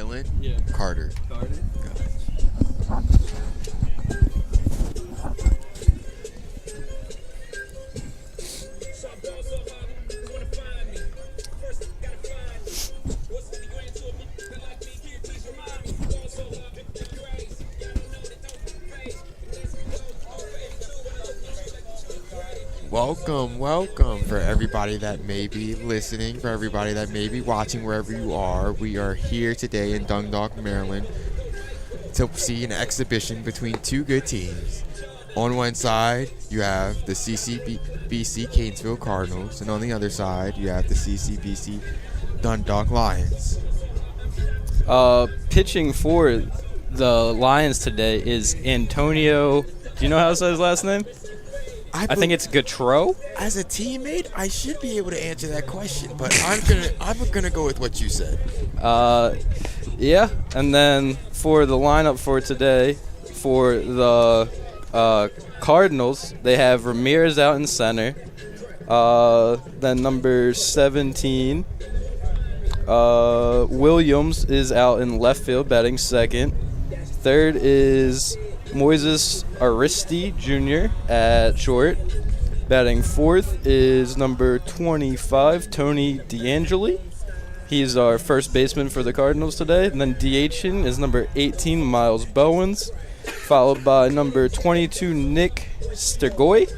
Maryland? Yeah. Carter. Carter. Welcome for everybody that may be listening, for everybody that may be watching wherever you are. We are here today in Dundalk, Maryland to see an exhibition between two good teams. On one side, you have the CCBC Catonsville Cardinals, and on the other side, you have the CCBC Dundalk Lions. Pitching for the Lions today is Antonio. Do you know how to say his last name? I think it's Gautreau. As a teammate, I should be able to answer that question, but I'm gonna go with what you said. Yeah. And then for the lineup for today, for the Cardinals, they have Ramirez out in center. Then number 17, Williams is out in left field, batting second. Third is Moises Aristi Jr. at short. Batting fourth is number 25, Tony DeAngeli. He's our first baseman for the Cardinals today. And then DHing is number 18, Miles Bowens, followed by number 22, Nick Sturgoy,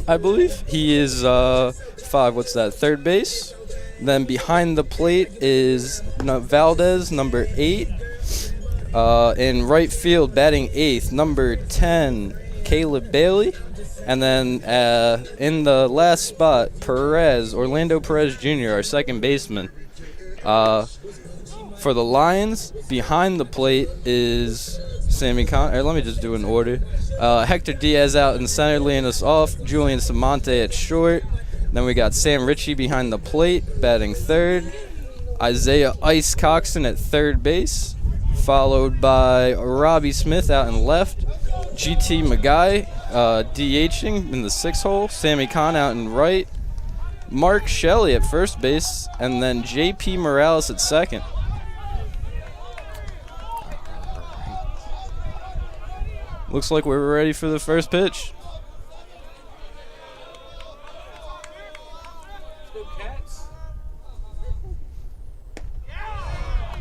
I believe. He is third base. Then behind the plate is Valdez, number 8. In right field, batting 8th, number 10, Caleb Bailey. And then in the last spot, Orlando Perez Jr., our second baseman. For the Lions, behind the plate is Sammy let me just do an order. Hector Diaz out in center, leading us off. Julian Samonte at short. Then we got Sam Ritchie behind the plate, batting third. Isaiah Ice Coxon at third base, followed by Robbie Smith out in left. GT Magai DHing in the 6th hole. Sammy Kahn out in right. Mark Shelley at first base, and then JP Morales at second. Looks like we're ready for the first pitch.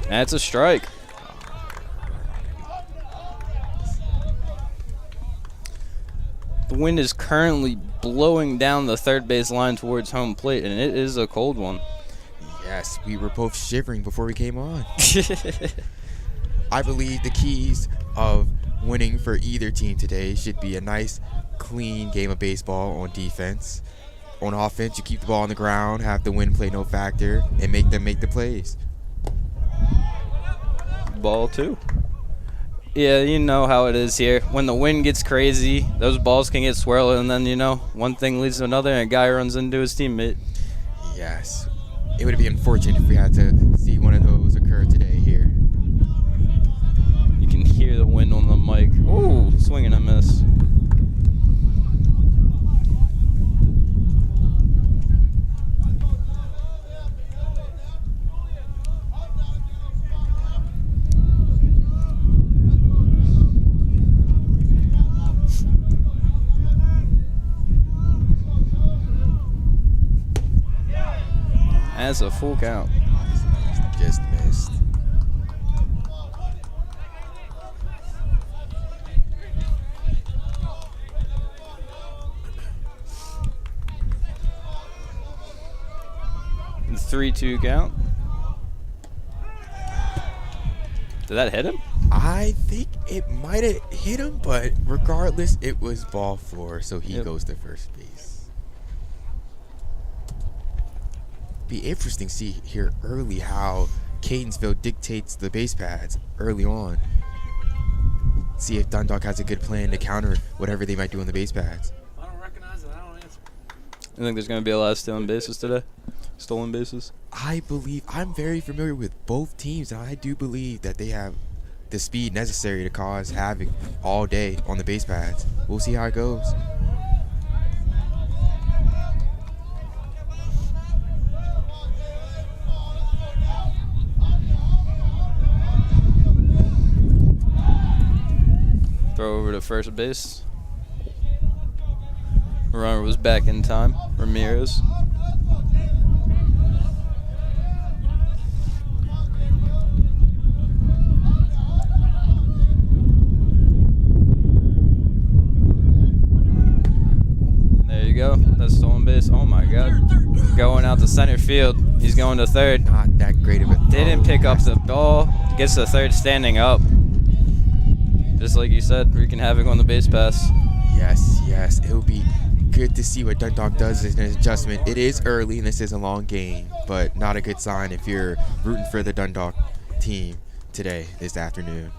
That's a strike. The wind is currently blowing down the third base line towards home plate, and it is a cold one. Yes, we were both shivering before we came on. I believe the keys of winning for either team today should be a nice, clean game of baseball on defense. On offense, you keep the ball on the ground, have the wind play no factor, and make them make the plays. Ball 2. Yeah, you know how it is here. When the wind gets crazy, those balls can get swirled, and then, one thing leads to another, and a guy runs into his teammate. Yes. It would be unfortunate if we had to see one of those occur today here. You can hear the wind on the mic. Ooh, swing and a miss. That's a full count. Just missed. The 3-2 count. Did that hit him? I think it might have hit him, but regardless, it was ball 4, so he goes to first base. Be interesting to see here early how Catonsville dictates the base paths early on. See if Dundalk has a good plan to counter whatever they might do on the base paths. If I don't recognize it, I don't answer. I think there's going to be a lot of stolen bases today. Stolen bases. I'm very familiar with both teams, and I do believe that they have the speed necessary to cause havoc all day on the base paths. We'll see how it goes. first base. Runner was back in time. Ramirez. There you go. That's stolen base. Oh my God. Going out to center field. He's going to third. Not that great of a throw. Didn't pick up the ball. Gets to third standing up. Just like you said, wreaking havoc on the base pass. Yes. It will be good to see what Dundalk does as an adjustment. It is early and this is a long game, but not a good sign if you're rooting for the Dundalk team today, this afternoon.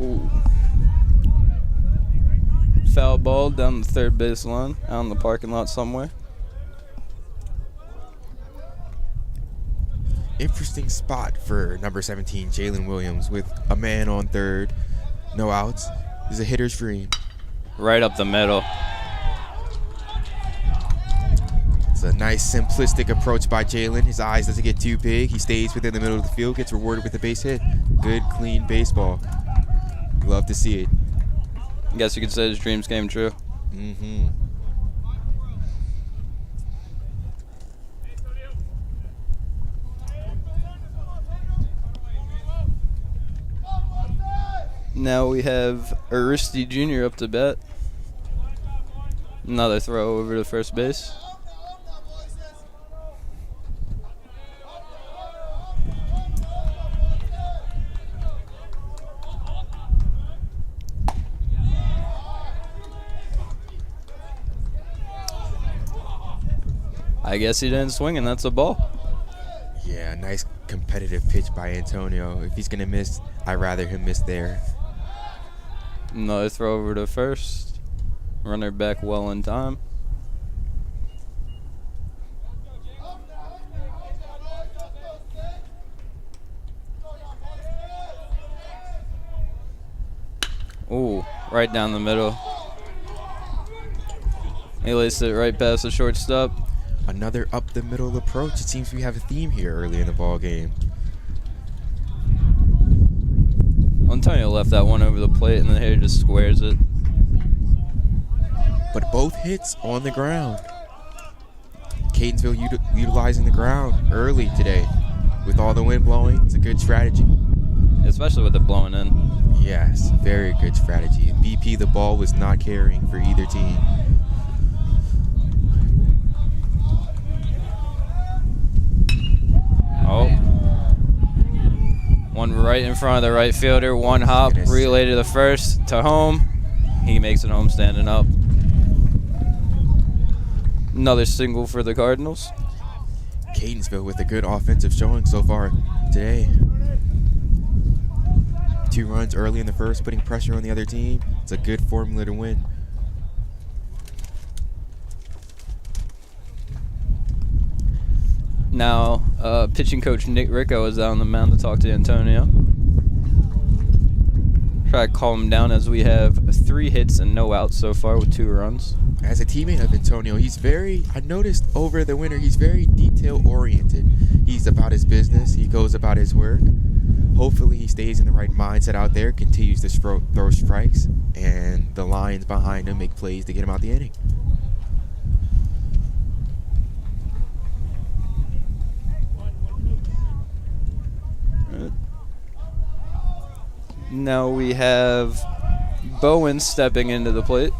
Ooh. Foul ball down the third baseline, out in the parking lot somewhere. Interesting spot for number 17, Jalen Williams, with a man on third, no outs. This is a hitter's dream. Right up the middle. It's a nice simplistic approach by Jalen. His eyes doesn't get too big. He stays within the middle of the field, gets rewarded with a base hit. Good, clean baseball. Love to see it. I guess you could say his dreams came true. Mm-hmm. Now we have Aristi Jr. up to bat. Another throw over to first base. I guess he didn't swing, and that's a ball. Yeah, nice competitive pitch by Antonio. If he's going to miss, I'd rather him miss there. Another throw over to first. Runner back well in time. Ooh, right down the middle. He laced it right past the shortstop. Another up the middle approach. It seems we have a theme here early in the ball game. Antonio left that one over the plate, and the hitter just squares it. But both hits on the ground. Catonsville utilizing the ground early today. With all the wind blowing, it's a good strategy. Especially with it blowing in. Yes, very good strategy. In BP, the ball was not carrying for either team. Oh. One right in front of the right fielder. One hop, relay to the first, to home. He makes it home standing up. Another single for the Cardinals. Catonsville with a good offensive showing so far today. 2 runs early in the first, putting pressure on the other team. It's a good formula to win. Now, pitching coach Nick Ricco is out on the mound to talk to Antonio. Try to calm him down as we have 3 hits and no outs so far with 2 runs. As a teammate of Antonio, I noticed over the winter, he's very detail-oriented. He's about his business. He goes about his work. Hopefully he stays in the right mindset out there, continues to throw strikes, and the Lions behind him make plays to get him out the inning. Now we have Bowen stepping into the plate.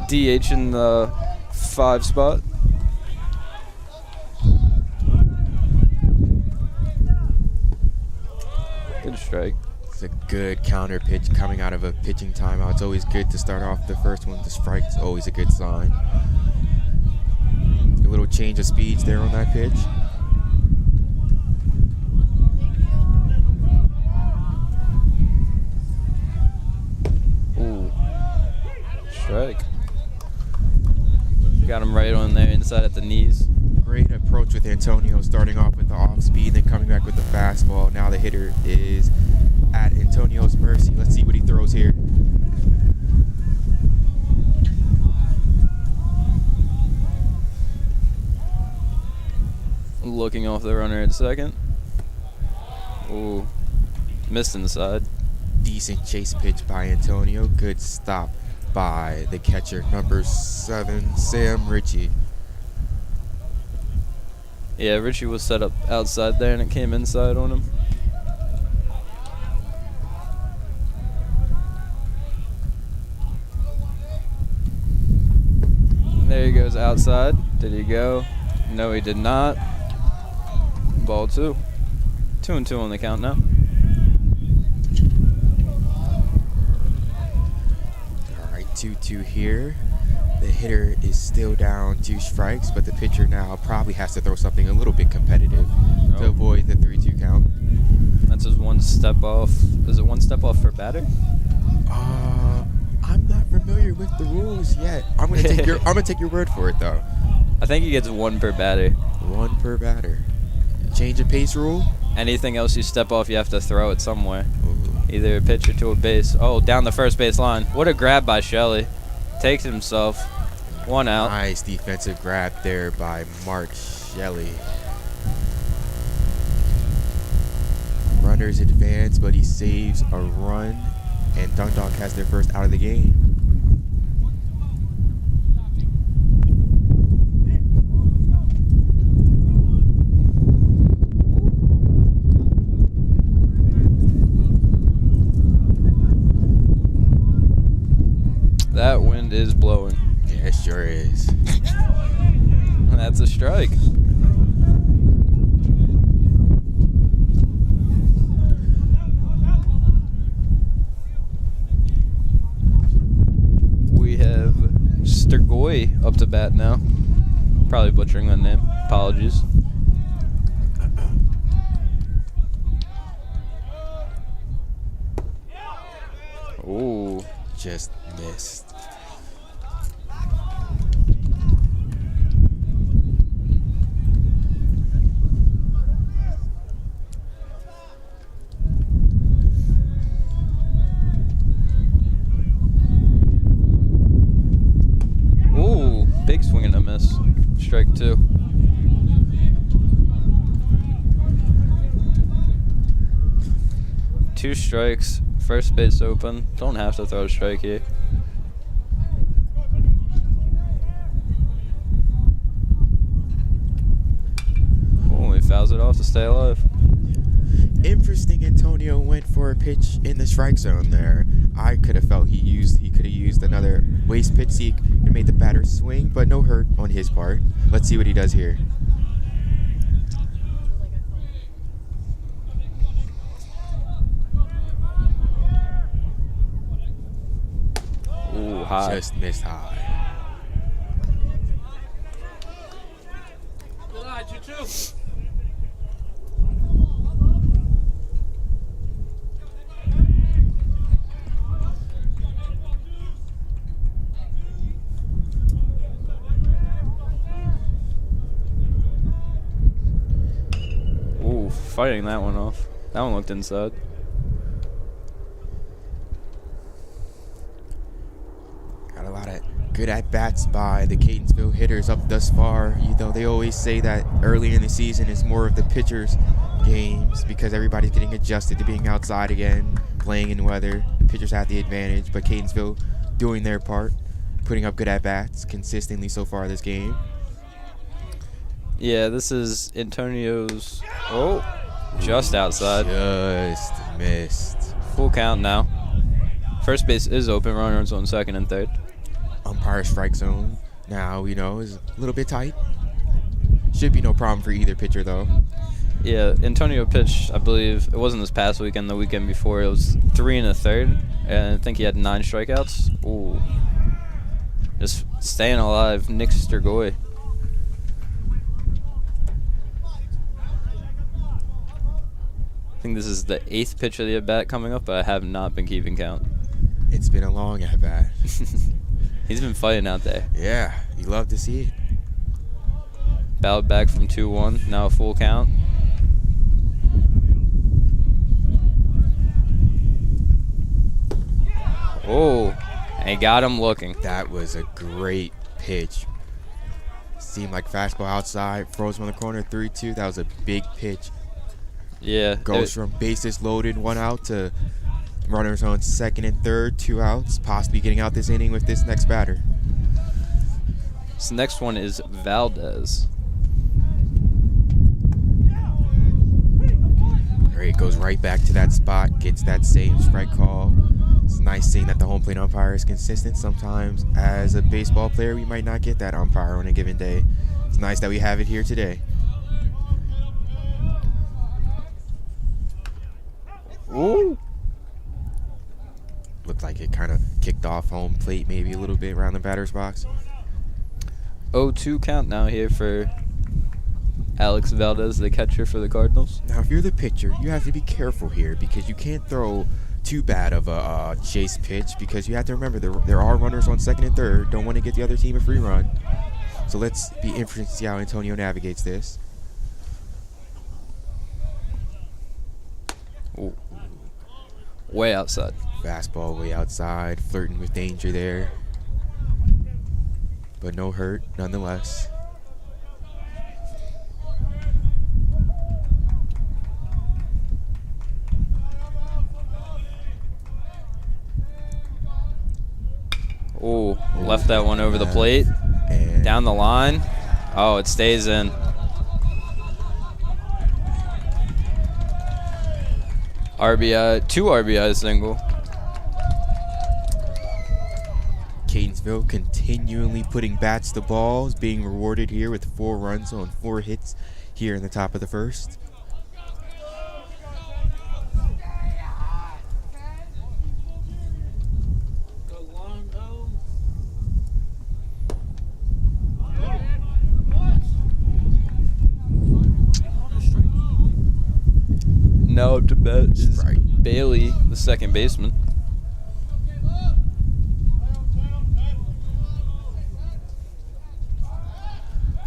DH in the 5 spot. Good strike. It's a good counter pitch coming out of a pitching timeout. It's always good to start off the first one. The strike's always a good sign. A little change of speeds there on that pitch. Ooh. Strike. Got him right on there inside at the knees. Great approach with Antonio, starting off with the off speed, then coming back with the fastball. Now the hitter is at Antonio's mercy. Let's see what he throws here. looking off the runner at second. Ooh, missed inside. Decent chase pitch by Antonio. Good stop by the catcher, number 7, Sam Ritchie. Yeah, Richie was set up outside there and it came inside on him. There he goes outside. Did he go? No, he did not. Ball 2. 2-2 on the count now. All right, 2-2 here. The hitter is still down 2 strikes, but the pitcher now probably has to throw something a little bit competitive to avoid the 3-2 count. That's his 1 step off. Is it 1 step off for batter? I'm not familiar with the rules yet. I'm gonna take your word for it though. I think he gets 1 per batter. 1 per batter. Change of pace rule? Anything else you step off, you have to throw it somewhere. Ooh. Either a pitcher to a base. Oh, down the first base line. What a grab by Shelley. Takes himself. 1 out. Nice defensive grab there by Mark Shelley. Runners advance, but he saves a run, and Dundalk has their first out of the game. That wind is blowing. Yeah, it sure is. That's a strike. We have Sturgoy up to bat now. Probably butchering that name. Apologies. Ooh. Just missed. Ooh, big swing and a miss. Strike 2. Two strikes. First base open. Don't have to throw a strike here. Oh, he fouls it off to stay alive. Interesting. Antonio went for a pitch in the strike zone there. I could have felt he could have used another waste pitch seek and made the batter swing, but no hurt on his part. Let's see what he does here. Ooh, high. Just missed high. Good eye, 2-2. Ooh, fighting that one off. That one looked inside. Got a lot of good at-bats by the Catonsville hitters up thus far. You know, they always say that early in the season is more of the pitchers' games because everybody's getting adjusted to being outside again, playing in weather. The pitchers have the advantage, but Catonsville doing their part, putting up good at-bats consistently so far this game. Yeah, this is Antonio's. Oh, just outside. Just missed. Full count now. First base is open. Runners on second and third. Umpire strike zone now, you know, is a little bit tight. Should be no problem for either pitcher, though. Yeah, Antonio pitched, I believe, it wasn't this past weekend, the weekend before. It was 3 1/3, and I think he had 9 strikeouts. Ooh. Just staying alive. Nick Sturgoy. I think this is the 8th pitch of the at-bat coming up, but I have not been keeping count. It's been a long at-bat. He's been fighting out there. Yeah, you love to see it. Bowed back from 2-1, now a full count. Oh, and he got him looking. That was a great pitch. Seemed like fastball outside, throws him on the corner, 3-2. That was a big pitch. Yeah. Goes from bases loaded, 1 out, to runners on second and third, 2 outs, possibly getting out this inning with this next batter. This next one is Valdez. Great, goes right back to that spot, gets that same strike call. It's nice seeing that the home plate umpire is consistent. Sometimes, as a baseball player, we might not get that umpire on a given day. It's nice that we have it here today. Ooh. Looked like it kind of kicked off home plate maybe a little bit around the batter's box. 0-2 count now here for Alex Valdez, the catcher for the Cardinals. Now, if you're the pitcher, you have to be careful here because you can't throw too bad of a chase pitch because you have to remember there are runners on second and third. Don't want to get the other team a free run. So let's be interested to see how Antonio navigates this. Ooh. Way outside. Fastball way outside, flirting with danger there. But no hurt nonetheless. Ooh, left that one over the plate. And Down the line. Oh, it stays in. RBI, 2 RBI single. Catonsville continually putting bats to balls, being rewarded here with 4 runs on 4 hits here in the top of the first. Go long, go. Now up to bat is Strike. Bailey, the second baseman.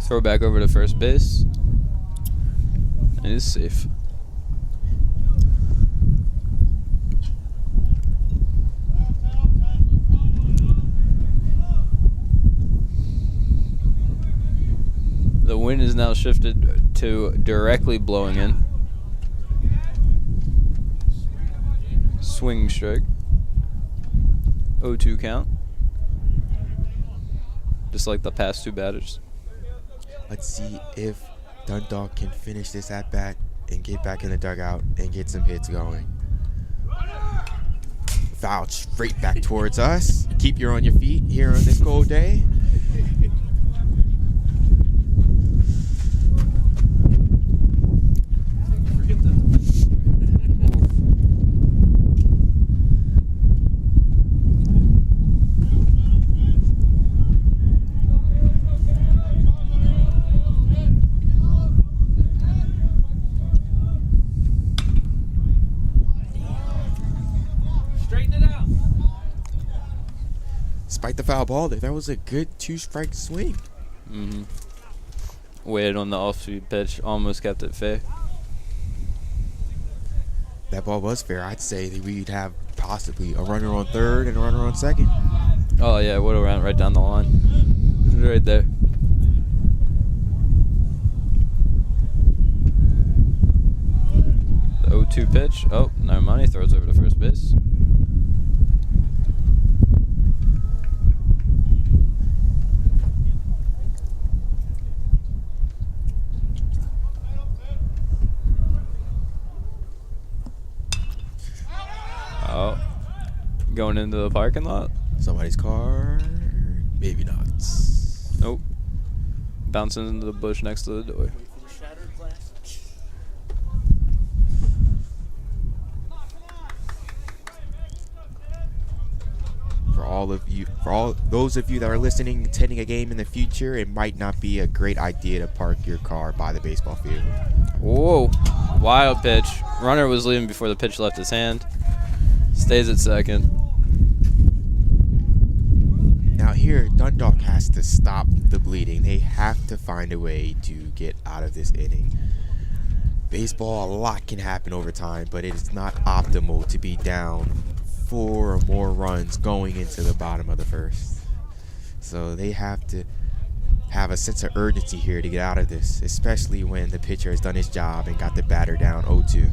Throw back over to first base. It is safe. The wind is now shifted to directly blowing in. Swing strike. 0-2 count. Just like the past 2 batters. Let's see if Dundalk can finish this at bat and get back in the dugout and get some hits going. Foul straight back towards us. Keep you on your feet here on this cold day. Forget the. Straighten it out. Despite the foul ball, that was a good 2-strike swing. Mm-hmm. Waited on the off-speed pitch. Almost kept it fair. That ball was fair. I'd say that we'd have possibly a runner on third and a runner on second. Oh, yeah. It would have ran right down the line. Right there. The 0-2 pitch. Oh, no money. Throws over to first base. Oh. Going into the parking lot? Somebody's car. Maybe not. Nope. Bouncing into the bush next to the door. Wait for the shattered glass. For all those of you that are listening, attending a game in the future, it might not be a great idea to park your car by the baseball field. Whoa. Wild pitch. Runner was leaving before the pitch left his hand. Stays at second. Now here, Dundalk has to stop the bleeding. They have to find a way to get out of this inning. Baseball, a lot can happen over time, but it is not optimal to be down 4 or more runs going into the bottom of the first. So they have to have a sense of urgency here to get out of this, especially when the pitcher has done his job and got the batter down 0-2.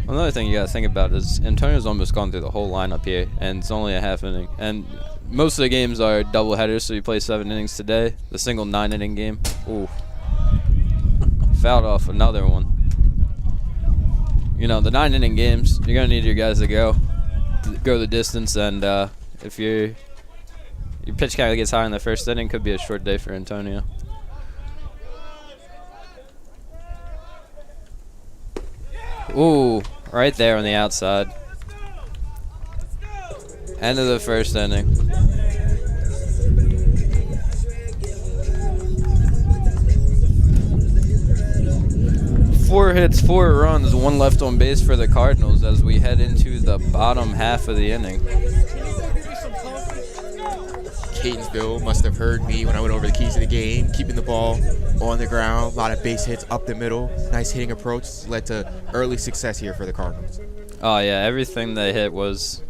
Another thing you got to think about is Antonio's almost gone through the whole lineup here, and it's only a half inning. And most of the games are double headers, so you play 7 innings today. The single 9-inning game, ooh, fouled off another one. You know, the 9-inning games, you're going to need your guys to go the distance, and if your pitch count gets high in the first inning, could be a short day for Antonio. Ooh, right there on the outside. End of the first inning. Four hits, 4 runs, 1 left on base for the Cardinals as we head into the bottom half of the inning. Catonsville must have heard me when I went over the keys of the game, keeping the ball on the ground, a lot of base hits up the middle, nice hitting approach, led to early success here for the Cardinals. Oh yeah, everything they hit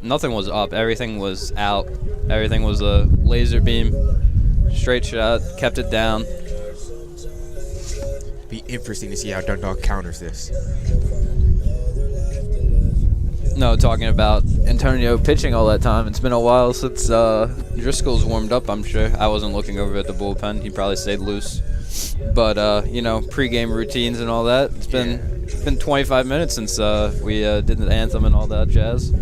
nothing was up, everything was out, everything was a laser beam, straight shot, kept it down. Be interesting to see how Dundalk counters this. No, talking about Antonio pitching all that time. It's been a while since Driscoll's warmed up, I'm sure. I wasn't looking over at the bullpen. He probably stayed loose. But, you know, pregame routines and all that. It's been 25 minutes since we did the anthem and all that jazz.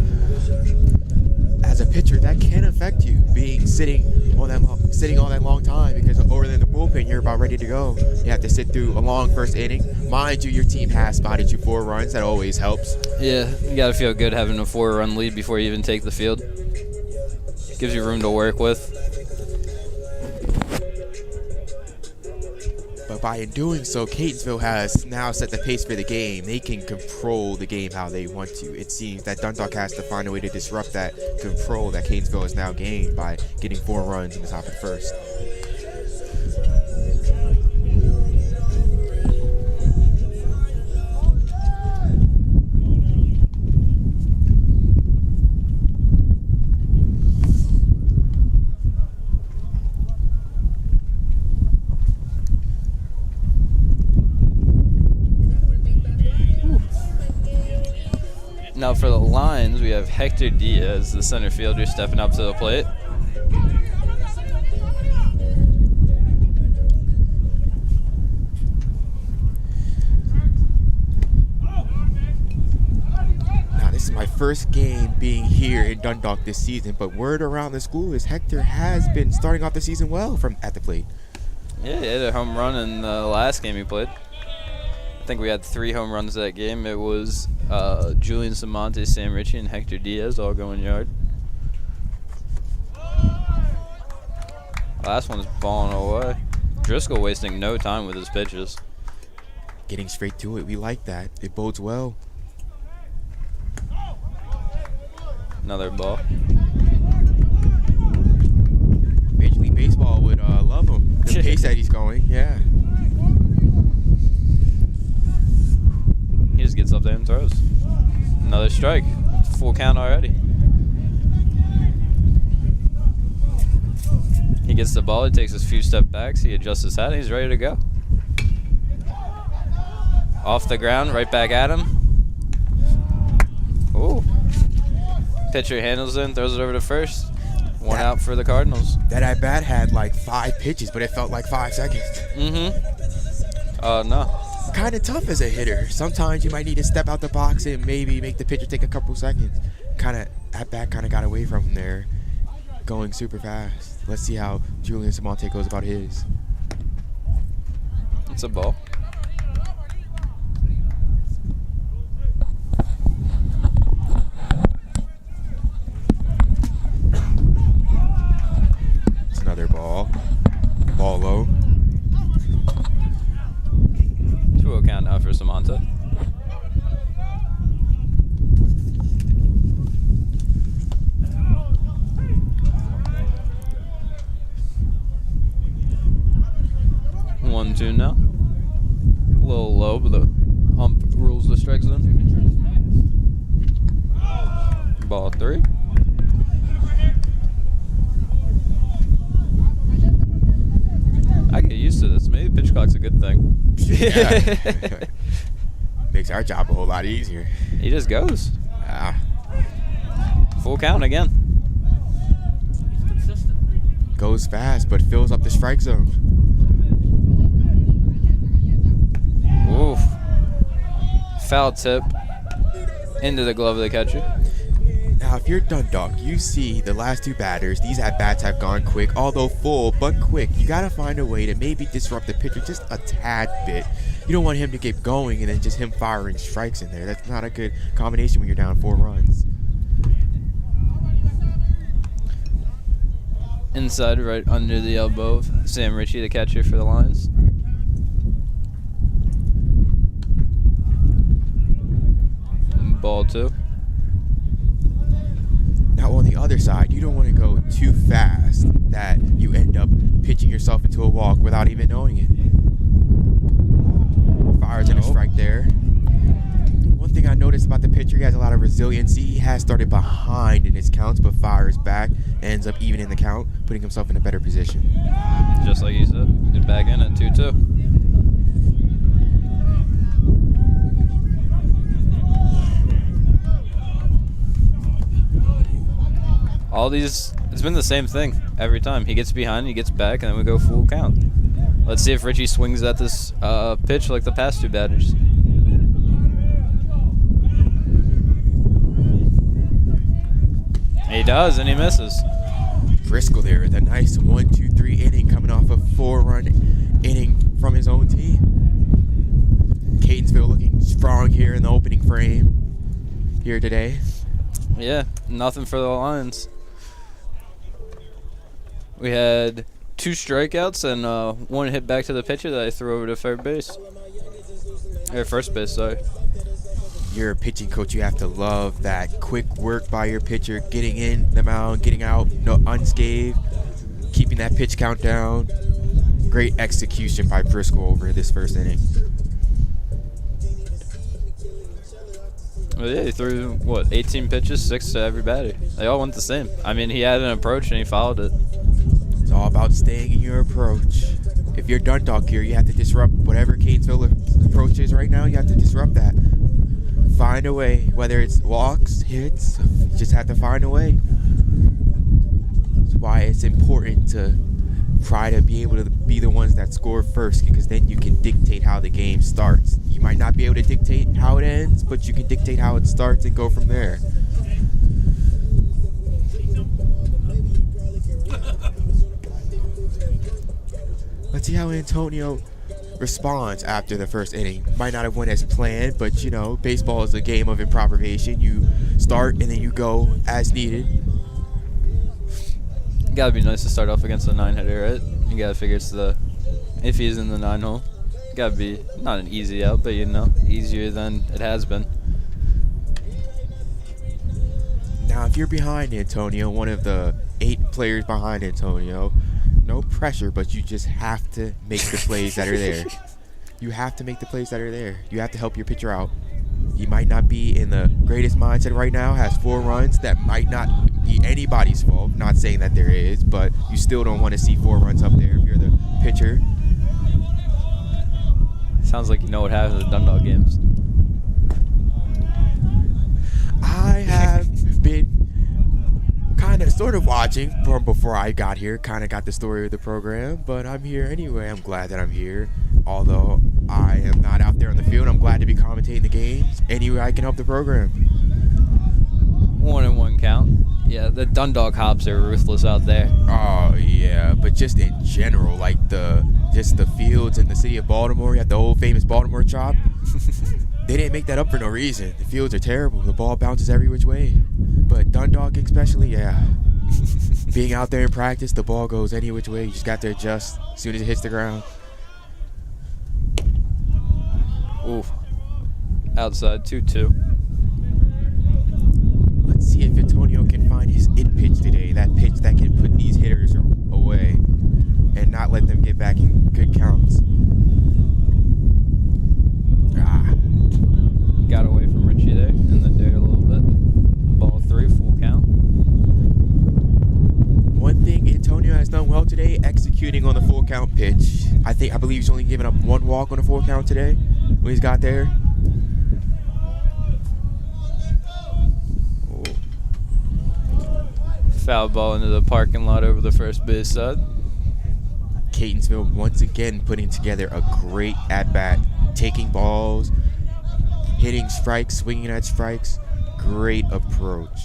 As a pitcher, that can affect you, sitting all that long time, because over in the bullpen, you're about ready to go. You have to sit through a long first inning. Mind you, your team has spotted you 4 runs. That always helps. Yeah, you got to feel good having a 4-run lead before you even take the field. Gives you room to work with. But by doing so, Catonsville has now set the pace for the game. They can control the game how they want to. It seems that Dundalk has to find a way to disrupt that control that Catonsville has now gained by getting 4 runs in the top of the first. Now for the Lions, we have Hector Diaz, the center fielder, stepping up to the plate. Now this is my first game being here in Dundalk this season, but word around the school is Hector has been starting off the season well at the plate. Yeah, he had a home run in the last game he played. I think we had 3 home runs that game. It was Julian Samonte, Sam Ritchie, and Hector Diaz all going yard. Last one's balling away. Driscoll wasting no time with his pitches. Getting straight to it, we like that. It bodes well. Another ball. Major League Baseball would love him. The pace that he's going, yeah. He just gets up there and throws. Another strike. Full count already. He gets the ball. He takes his few step backs. He adjusts his hat. And he's ready to go. Off the ground. Right back at him. Ooh. Pitcher handles it and throws it over to first. One out for the Cardinals. That at-bat had like 5 pitches, but it felt like 5 seconds. Mm-hmm. Oh, no. Kind of tough as a hitter. Sometimes you might need to step out the box and maybe make the pitcher take a couple seconds. At-bat kind of got away from him there, going super fast. Let's see how Julian Samonte goes about his. It's a ball. It's another ball. Ball low. 2-0 count now for Samonte. One, two now. A little low, but the ump rules the strike zone. Ball 3. I get used to this. Maybe pitch clock's a good thing. Yeah. Makes our job a whole lot easier. He just goes. Ah. Full count again. He's consistent. Goes fast, but fills up the strike zone. Oof. Foul tip into the glove of the catcher. Now, if you're Dundalk, you see the last two batters. These at-bats have gone quick, although full, but quick. You got to find a way to maybe disrupt the pitcher just a tad bit. You don't want him to get going and then just him firing strikes in there. That's not a good combination when you're down 4 runs. Inside, right under the elbow of Sam Ritchie, the catcher for the Lions. Ball 2. Now, on the other side, you don't want to go too fast that you end up pitching yourself into a walk without even knowing it. Fires in a strike there. One thing I noticed about the pitcher, he has a lot of resiliency. He has started behind in his counts, but fires back, ends up even in the count, putting himself in a better position. Just like you said. Get back in at 2-2. All these, it's been the same thing every time. He gets behind, he gets back, and then we go full count. Let's see if Richie swings at this pitch like the past 2 batters. He does, and he misses. Driscoll there with a nice 1-2-3 inning coming off a 4-run inning from his own team. Catonsville looking strong here in the opening frame here today. Yeah, nothing for the Lions. We had 2 strikeouts and 1 hit back to the pitcher that I threw over to third base. Or first base, sorry. You're a pitching coach. You have to love that quick work by your pitcher, getting in the mound, getting out, no unscathed, keeping that pitch count down. Great execution by Driscoll over this first inning. Well, yeah, he threw, what, 18 pitches, 6 to every batter. They all went the same. I mean, he had an approach and he followed it. It's all about staying in your approach. If you're Dundalk here, you have to disrupt whatever Catonsville approach is right now. You have to disrupt that. Find a way, whether it's walks, hits, you just have to find a way. That's why it's important to try to be able to be the ones that score first, because then you can dictate how the game starts. You might not be able to dictate how it ends, but you can dictate how it starts and go from there. Let's see how Antonio responds after the first inning. Might not have went as planned, but you know, baseball is a game of improvisation. You start and then you go as needed. Gotta be nice to start off against a 9-hitter, right? You gotta figure it's if he's in the 9-hole. Gotta be not an easy out, but you know, easier than it has been. Now, if you're behind Antonio, one of the 8 players behind Antonio, no pressure, but you just have to make the plays that are there. You have to make the plays that are there. You have to help your pitcher out. He might not be in the greatest mindset right now, has 4 runs. That might not be anybody's fault. Not saying that there is, but you still don't want to see 4 runs up there if you're the pitcher. Sounds like you know what happens in Dundalk games. I have been kind of sort of watching from before I got here, kind of got the story of the program, but I'm here anyway. I'm glad that I'm here. Although I am not out there on the field, I'm glad to be commentating the games. Any way I can help the program. 1-1 count. Yeah, the Dundalk hops are ruthless out there. Oh yeah, but just in general, like the fields in the city of Baltimore, you have the old famous Baltimore chop. They didn't make that up for no reason. The fields are terrible. The ball bounces every which way. But Dundalk especially, yeah. Being out there in practice, the ball goes any which way. You just got to adjust as soon as it hits the ground. Oof. Outside, 2-2. Let's see if Antonio can find his in pitch today. That pitch that can put these hitters away and not let them get back in good counts. Got away from Richie there in the dirt a little bit. Ball 3, full count. One thing Antonio has done well today, executing on the full count pitch. I believe he's only given up 1 walk on a 4 count today when he's got there. Foul ball into the parking lot over the first base side. Catonsville once again putting together a great at-bat, taking balls, hitting strikes, swinging at strikes. Great approach.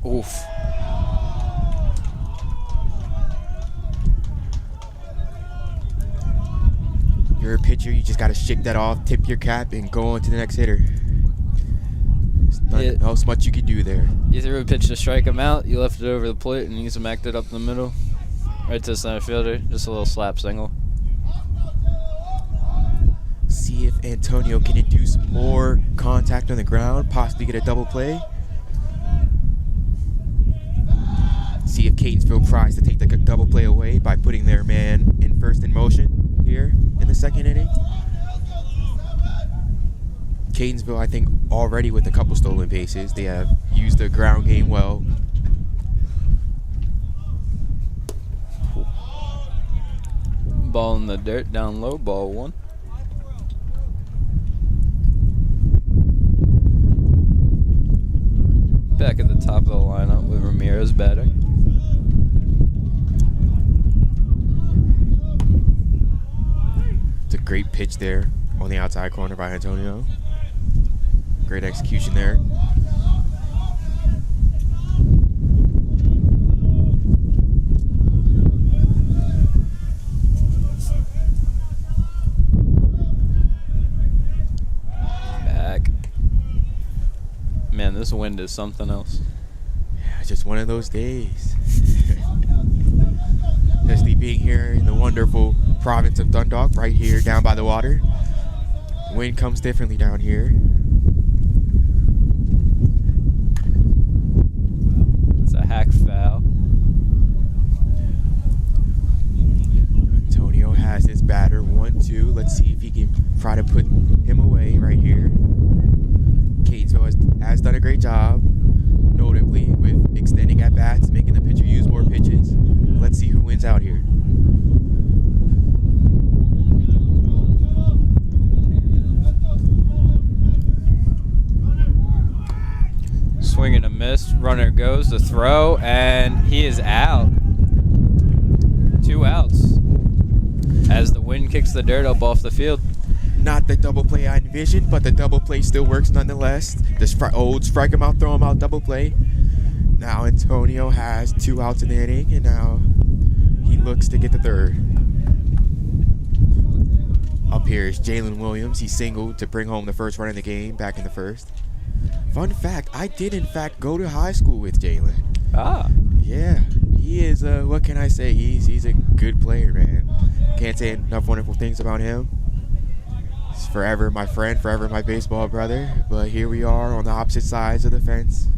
Oof. You're a pitcher, you just got to shake that off, tip your cap, and go on to the next hitter. There's nothing else much you could do there. You threw a pitch to strike him out, you left it over the plate, and he's smacked it up in the middle. Right to the center fielder, just a little slap single. See if Antonio can induce more contact on the ground, possibly get a double play. See if Catonsville tries to take the double play away by putting their man in first in motion here in the 2nd inning. Catonsville, I think, already with a couple stolen bases. They have used the ground game well. Ball in the dirt, down low, ball 1. Back at the top of the lineup with Ramirez batting. It's a great pitch there on the outside corner by Antonio. Great execution there. Back. Man, this wind is something else. Yeah, just one of those days. Especially being here in the wonderful province of Dundalk, right here down by the water. Wind comes differently down here. It's a hack foul. Antonio has his batter 1-2. Let's see if he can try to put him away right here. Catonsville has done a great job, notably with extending at bats, making the pitcher use more pitches. Let's see who wins out here. Swing and a miss. Runner goes to throw, and he is out. 2 outs. As the wind kicks the dirt up off the field. Not the double play I envisioned, but the double play still works nonetheless. The old strike him out, throw him out double play. Now Antonio has 2 outs in the inning, and now he looks to get the 3rd. Up here is Jalen Williams. He singled to bring home the first run of the game back in the 1st. Fun fact, I did in fact go to high school with Jalen. Ah. Yeah, he is, what can I say? He's a good player, man. Can't say enough wonderful things about him. He's forever my friend, forever my baseball brother. But here we are on the opposite sides of the fence.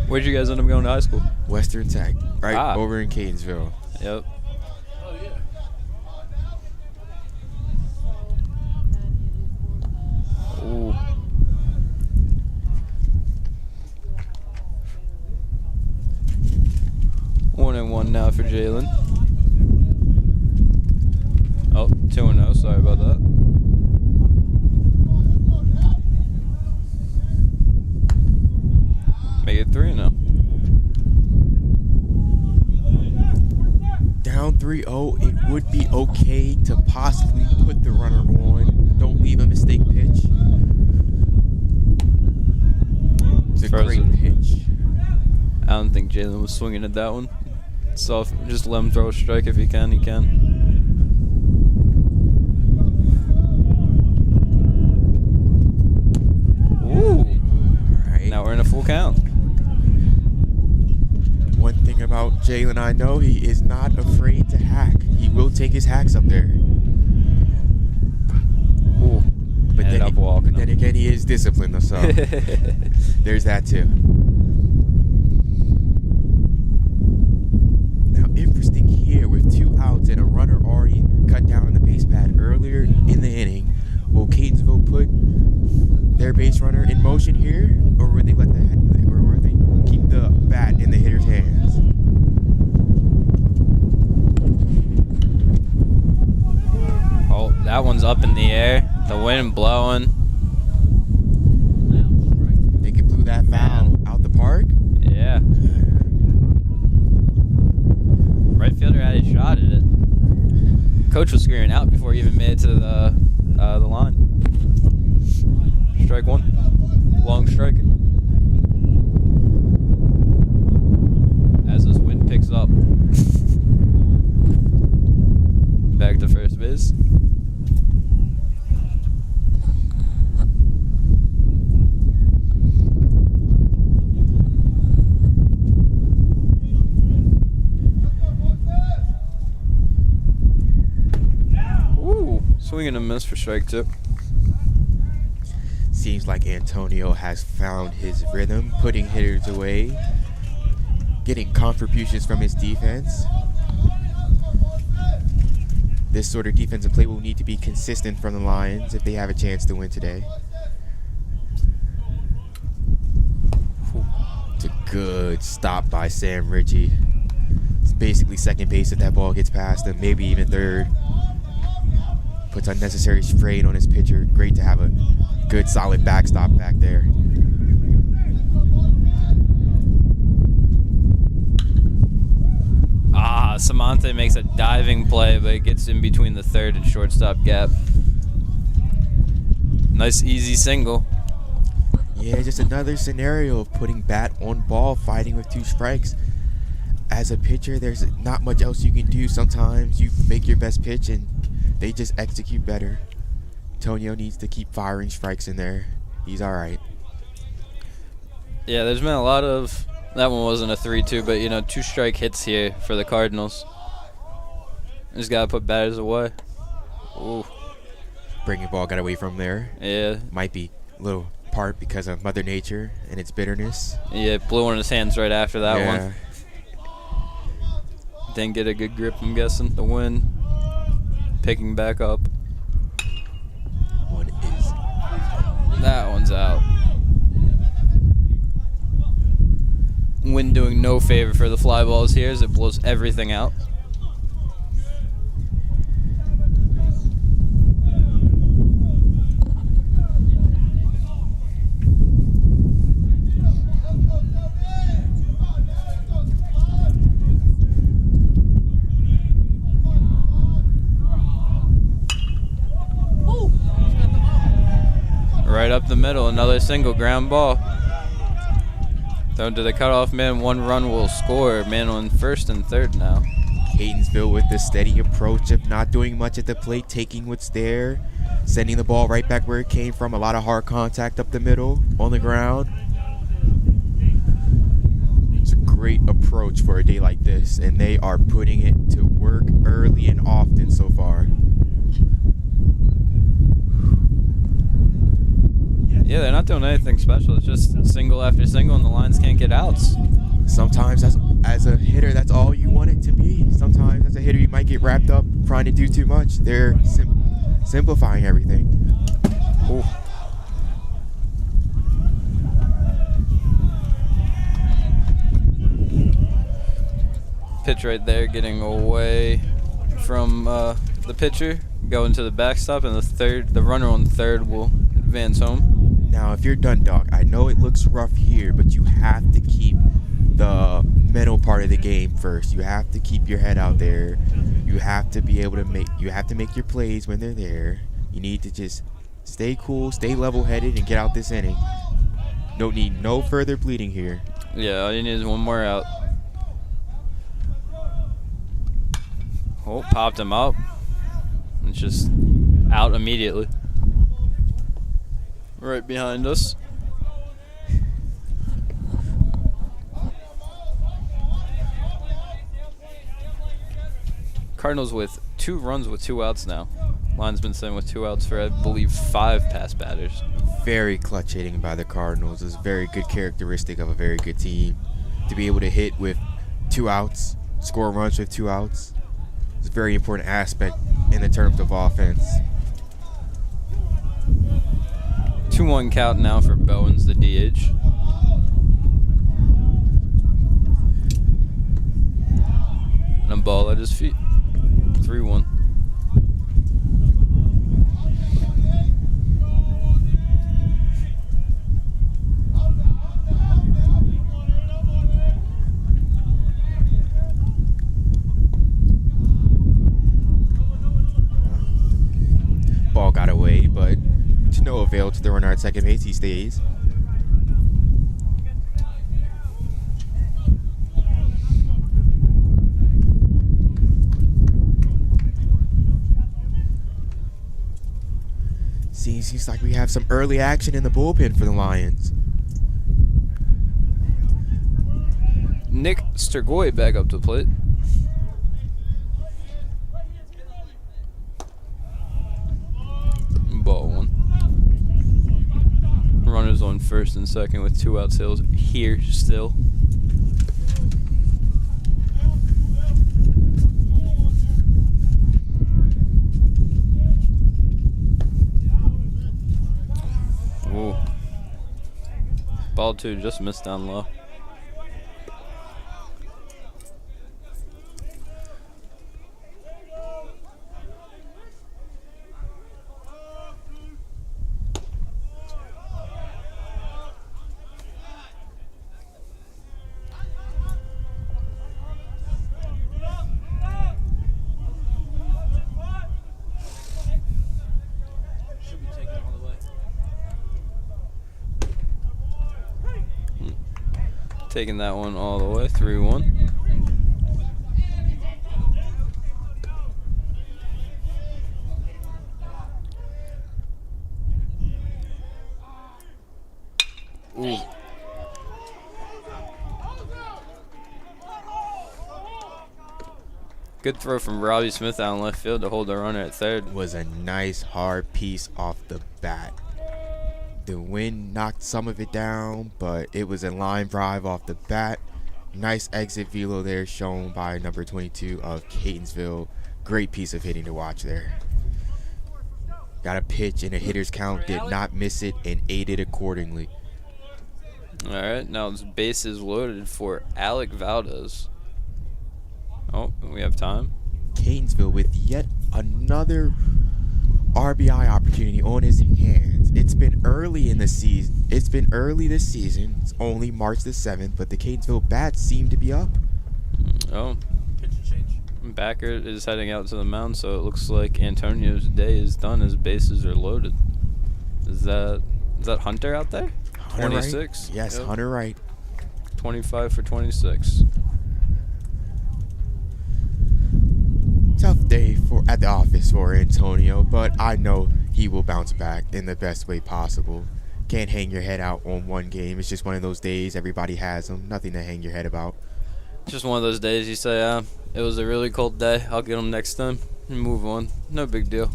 Where'd you guys end up going to high school? Western Tech, right over in Catonsville. Yep. Oh, yeah. Ooh. One and one now for Jalen. Oh, 2-0. Sorry about that. Make it 3-0. Down 3-0, it would be okay to possibly put the runner on. Don't leave a mistake pitch. It's a great pitch. I don't think Jalen was swinging at that one. So just let him throw a strike if he can, he can. Ooh. Right. Now we're in a full count. One thing about Jalen I know, he is not afraid to hack. He will take his hacks up there. Ooh. But And then again, he is disciplined, so there's that too. Now, interesting here with 2 outs and a runner already cut down on the base pad earlier in the inning. Will Catonsville put their base runner in motion here, or will they keep the bat in the hitter's hands? That one's up in the air. The wind blowing. Think it blew that foul out the park? Yeah. Right fielder had a shot at it. Coach was screaming out before he even made it to the line. Strike one. Long strike. As this wind picks up. Back to first base. Ooh, swing and a miss for strike two. Seems like Antonio has found his rhythm, putting hitters away, getting contributions from his defense. This sort of defensive play will need to be consistent from the Lions if they have a chance to win today. It's a good stop by Sam Ritchie. It's basically second base if that ball gets past him, maybe even third. Puts unnecessary strain on his pitcher. Great to have a good solid backstop back there. Samantha makes a diving play, but it gets in between the third and shortstop gap. Nice easy single. Yeah, just another scenario of putting bat on ball, fighting with two strikes. As a pitcher, there's not much else you can do. Sometimes you make your best pitch and they just execute better. Antonio needs to keep firing strikes in there. He's all right. Yeah, there's been a lot of... That one wasn't a 3-2, but, you know, 2 strike hits here for the Cardinals. Just got to put batters away. Ooh. Breaking ball got away from there. Yeah. Might be a little part because of Mother Nature and its bitterness. Yeah, blew on his hands right after that one. Didn't get a good grip, I'm guessing. The wind picking back up. That one's out. Wind doing no favor for the fly balls here as it blows everything out. Right up the middle, another single ground ball. Thrown to the cutoff man, 1 run will score. Man on first and third now. Catonsville with the steady approach of not doing much at the plate, taking what's there, sending the ball right back where it came from. A lot of hard contact up the middle, on the ground. It's a great approach for a day like this, and they are putting it to work early and often so far. Yeah, they're not doing anything special. It's just single after single, and the lines can't get outs. Sometimes as a hitter, that's all you want it to be. Sometimes as a hitter, you might get wrapped up trying to do too much. They're simplifying everything. Ooh. Pitch right there, getting away from the pitcher, going to the backstop, and the runner on third will advance home. Now, if you're Dundalk, I know it looks rough here, but you have to keep the mental part of the game first. You have to keep your head out there. You have to be able to make your plays when they're there. You need to just stay cool, stay level-headed, and get out this inning. Don't need no further bleeding here. Yeah, all you need is one more out. Oh, popped him up. It's just out immediately. Right behind us. Cardinals with 2 runs with 2 outs now. Line's been sitting with 2 outs for, I believe, 5 past batters. Very clutch hitting by the Cardinals is a very good characteristic of a very good team. To be able to hit with 2 outs, score runs with 2 outs, is a very important aspect in the terms of offense. 2-1 count now for Bowens, the DH. And a ball at his feet. 3-1. failed to throw runner at second base. He stays. Seems like we have some early action in the bullpen for the Lions. Nick Sturgoy back up to the plate. Ball one. Runners on first and second with 2 out sales here still. Ooh. Ball 2 just missed down low. Taking that one all the way, 3-1. Ooh. Good throw from Robbie Smith out in left field to hold the runner at third. Was a nice hard piece off the bat. The wind knocked some of it down, but it was a line drive off the bat. Nice exit velo there shown by number 22 of Catonsville. Great piece of hitting to watch there. Got a pitch in a hitter's count, did not miss it, and ate it accordingly. All right, now this base is loaded for Alec Valdez. Oh, we have time. Catonsville with yet another RBI opportunity on his hands. It's been early in the season. It's been early this season. It's only March the 7th, but the Catonsville bats seem to be up. Oh. Pitch and change. Backer is heading out to the mound, so it looks like Antonio's day is done. His bases are loaded. Is that Hunter out there? Hunter 26. Wright? Yes, Yep. Hunter Wright. 25 for 26. Tough day at the office for Antonio, but I know he will bounce back in the best way possible. Can't hang your head out on one game. It's just one of those days. Everybody has them. Nothing to hang your head about. Just one of those days you say, it was a really cold day. I'll get them next time and move on. No big deal.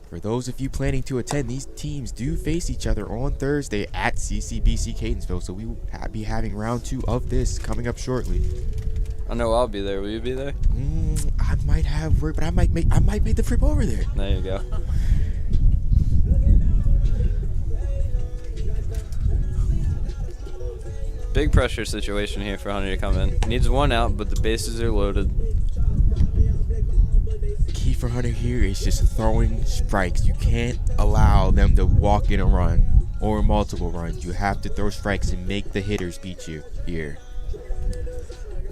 For those of you planning to attend, these teams do face each other on Thursday at CCBC Catonsville, so we will be having round 2 of this coming up shortly. I know I'll be there. Will you be there? I might have work, but I might make the trip over there. There you go. Big pressure situation here for Hunter to come in. Needs 1 out, but the bases are loaded. Key for Hunter here is just throwing strikes. You can't allow them to walk in a run or multiple runs. You have to throw strikes and make the hitters beat you here.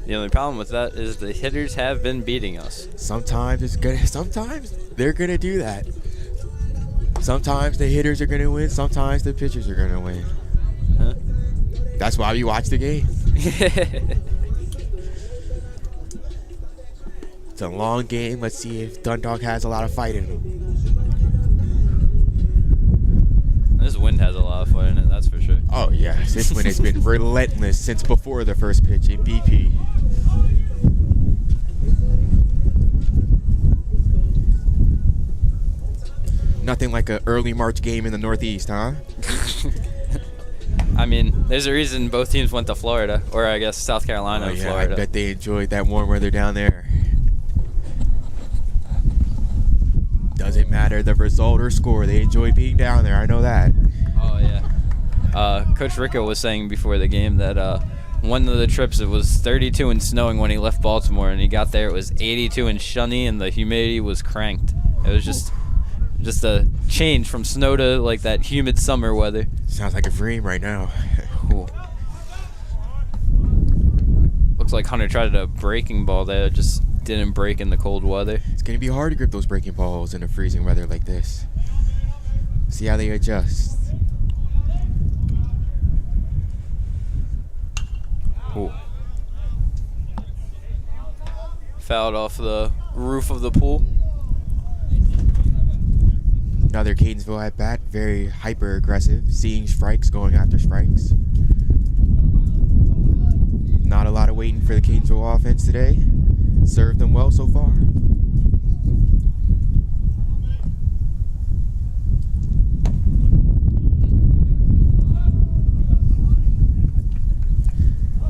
The only problem with that is the hitters have been beating us. Sometimes they're gonna do that. Sometimes the hitters are gonna win. Sometimes the pitchers are gonna win. Huh? That's why we watch the game. It's a long game. Let's see if Dundalk has a lot of fight in them. This wind has a lot of fight in it, that's for sure. Oh yes, this one has been relentless since before the first pitch in BP. Nothing like an early March game in the Northeast, huh? I mean, there's a reason both teams went to Florida, or I guess South Carolina and Florida. I bet they enjoyed that warm weather down there. Doesn't matter the result or score, they enjoy being down there. I know that. Oh yeah. Coach Rico was saying before the game that one of the trips it was 32 and snowing when he left Baltimore, and he got there it was 82 and sunny, and the humidity was cranked. It was just a change from snow to like that humid summer weather. Sounds like a dream right now. Cool. Looks like Hunter tried a breaking ball there, just didn't break in the cold weather. It's gonna be hard to grip those breaking balls in a freezing weather like this. See how they adjust. Ooh. Fouled off the roof of the pool. Another Catonsville at bat, very hyper aggressive, seeing strikes, going after strikes. Not a lot of waiting for the Catonsville offense today. Served them well so far.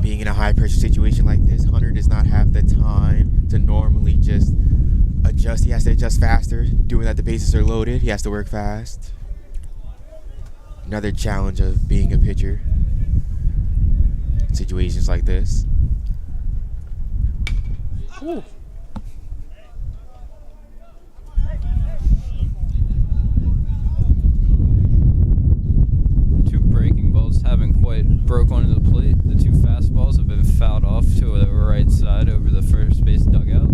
Being in a high pressure situation like this, Hunter does not have the time to normally just adjust. He has to adjust faster, doing that the bases are loaded. He has to work fast. Another challenge of being a pitcher. Situations like this. Ooh. Two breaking balls haven't quite broke onto the plate. The two fastballs have been fouled off to the right side over the first base dugout.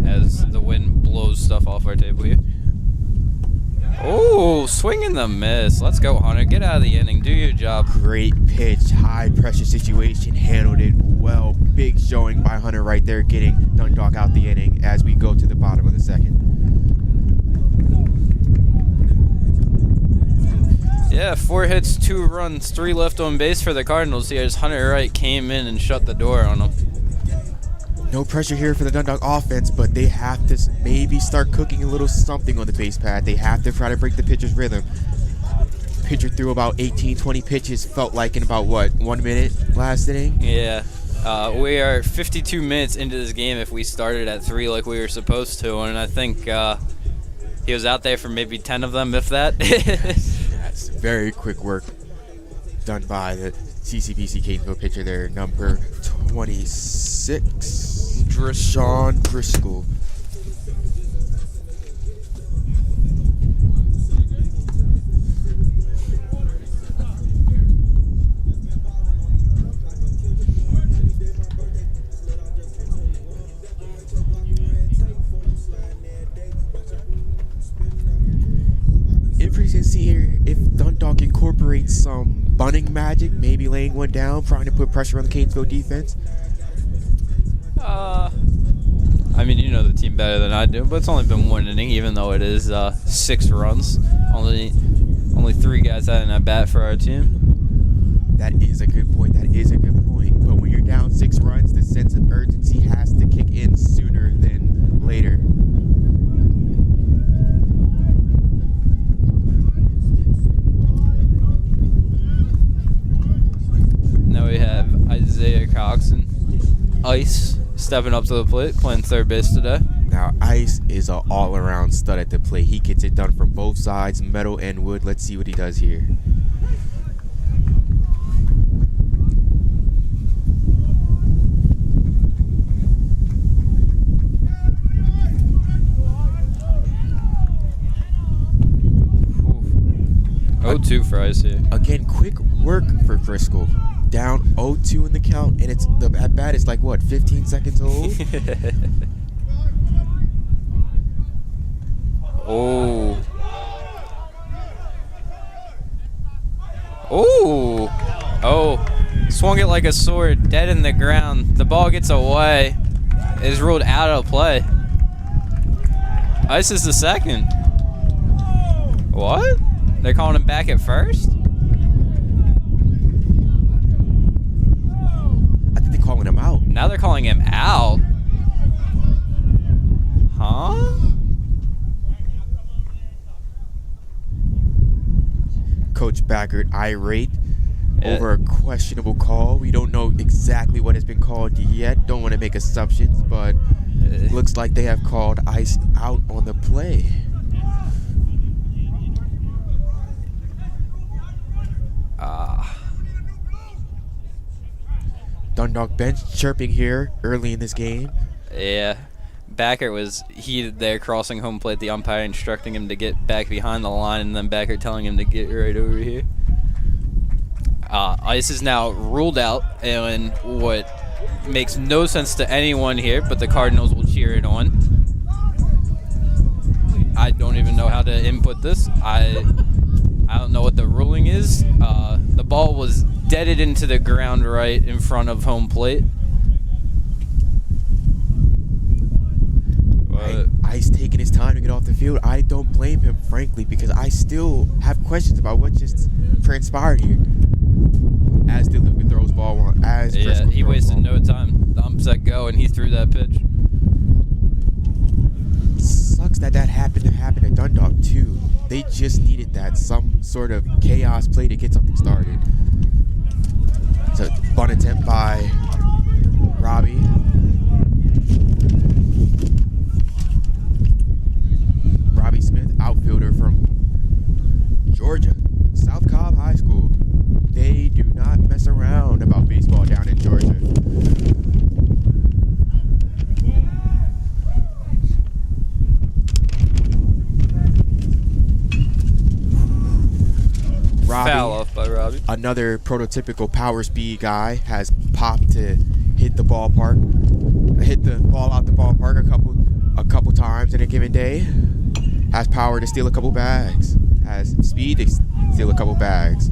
As the wind blows stuff off our table here. Oh, swing and the miss. Let's go, Hunter. Get out of the inning. Do your job. Great pitch, high pressure situation, handled it well. Big showing by Hunter right there, getting Dundalk out the inning as we go to the bottom of the second. Yeah, 4 hits, 2 runs, 3 left on base for the Cardinals here as Hunter Wright came in and shut the door on them. No pressure here for the Dundalk offense, but they have to maybe start cooking a little something on the base pad. They have to try to break the pitcher's rhythm. Pitcher threw about 18, 20 pitches, felt like in about, what, 1 minute last inning? Yeah. We are 52 minutes into this game if we started at 3 like we were supposed to, and I think he was out there for maybe 10 of them, if that. That's very quick work done by the CCBC Catonsville pitcher there, number 26. Sean Driscoll. Interesting to see here if Dundalk incorporates some bunting magic, maybe laying one down, trying to put pressure on the Catonsville defense. I mean, you know the team better than I do, but it's only been 1 inning, even though it is 6 runs. Only 3 guys had an at bat for our team. That is a good point. That is a good point. But when you're down 6 runs, the sense of urgency has to kick in sooner than later. Now we have Isaiah Coxon, Ice, stepping up to the plate, playing third base today. Now, Ice is an all-around stud at the plate. He gets it done from both sides, metal and wood. Let's see what he does here. Oof. 0-2 for Ice here. Again, quick work for Driscoll. Down 0-2 in the count, and it's the at bat is like what, 15 seconds old? Oh. Oh. Oh. Swung it like a sword, dead in the ground. The ball gets away. It is ruled out of play. Ice is the second. What? They're calling him back at first? I think they're calling him out. Now they're calling him out. Huh? Coach Backert irate over a questionable call. We don't know exactly what has been called yet. Don't want to make assumptions, but looks like they have called Ice out on the play. Dundalk bench chirping here early in this game. Yeah. Backert was heated there, crossing home plate, the umpire instructing him to get back behind the line, and then Backert telling him to get right over here. Ice is now ruled out, and what makes no sense to anyone here, but the Cardinals will cheer it on. I don't even know how to input this. I don't know what the ruling is. The ball was deaded into the ground right in front of home plate. Ice taking his time to get off the field. I don't blame him, frankly, because I still have questions about what just transpired here. As DeLuca throws ball one, he wasted no time. The ump said go, and he threw that pitch. Sucks that happened to Dundalk too. They just needed some sort of chaos play to get something started. It's a bunt attempt by Robbie. Robbie Smith, outfielder from Georgia, South Cobb High School. They do not mess around about baseball down in Georgia. Robbie, foul off by Robbie. Another prototypical power speed guy, has popped to hit the ball out the ballpark a couple times in a given day. Has power to steal a couple bags. Has speed to steal a couple bags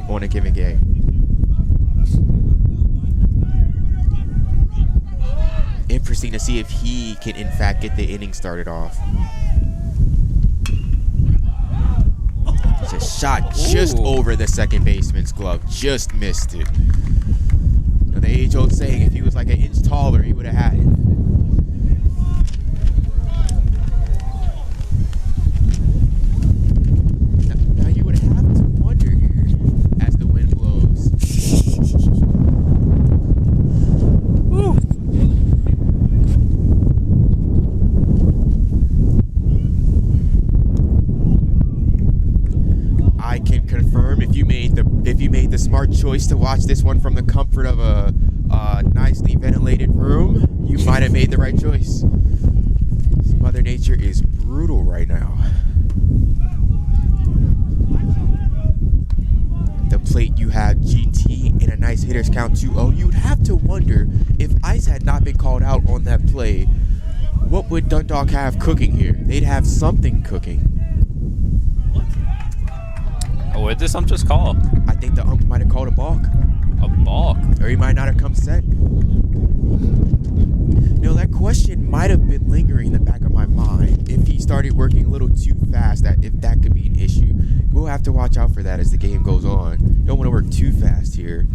on a given game. Interesting to see if he can in fact get the inning started off. Just shot just over the second baseman's glove. Just missed it. The age-old saying, if he was like an inch taller, he would have had it. Now you would have to wonder here as the wind blows. Woo. I can confirm if you made the smart choice to watch this one from the comfort of a nicely ventilated room, you might have made the right choice. Mother Nature is brutal right now. The plate, you have GT in a nice hitter's count 2-0. You'd have to wonder if ice had not been called out on that play, what would Dundalk have cooking here? They'd have something cooking. What did this ump just call? I think the ump might have called a balk. A balk? Or he might not have come set. That question might have been lingering in the back of my mind if he started working a little too fast, if that could be an issue. We'll have to watch out for that as the game goes on. You don't want to work too fast here.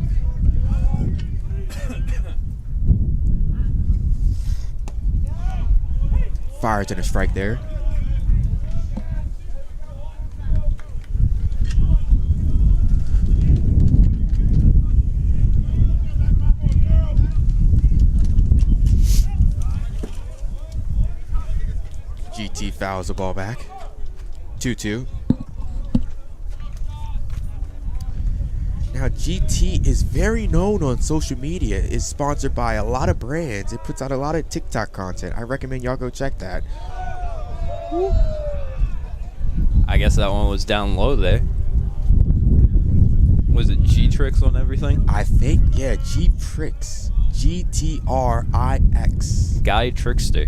Fires and a strike there. GT fouls the ball back. 2-2. Now GT is very known on social media, is sponsored by a lot of brands. It puts out a lot of TikTok content. I recommend y'all go check that. I guess that one was down low there. Was it G-Trix on everything? I think, yeah, G-Trix. G-T-R-I-X. Guy Trickster.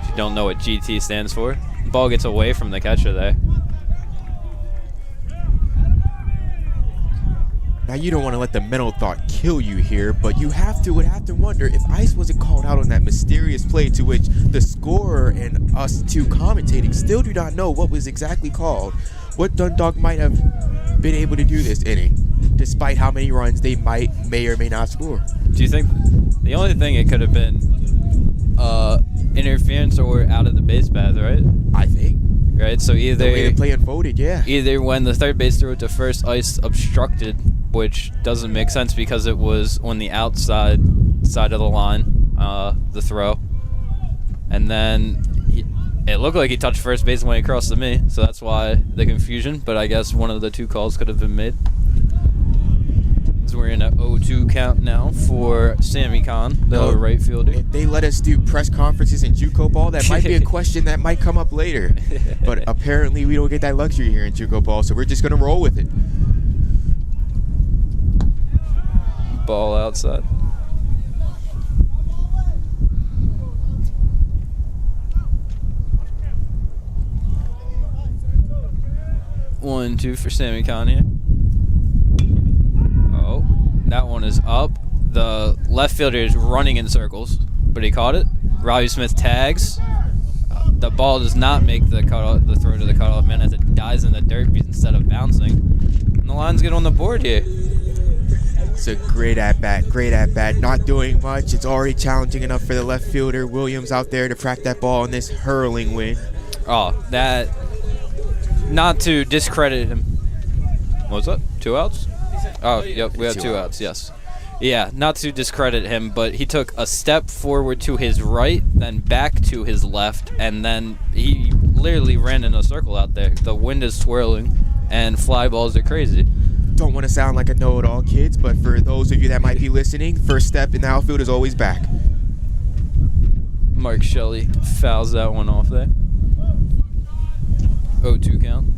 If you don't know what GT stands for, the ball gets away from the catcher there. Now, you don't want to let the mental thought kill you here, but you would have to wonder if ice wasn't called out on that mysterious play to which the scorer and us two commentating still do not know what was exactly called. What Dundalk might have been able to do this inning, despite how many runs they may or may not score. Do you think the only thing it could have been interference or out of the base path, right? I think. Right, so either the way the play unfolded, yeah. Either when the third base threw it to first, ice obstructed, which doesn't make sense because it was on the outside side of the line, the throw, and then it looked like he touched first base when he crossed to me, so that's why the confusion. But I guess one of the two calls could have been made. So we're in an 0-2 count now for Sammy Khan, the right fielder. If they let us do press conferences in JUCO ball, that might be a question that might come up later. But apparently we don't get that luxury here in JUCO ball, so we're just going to roll with it. Ball outside. 1-2 for Sammy Khan here. Oh, that one is up. The left fielder is running in circles, but he caught it. Robbie Smith tags. The ball does not make the throw to the cutoff man as it dies in the dirt instead of bouncing. And the Lions get on the board here. It's a great at-bat, not doing much. It's already challenging enough for the left fielder, Williams, out there to crack that ball in this hurling wind. Oh, that, not to discredit him. What's that? 2 outs? Oh, yep, we have 2 outs, yes. Yeah, not to discredit him, but he took a step forward to his right, then back to his left, and then he literally ran in a circle out there. The wind is swirling, and fly balls are crazy. Don't want to sound like a know-it-all, kids, but for those of you that might be listening, first step in the outfield is always back. Mark Shelley fouls that one off there. 0-2 count.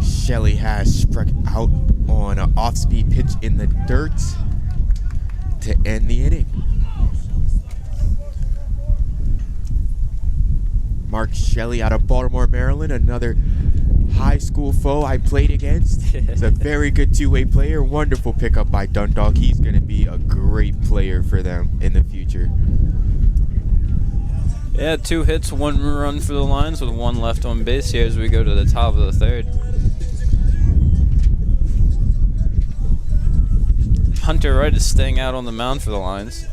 Shelley has struck out on an off-speed pitch in the dirt to end the inning. Mark Shelley out of Baltimore, Maryland, another high school foe I played against. He's a very good two-way player. Wonderful pickup by Dundalk. He's going to be a great player for them in the future. Yeah, 2 hits, 1 run for the Lions with 1 left on base here as we go to the top of the 3rd. Hunter Wright is staying out on the mound for the Lions.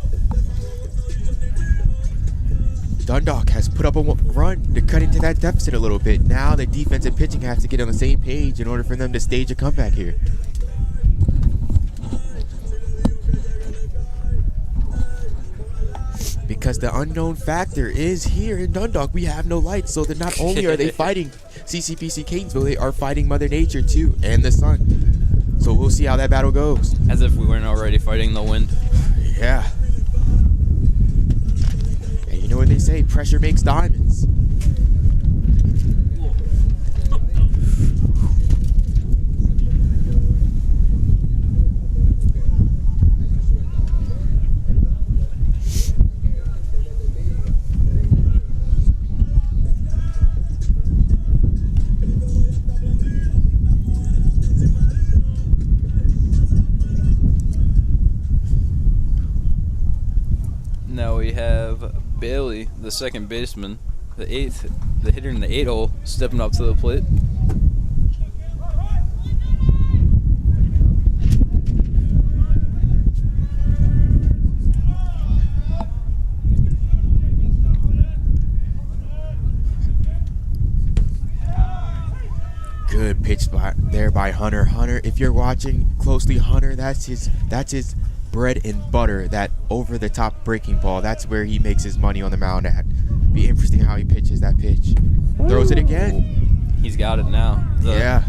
Dundalk has put up a run to cut into that deficit a little bit. Now the defense and pitching have to get on the same page in order for them to stage a comeback here. Because the unknown factor is here in Dundalk. We have no lights, so that not only are they fighting CCBC Catonsville, they are fighting Mother Nature too, and the sun. So we'll see how that battle goes. As if we weren't already fighting the wind. Yeah. And you know what they say, pressure makes diamonds. Now we have Bailey, the second baseman, the hitter in the 8 hole, stepping up to the plate. Good pitch there by Hunter. Hunter, if you're watching closely, Hunter, that's his bread and butter, that over-the-top breaking ball. That's where he makes his money on the mound at. Be interesting how he pitches that pitch. Throws it again. He's got it now. Yeah.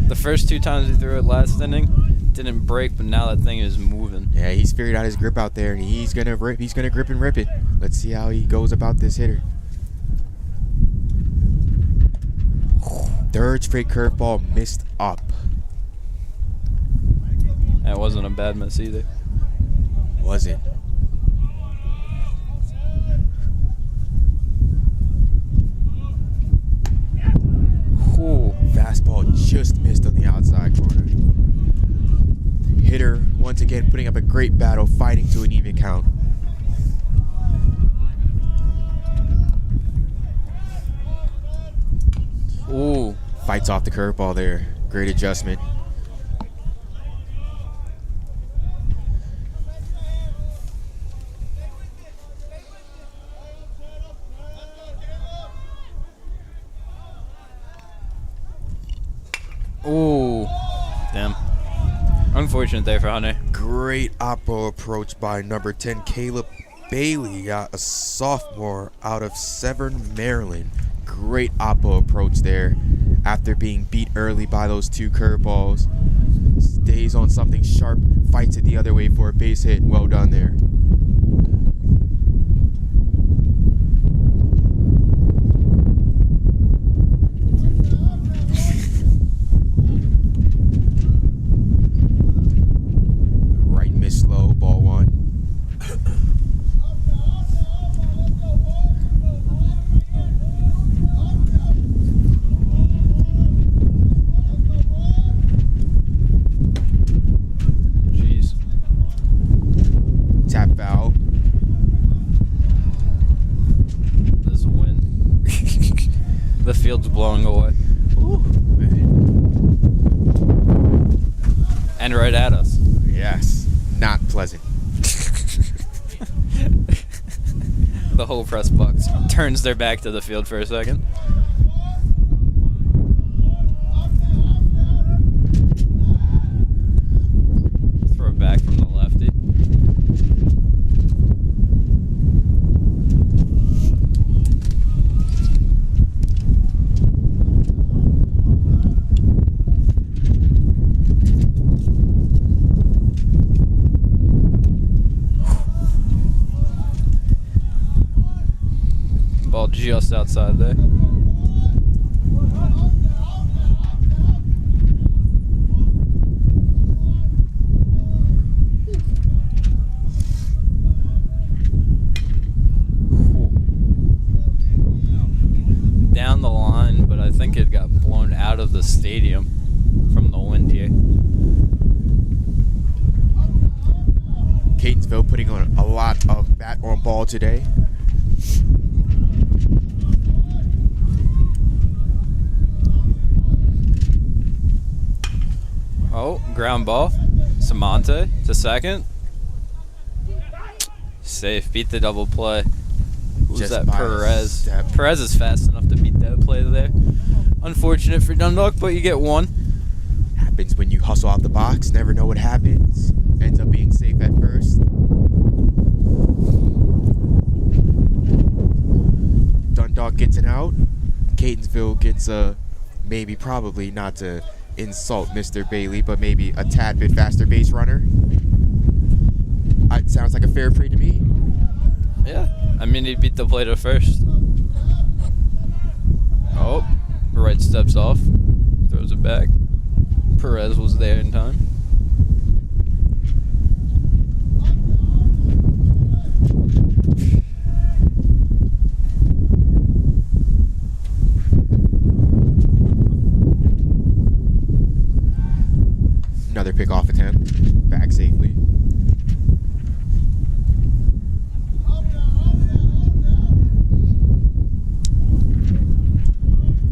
The first 2 times he threw it last inning, didn't break, but now that thing is moving. Yeah, he's figured out his grip out there, and he's gonna grip and rip it. Let's see how he goes about this hitter. 3rd straight curveball missed up. That wasn't a bad miss either. Was it? Ooh. Fastball just missed on the outside corner. Hitter once again putting up a great battle, fighting to an even count. Ooh. Fights off the curveball there. Great adjustment. Ooh. Damn. Unfortunate there for Hunter. Great oppo approach by number 10, Caleb Bailey, a sophomore out of Severn, Maryland. Great oppo approach there after being beat early by those 2 curveballs. Stays on something sharp, fights it the other way for a base hit. Well done there. The field's blowing away. Ooh. And right at us. Yes, not pleasant. The whole press box turns their back to the field for a second. Throw it back from the lefty. Ball just outside there. Down the line, but I think it got blown out of the stadium from the wind here. Catonsville putting on a lot of bat on ball today. Oh, ground ball. Samante to second. Safe. Beat the double play. Who's Just that? by a Perez. step. Perez is fast enough to beat that play there. Unfortunate for Dundalk, but you get one. Happens when you hustle out the box. Never know what happens. Ends up being safe at first. Dundalk gets an out. Catonsville gets a maybe, probably not to insult Mr. Bailey, but maybe a tad bit faster base runner. It sounds like a fair play to me. Yeah. I mean, he beat the play to first. Oh, right steps off. Throws it back. Perez was there in time. Another pickoff attempt. Back safely.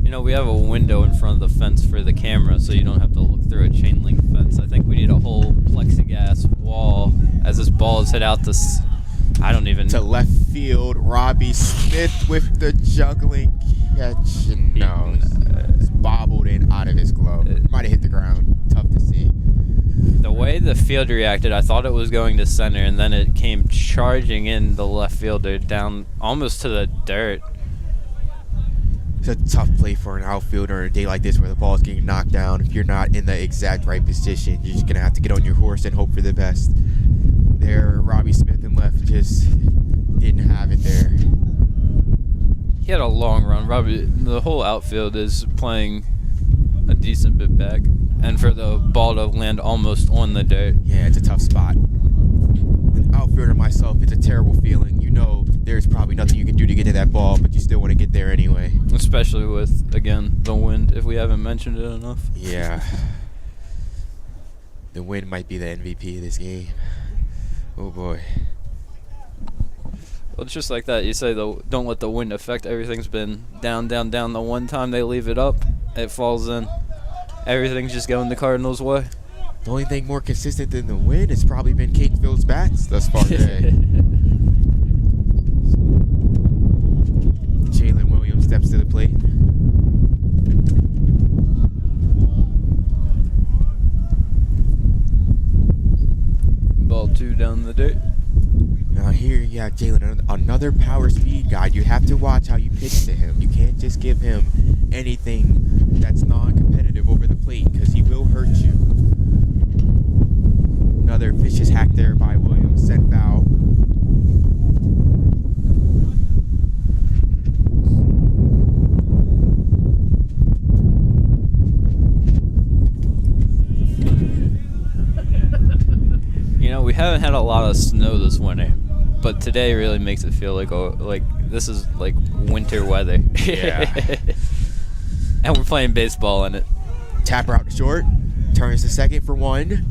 You know, we have a window in front of the fence for the camera, so you don't have to look through a chain link fence. I think we need a whole plexiglass wall as this ball is hit out to, I don't even To left field, Robbie Smith with the juggling catch. No, it's bobbled in out of his glove. Might have hit the ground. Tough to see. The way the field reacted, I thought it was going to center, and then it came charging in the left fielder down almost to the dirt. It's a tough play for an outfielder on a day like this where the ball is getting knocked down. If you're not in the exact right position, you're just going to have to get on your horse and hope for the best. There, Robbie Smith in left just didn't have it there. He had a long run. Robbie, the whole outfield is playing a decent bit back, and for the ball to land almost on the dirt. Yeah, it's a tough spot. An outfielder myself, it's a terrible feeling. You know there's probably nothing you can do to get to that ball, but you still want to get there anyway. Especially with, again, the wind, if we haven't mentioned it enough. Yeah. The wind might be the MVP of this game. Oh, boy. Well, it's just like that. You say, don't let the wind affect. Everything's been down, down, down. The one time they leave it up, it falls in. Everything's just going the Cardinals' way. The only thing more consistent than the wind has probably been Catonsville's bats thus far today. Jalen Williams steps to the plate. Ball 2 down the dirt. Now here you have Jalen, another power speed guy. You have to watch how you pitch to him. You can't just give him anything that's non-competitive over the plate because he will hurt you. Another vicious hack there by Williams. Sent foul. You know, we haven't had a lot of snow this winter, but today really makes it feel like this is like winter weather. Yeah. And we're playing baseball in it. Tapper out to short. Turns to second for one.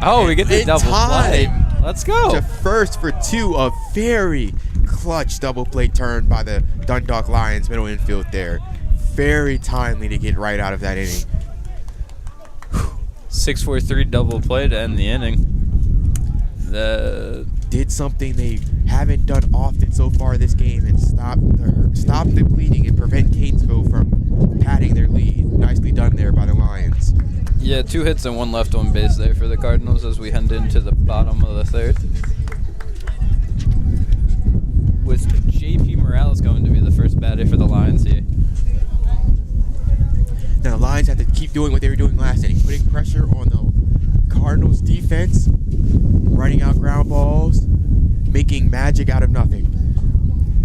Oh, we get the In double play. time. Let's go. To first for two. A very clutch double play turn by the Dundalk Lions middle infield there. very timely to get right out of that inning. 6-4-3 double play to end the inning. Did something they haven't done often so far this game and stop the bleeding and prevent Catonsville from padding their lead. Nicely done there by the Lions. Yeah, 2 hits and 1 left on base there for the Cardinals as we head into the bottom of the third. With J.P. Morales going to be the first batter for the Lions here. Now the Lions have to keep doing what they were doing last inning, putting pressure on the Cardinals defense, running out ground balls, making magic out of nothing.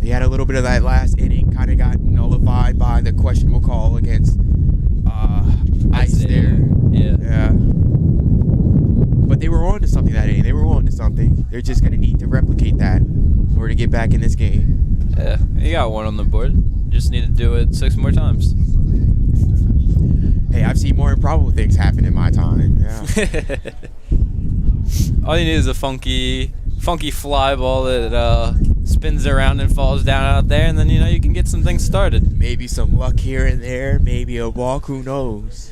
They had a little bit of that last inning, kind of got nullified by the questionable call against Ice there. Yeah. But they were on to something that inning. They were on to something. They're just going to need to replicate that in order to get back in this game. Yeah, you got 1 on the board. Just need to do it 6 more times. Hey, I've seen more improbable things happen in my time. Yeah. All you need is a funky fly ball that spins around and falls down out there, and then you can get some things started. Maybe some luck here and there, maybe a walk, who knows.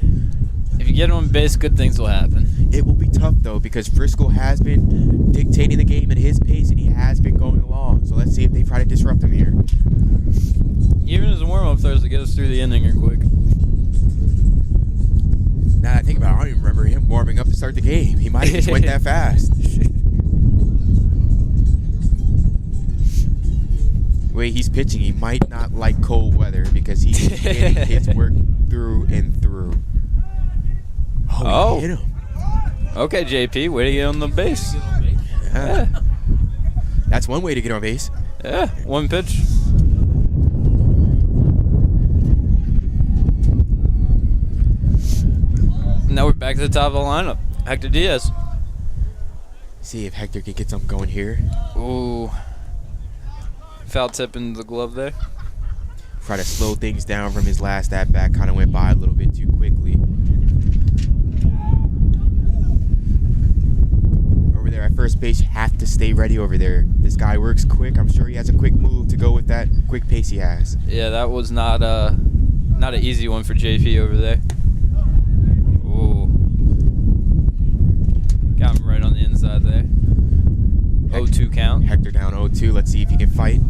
If you get on base, good things will happen. It will be tough though because Frisco has been dictating the game at his pace and he has been going along. So let's see if they try to disrupt him here. Even his warm-up throws to get us through the inning are quick. Now that I think about it, I don't even remember him warming up to start the game. He might have just went that fast. The way he's pitching, he might not like cold weather because he's getting his work through and through. Oh, he hit him. Okay, JP, way to get on the base. Yeah. That's one way to get on base. Yeah, 1 pitch. Now we're back to the top of the lineup. Hector Diaz. See if Hector can get something going here. Ooh. Foul tip into the glove there. Try to slow things down from his last at-bat. Kind of went by a little bit too quickly. Over there at first base, you have to stay ready over there. This guy works quick. I'm sure he has a quick move to go with that quick pace he has. Yeah, that was not an easy one for JP over there. Ooh. Got him right on the inside there. 0-2 count. Hector down 0-2. Let's see if he can fight.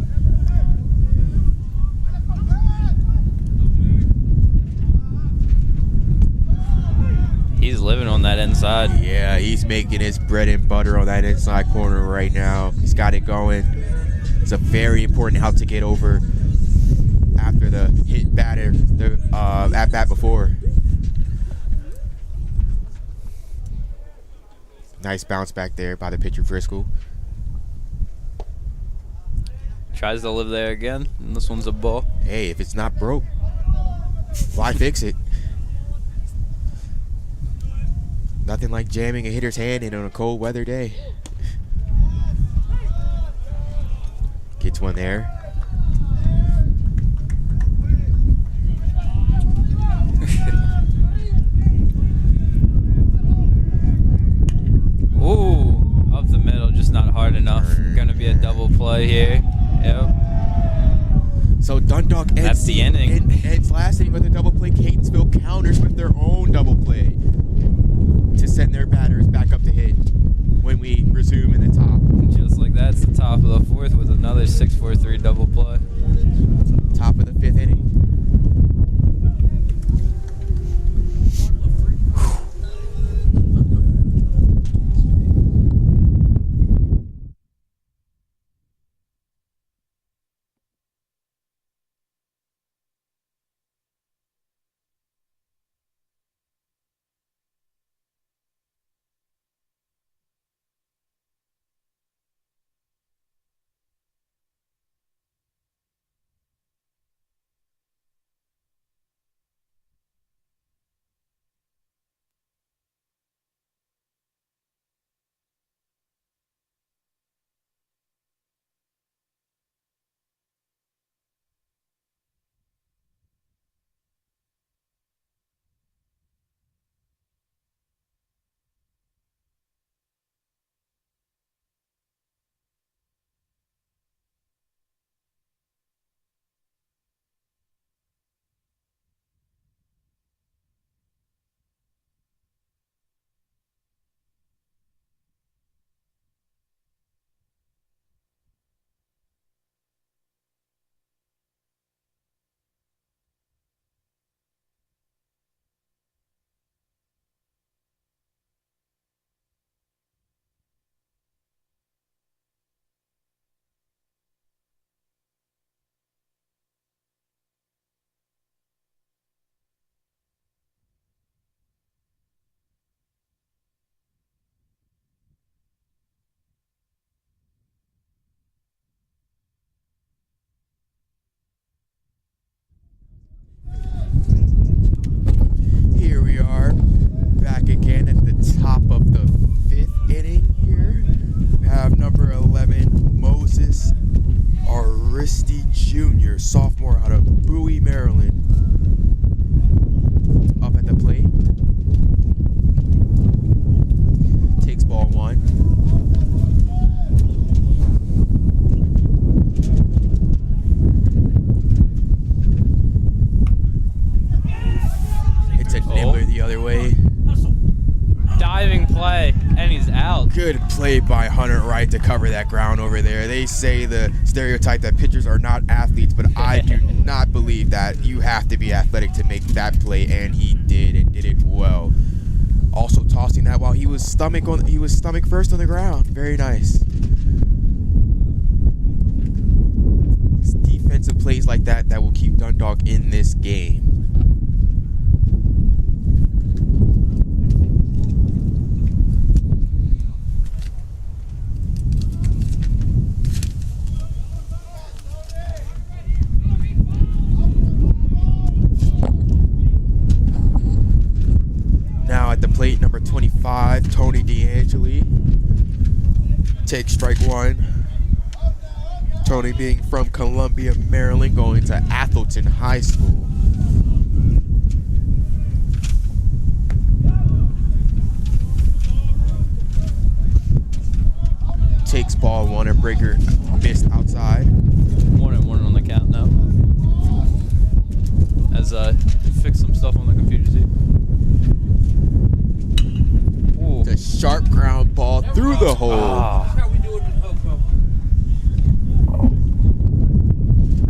He's living on that inside. Yeah, he's making his bread and butter on that inside corner right now. He's got it going. It's a very important out to get over after the hit batter, the at-bat before. Nice bounce back there by the pitcher Frisco. Tries to live there again, and this one's a ball. Hey, if it's not broke, why fix it? Nothing like jamming a hitter's hand in on a cold weather day. Gets one there. Ooh, up the middle, just not hard enough. Gonna be a double play here. Yep. So Dundalk ends, That's the inning. ends last inning with a double play. Catonsville counters with their own double play to send their batters back up to hit when we resume in the top. Just like that, it's the top of the 4th with another 6-4-3 double play. Top of the 5th inning. junior, sophomore out of Bowie, Maryland. Up at the plate. Takes ball 1. It's a nibbler the other way. Diving play, and he's out. Good play by Hunter Wright to cover that ground over there. They say the stereotype that pitchers are not athletes, but I do not believe that. You have to be athletic to make that play, and he did, and did it well. Also tossing that while he was stomach first on the ground. Very nice. It's defensive plays like that will keep Dundalk in this game. Plate number 25, Tony D'Angeli. Takes strike 1. Tony being from Columbia, Maryland, going to Atholton High School. Takes ball 1, a breaker missed outside. 1-1 on the count now. As I fix some stuff on the computer too. The sharp ground ball through the hole. I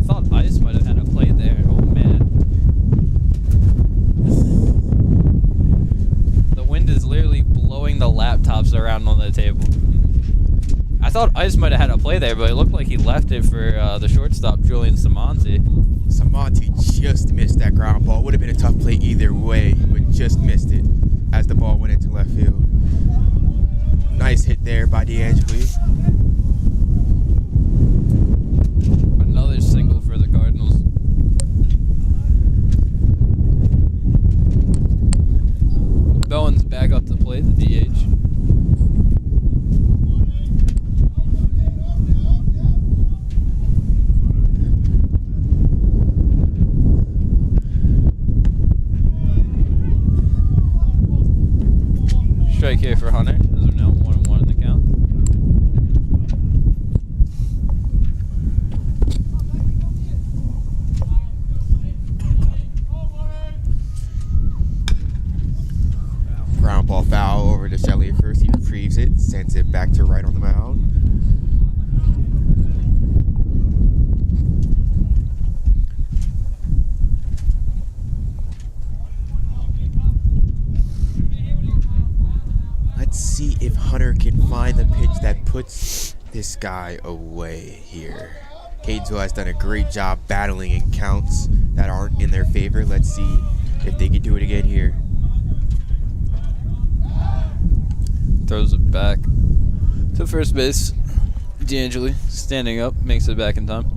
thought Ice might have had a play there. Oh man. The wind is literally blowing the laptops around on the table. I thought Ice might have had a play there, but it looked like he left it for the shortstop, Julian Samonti. Samonti just missed that ground ball. Would have been a tough play either way, but just missed it as the ball went into left field. Nice hit there by D'Angeli. Another single for the Cardinals. Bowen's back up to play the DH. Strike here for Hunter, as we're now 1-1 in the count. Ground ball foul over to Shelley at first. He retrieves it, sends it back to right on the mound. Let's see if Hunter can find the pitch that puts this guy away here. Catonsville has done a great job battling in counts that aren't in their favor. Let's see if they can do it again here. Throws it back to first base. D'Angeli standing up, makes it back in time.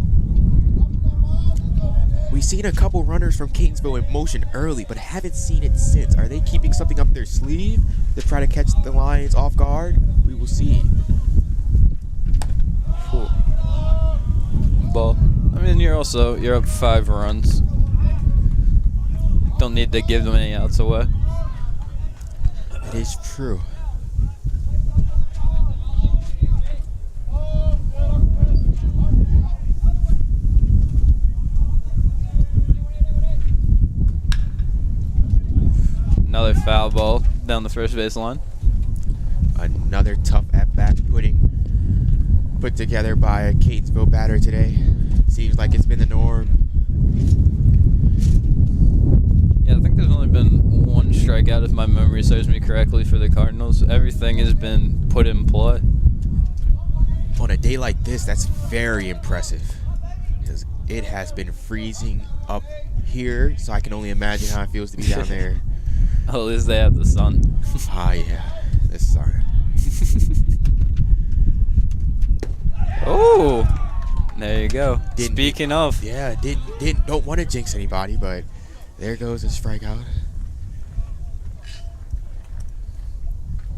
We've seen a couple runners from Catonsville in motion early, but haven't seen it since. Are they keeping something up their sleeve to try to catch the Lions off guard? We will see. Cool. Ball. I mean, you're up 5 runs. Don't need to give them any outs away. It is true. Another foul ball down the first base line. Another tough at-bat put together by a Catonsville batter today. Seems like it's been the norm. Yeah, I think there's only been 1 strikeout, if my memory serves me correctly, for the Cardinals. Everything has been put in play. On a day like this, that's very impressive, because it has been freezing up here, so I can only imagine how it feels to be down there. At least they have the sun. Ah, yeah, the sun. Oh, there you go. Speaking of. Yeah, don't want to jinx anybody, but there goes a strikeout.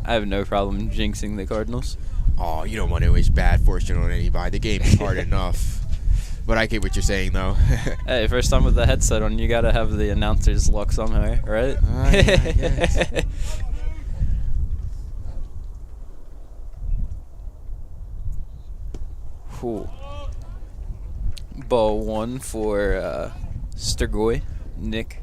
I have no problem jinxing the Cardinals. Oh, you don't want to wish bad fortune on anybody. The game is hard enough. But I get what you're saying, though. Hey, first time with the headset on, you gotta have the announcer's luck somehow, right? Yeah, I guess. Cool. Ball 1 for Sturgoy, Nick.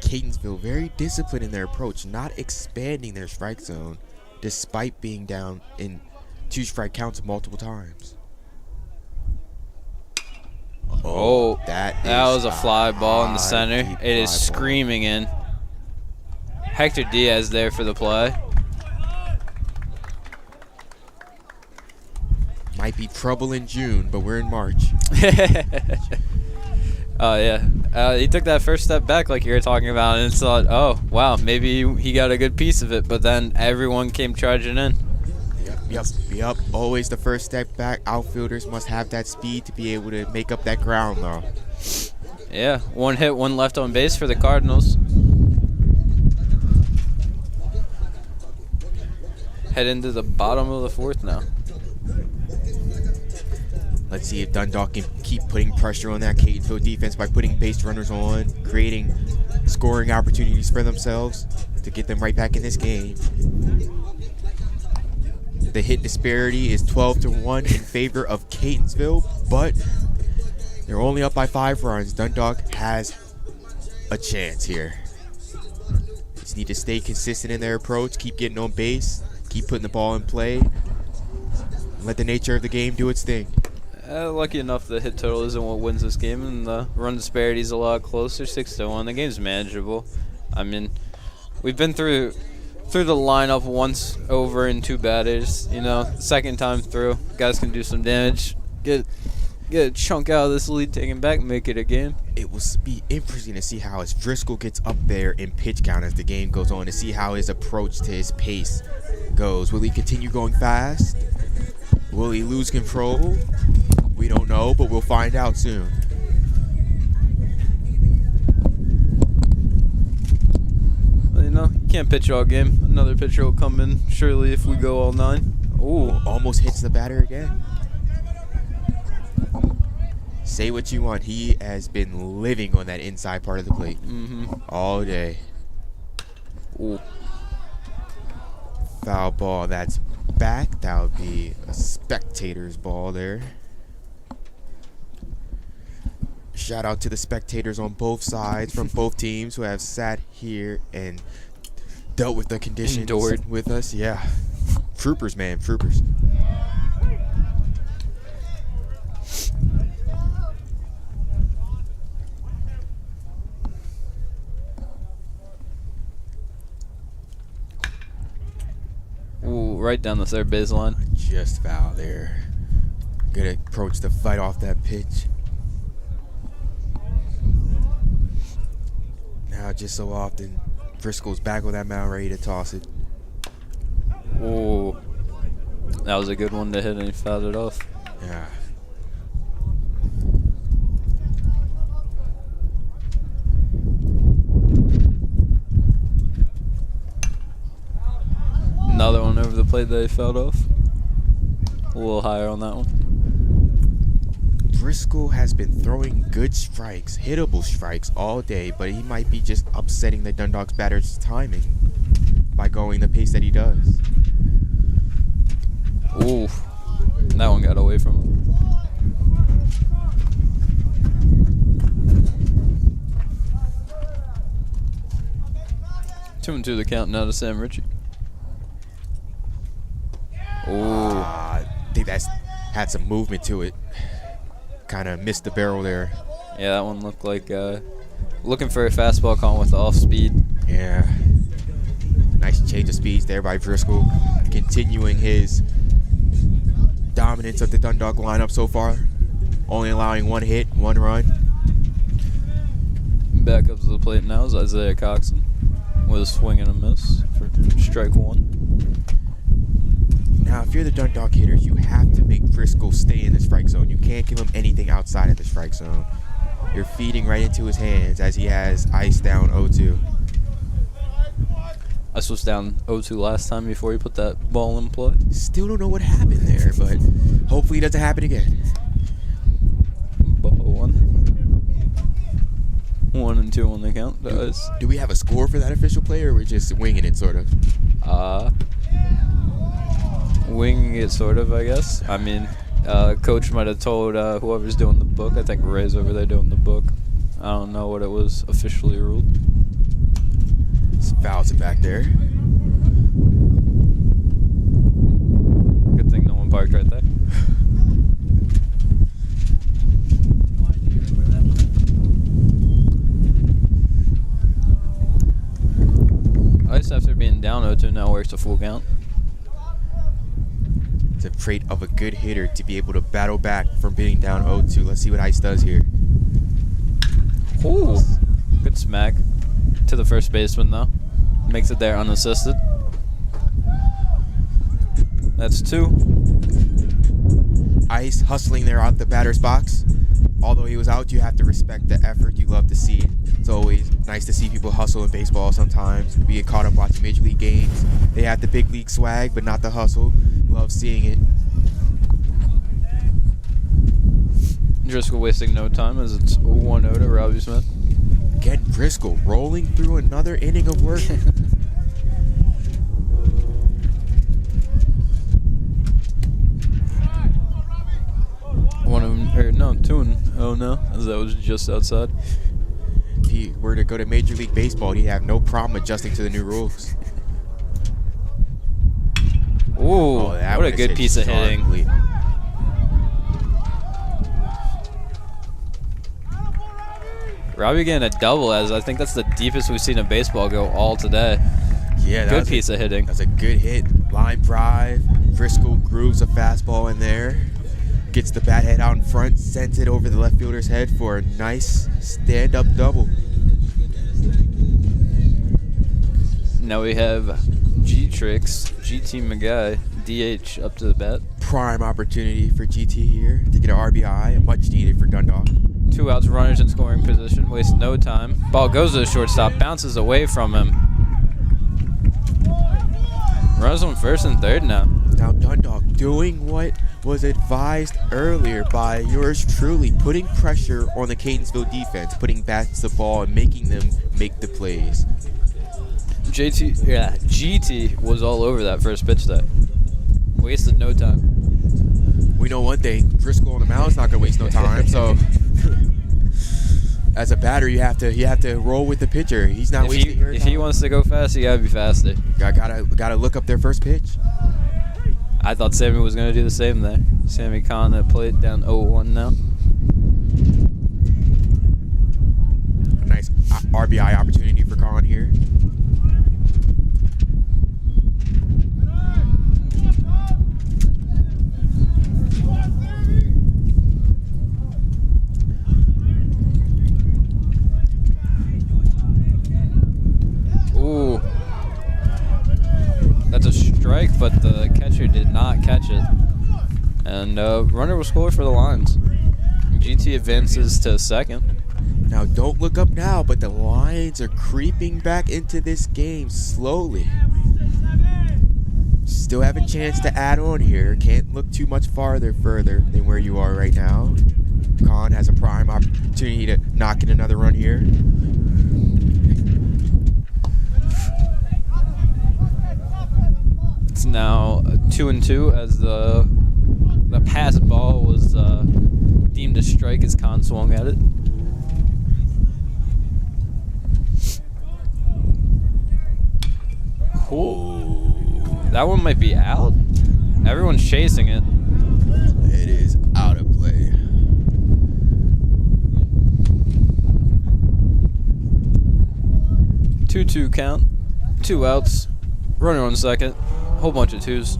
Catonsville very disciplined in their approach, not expanding their strike zone despite being down in 2 strike counts multiple times. Oh, that was a fly ball in the high, center. deep It is fly ball. screaming in. Hector Diaz there for the play. Might be trouble in June, but we're in March. Oh, yeah. He took that first step back like you were talking about and thought, oh, wow, maybe he got a good piece of it. But then everyone came charging in. Yep. Always the first step back. Outfielders must have that speed to be able to make up that ground, though. Yeah, 1 hit, 1 left on base for the Cardinals. Head into the bottom of the 4th now. Let's see if Dundalk can keep putting pressure on that Catonsville defense by putting base runners on, creating scoring opportunities for themselves to get them right back in this game. The hit disparity is 12-1 in favor of Catonsville, but they're only up by 5 runs. Dundalk has a chance here. Just need to stay consistent in their approach, keep getting on base, keep putting the ball in play, and let the nature of the game do its thing. Lucky enough, the hit total isn't what wins this game, and the run disparity is a lot closer, 6-1. The game's manageable. I mean, we've been through the lineup once over in 2 batters. You know, second time through, guys can do some damage. Get a chunk out of this lead, taken back, make it a game. It will be interesting to see how as Driscoll gets up there in pitch count as the game goes on, to see how his approach to his pace goes. Will he continue going fast? Will he lose control? We don't know, but we'll find out soon. Well, you know, you can't pitch all game. Another pitcher will come in, surely, if we go all 9. Ooh, almost hits the batter again. Say what you want. He has been living on that inside part of the plate all day. Ooh. Foul ball. That's back. That would be a spectator's ball there. Shout out to the spectators on both sides from both teams who have sat here and dealt with the conditions Endured. with us. Yeah. Troopers, man. Troopers. Ooh, right down the 3rd baseline. Just foul there. Good approach to fight off that pitch. Now, just so often, Driscoll's back on that mound ready to toss it. Ooh. That was a good one to hit, and he fouled it off. Yeah. Another one over the plate that he fouled off. A little higher on that one. Driscoll has been throwing good strikes, hittable strikes all day, but he might be just upsetting the Dundalk's batter's timing by going the pace that he does. Ooh. That one got away from him. Two and two the count now to Sam Ritchie. Ooh. I think that's had some movement to it. Kind of missed the barrel there. Yeah, that one looked like looking for a fastball call with off speed. Yeah. Nice change of speeds there by Driscoll. Continuing his dominance of the Dundalk lineup so far. Only allowing 1 hit, 1 run. Back up to the plate now is Isaiah Coxon with a swing and a miss for strike 1. Now, if you're the Dundalk hitters, you have to make Driscoll stay in the strike zone. You can't give him anything outside of the strike zone. You're feeding right into his hands as he has ice down 0-2. I was down 0-2 last time before he put that ball in play. Still don't know what happened there, but Hopefully it doesn't happen again. Ball 1. 1 and 2 on the count. Do we have a score for that official play, or we're just winging it, sort of? Winging it, sort of, I guess. I mean, coach might have told whoever's doing the book. I think Ray's over there doing the book. I don't know what it was officially ruled. Some fouls it back there. Good thing no one parked right there. Ice, after being down 0-2, now works a full count. It's a trait of a good hitter to be able to battle back from being down 0-2. Let's see what Ice does here. Ooh, good smack to the first baseman, though. Makes it there unassisted. That's 2. Ice hustling there out the batter's box. Although he was out, you have to respect the effort. You love to see it. It's always nice to see people hustle in baseball sometimes. We get caught up watching Major League games. They have the big league swag, but not the hustle. Love seeing it. Driscoll wasting no time as it's 1-0 to Robbie Smith. Again, Driscoll rolling through another inning of work. Two and oh no, as that was just outside. If he were to go to Major League Baseball, he'd have no problem adjusting to the new rules. Ooh, what a good piece of hitting. Robbie getting a double, as I think that's the deepest we've seen a baseball go all today. Yeah, good piece of hitting. That's a good hit. Line drive. Driscoll grooves a fastball in there. Gets the bat head out in front, sends it over the left fielder's head for a nice stand-up double. Now we have GT McGuy, DH, up to the bat. Prime opportunity for GT here to get an RBI, much needed for Dundalk. 2 outs, runners in scoring position, wastes no time. Ball goes to the shortstop, bounces away from him. Runners on first and third now. Now Dundalk doing what was advised earlier by yours truly, putting pressure on the Catonsville defense, putting bats to the ball and making them make the plays. GT was all over that first pitch there. Wasted no time. We know one thing, Driscoll on the mound is not going to waste no time, so as a batter, you have to roll with the pitcher. He's not wasting your time. If he wants to go fast, he gotta be faster. Gotta look up their first pitch. I thought Sammy was gonna do the same there. Sammy Khan at plate, down 0-1 now. A nice RBI opportunity for Khan here. Ooh. That's a strike, but the catcher did not catch it. And runner will score for the Lions. GT advances to second. Now don't look up now, but the Lions are creeping back into this game slowly. Still have a chance to add on here. Can't look too much further than where you are right now. Khan has a prime opportunity to knock in another run here. It's now 2-2 as the pass ball was deemed a strike as Khan swung at it. Ooh. That one might be out. Everyone's chasing it. It is out of play. Two count. 2 outs. Runner on second. Whole bunch of twos.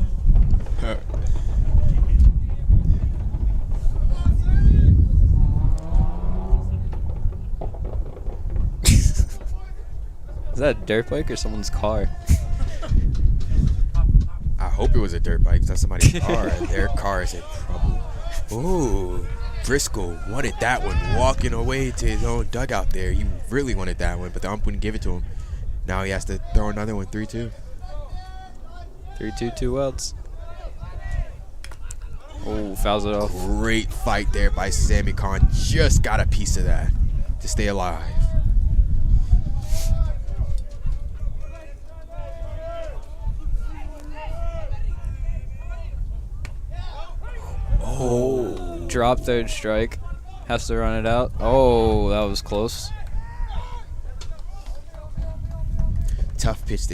Is that a dirt bike or someone's car? I hope it was a dirt bike. That's somebody's car. Their car is in trouble. Ooh, Driscoll wanted that one. Walking away to his own dugout there. He really wanted that one, but the ump wouldn't give it to him. Now he has to throw another one, 3-2. 3-2, 2 outs. Oh, fouls it off. Great fight there by Sammy Khan. Just got a piece of that to stay alive. Oh. Drop third strike. Has to run it out. Oh, that was close. Tough pitch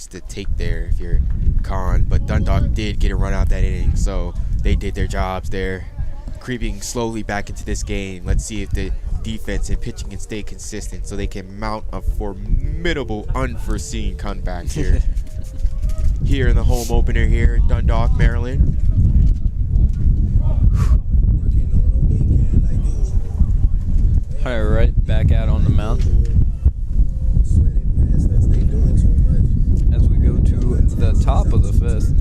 to take there if you're Khan, but Dundalk did get a run out that inning, so they did their jobs there. Creeping slowly back into this game. Let's see if the defense and pitching can stay consistent so they can mount a formidable, unforeseen comeback here. Here in the home opener here in Dundalk, Maryland. All right, back out on the mound. As we go to the top of the fifth.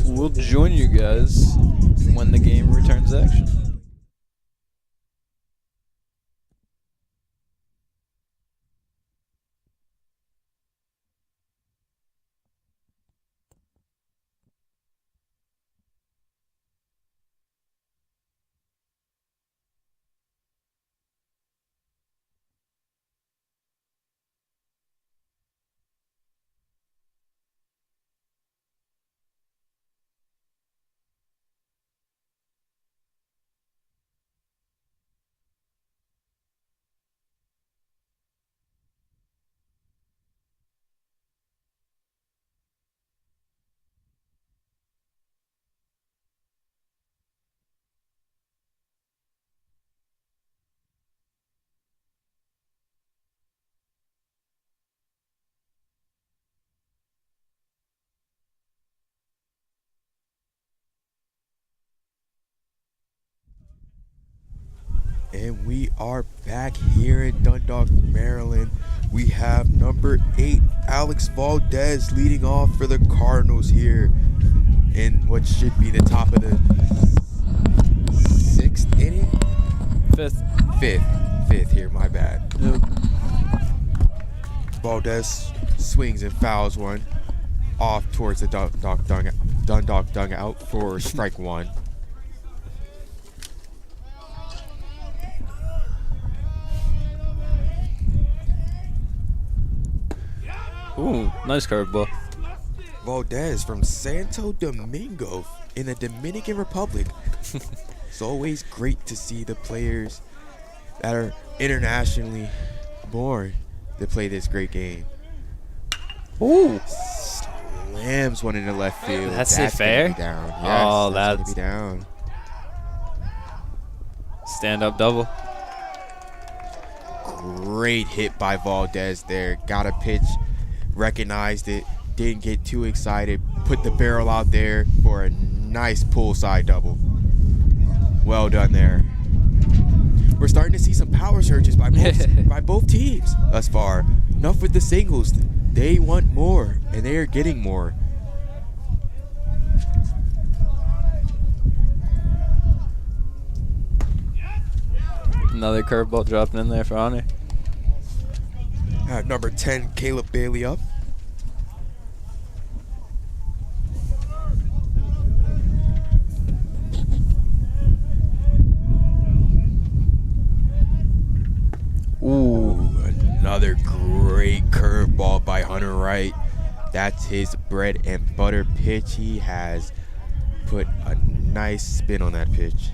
We'll join you guys when the game returns to action. And we are back here in Dundalk, Maryland. We have number 8, Alex Valdez, leading off for the Cardinals here in what should be the top of the 6th inning? Fifth here, my bad. Yep. Valdez swings and fouls one off towards the Dundalk dugout for strike one. Ooh, nice curveball. Valdez from Santo Domingo in the Dominican Republic. It's always great to see the players that are internationally born to play this great game. Ooh. Slams one into left field. That's it fair? Gonna be down. Yes, Oh, that's that's gonna be down. Stand up double. Great hit by Valdez there. Got a pitch, recognized it, didn't get too excited, put the barrel out there for a nice pull side double. Well done there. We're starting to see some power surges by both teams thus far. Enough with the singles. They want more, and they are getting more. Another curveball dropping in there for Honor. Have number 10, Caleb Bailey up. Ooh, another great curveball by Hunter Wright. That's his bread and butter pitch. He has put a nice spin on that pitch.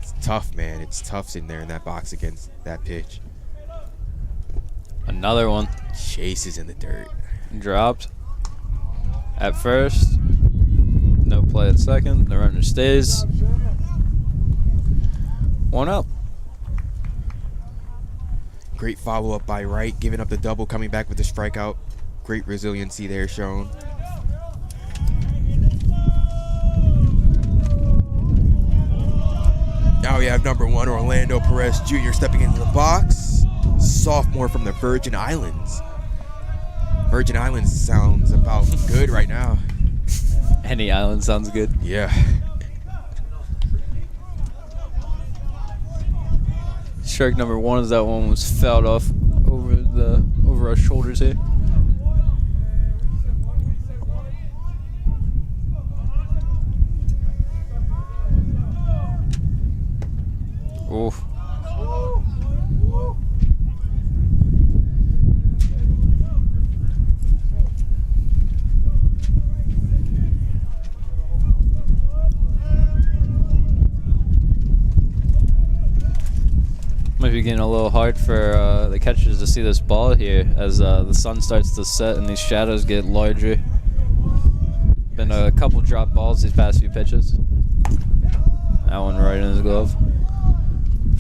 It's tough, man. It's tough sitting there in that box against that pitch. Another one. Chases in the dirt. Dropped. At first. No play at second. The runner stays. One up. Great follow-up by Wright, giving up the double, coming back with the strikeout. Great resiliency there shown. Now we have number 1, Orlando Perez Jr. stepping into the box. Sophomore from the Virgin Islands. Virgin Islands sounds about good right now. Any island sounds good. Yeah. strike number 1 as that one was fouled off over our shoulders here. Oof. Might be getting a little hard for the catchers to see this ball here as the sun starts to set and these shadows get larger. Been a couple drop balls these past few pitches. That one right in his glove.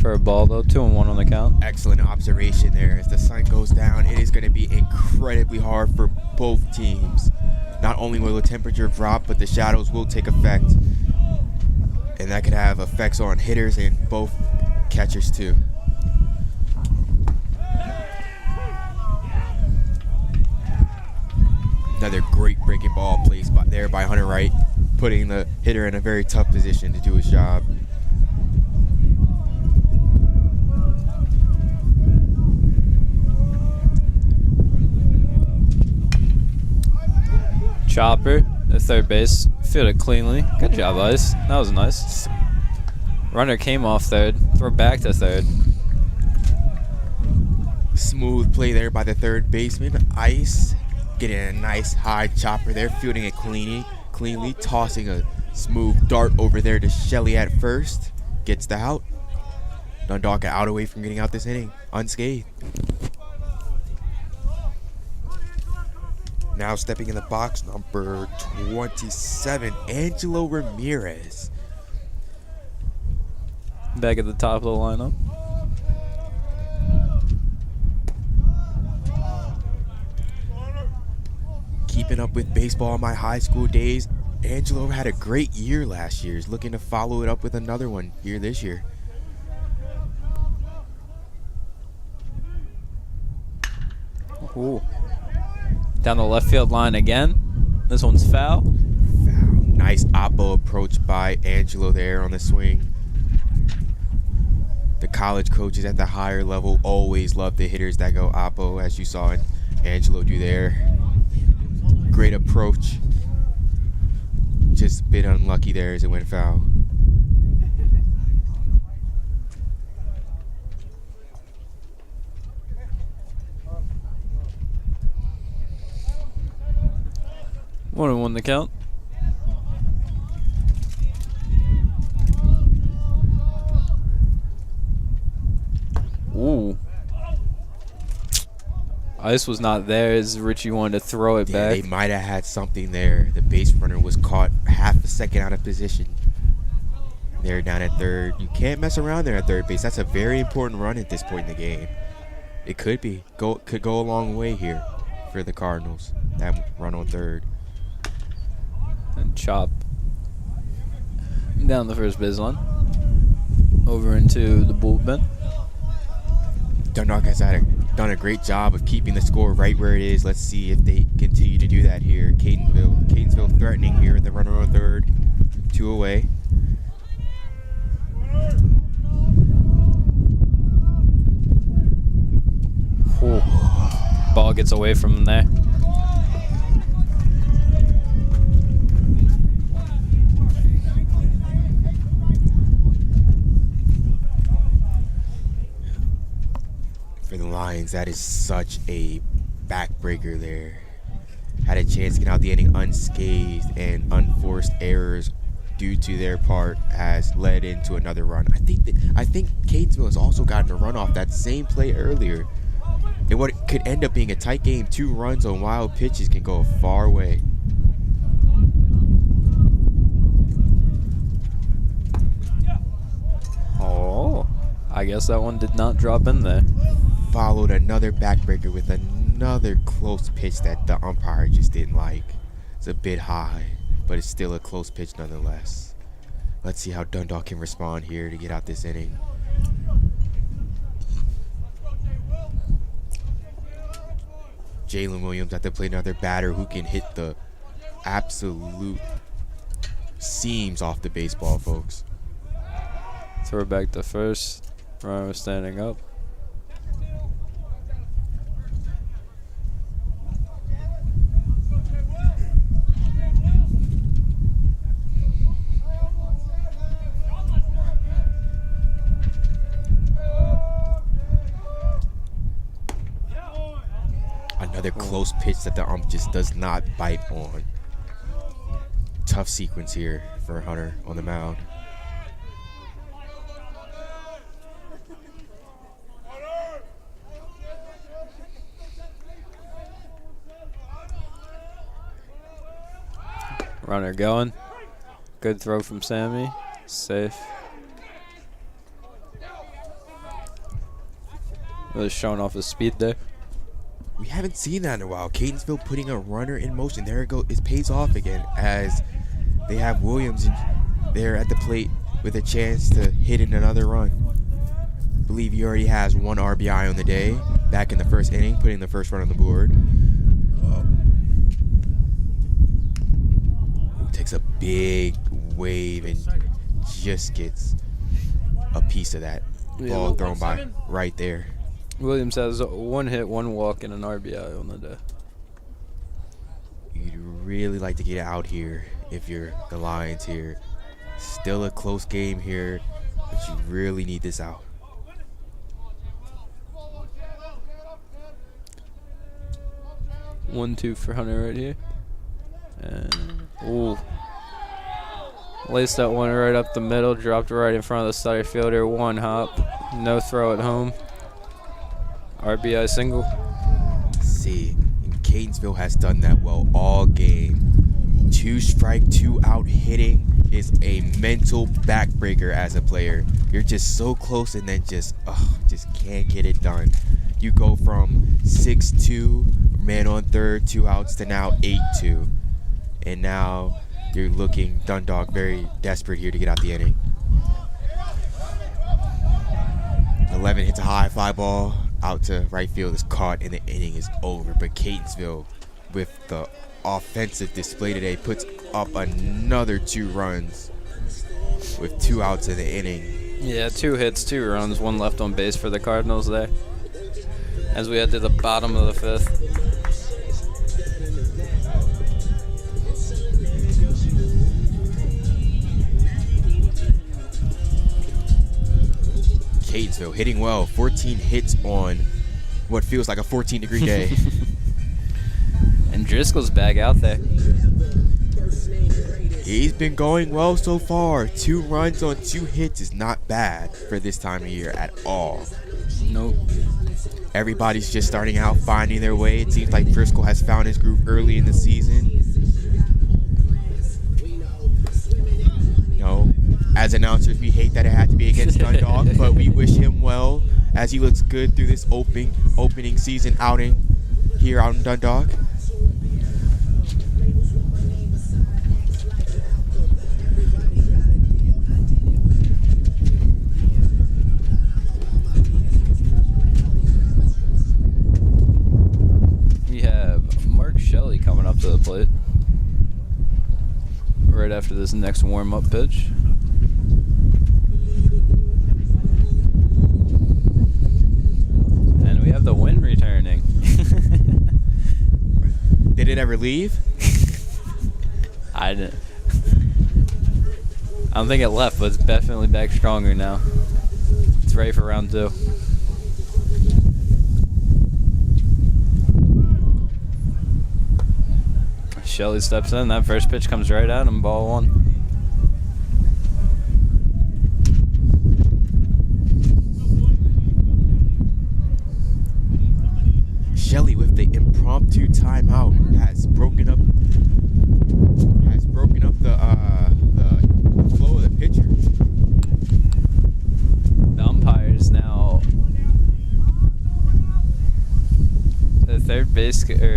For a ball though, 2-1 on the count. Excellent observation there. If the sun goes down, it is going to be incredibly hard for both teams. Not only will the temperature drop, but the shadows will take effect. And that could have effects on hitters and both catchers too. Another great breaking ball placed there by Hunter Wright, putting the hitter in a very tough position to do his job. Chopper at third base, fielded cleanly. Good job, Ice. That was nice. Runner came off third, throw back to third. Smooth play there by the third baseman, Ice. Getting a nice high chopper there, fielding it cleanly, tossing a smooth dart over there to Shelley at first. Gets the out. Dundalk out away from getting out this inning, unscathed. Now stepping in the box, number 27, Angelo Ramirez. Back at the top of the lineup. Keeping up with baseball in my high school days, Angelo had a great year last year. He's looking to follow it up with another one here this year. Ooh. Down the left field line again. This one's foul. Nice oppo approach by Angelo there on the swing. The college coaches at the higher level always love the hitters that go oppo, as you saw Angelo do there. Great approach. Just a bit unlucky there as it went foul. One and one the count. Ooh. Ice was not there as Richie wanted to throw it back. They might have had something there. The base runner was caught half a second out of position. They're down at third. You can't mess around there at third base. That's a very important run at this point in the game. It could be. Could go a long way here for the Cardinals. That run on third. And chop down the first baseline. Over into the bullpen. Dundalk has done a great job of keeping the score right where it is. Let's see if they continue to do that here. Catonsville threatening here with the runner on third. 2 away. Ooh. Ball gets away from him there. For the Lions, that is such a backbreaker there. Had a chance to get out the inning unscathed, and unforced errors due to their part has led into another run. I think Catonsville has also gotten a run off that same play earlier. And what could end up being a tight game, 2 runs on wild pitches can go a far way. Oh, I guess that one did not drop in there. Followed another backbreaker with another close pitch that the umpire just didn't like. It's a bit high, but it's still a close pitch nonetheless. Let's see how Dundalk can respond here to get out this inning. Jalen Williams at the plate, another batter who can hit the absolute seams off the baseball, folks. Throw back to first. Runner was standing up. Another close pitch that the ump just does not bite on. Tough sequence here for Hunter on the mound. Runner going. Good throw from Sammy. Safe. Really showing off his speed there. We haven't seen that in a while. Catonsville putting a runner in motion. There it goes. It pays off again as they have Williams there at the plate with a chance to hit in another run. I believe he already has 1 RBI on the day back in the first inning, putting the first run on the board. Takes a big wave and just gets a piece of that ball thrown by right there. Williams has 1 hit, 1 walk, and an RBI on the day. You'd really like to get out here if you're the Lions here. Still a close game here, but you really need this out. One, 2 for Hunter right here. And, ooh. Laced that one right up the middle, dropped right in front of the center fielder. 1 hop, no throw at home. RBI single. See, and Catonsville has done that well all game. 2 strike, 2 out hitting is a mental backbreaker as a player. You're just so close and then just can't get it done. You go from 6-2, man on third, 2 outs, to now 8-2. And now you're looking Dundalk very desperate here to get out the inning. 11 hits a high fly ball out to right field, is caught, and the inning is over. But Catonsville, with the offensive display today, puts up another 2 runs with 2 outs in the inning. Yeah, 2 hits, 2 runs, 1 left on base for the Cardinals there. As we head to the bottom of the 5th. Catonsville hitting well, 14 hits on what feels like a 14-degree day. And Driscoll's back out there. He's been going well so far. 2 runs on 2 hits is not bad for this time of year at all. Nope. Everybody's just starting out, finding their way. It seems like Driscoll has found his groove early in the season. You know, as announcers, we hate that it had to be against Dundalk, but we wish him well as he looks good through this opening season outing here out in Dundalk. We have Mark Shelley coming up to the plate right after this next warm-up pitch. And we have the wind returning. Did it ever leave? I don't think it left, but it's definitely back stronger now. It's ready for round 2. Shelley steps in. That first pitch comes right at him. Ball 1. Shelley with the impromptu timeout has broken up the flow of the pitcher. The umpires now.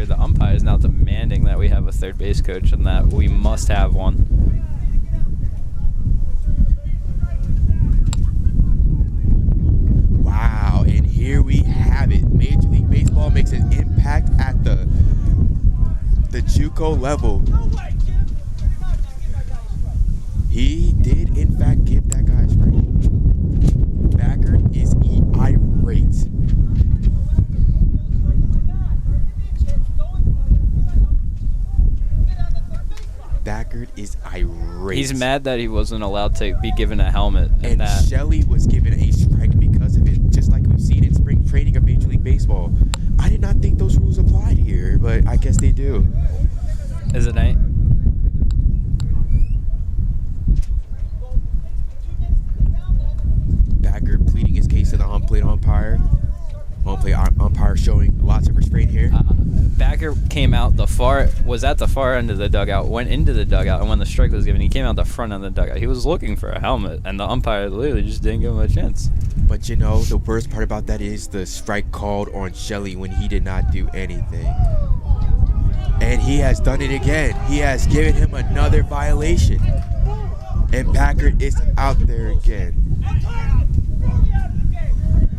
The umpire is now demanding that we have a third base coach and that we must have one. Wow, and here we have it. Major League Baseball makes an impact at the JUCO level. He did, in fact, give that guy a strike. Backer is irate. Backert is irate. He's mad that he wasn't allowed to be given a helmet. And that. Shelley was given a strike because of it, just like we've seen in spring training of Major League Baseball. I did not think those rules applied here, but I guess they do. Is it ain't? Backert pleading his case to the home plate umpire. Home plate umpire showing lots of restraint here. Backer came out was at the far end of the dugout, went into the dugout, and when the strike was given, he came out the front end of the dugout. He was looking for a helmet, and the umpire literally just didn't give him a chance. But you know, the worst part about that is the strike called on Shelley when he did not do anything. And he has done it again. He has given him another violation. And Backert is out there again.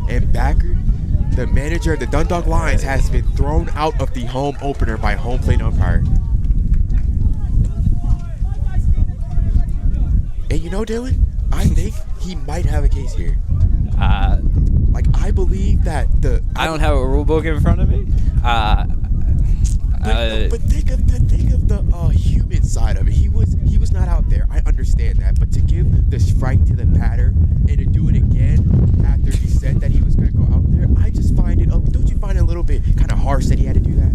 And Backert, the manager of the Dundalk Lions, has been thrown out of the home opener by home plate umpire. And you know, Dylan, I think he might have a case here. I believe that I don't have a rule book in front of me. But think of the human side of it. He was not out there. I understand that, but to give the strike to the batter and to do it again after he said that he was going to go out there, I just find it. Don't you find it a little bit kind of harsh that he had to do that?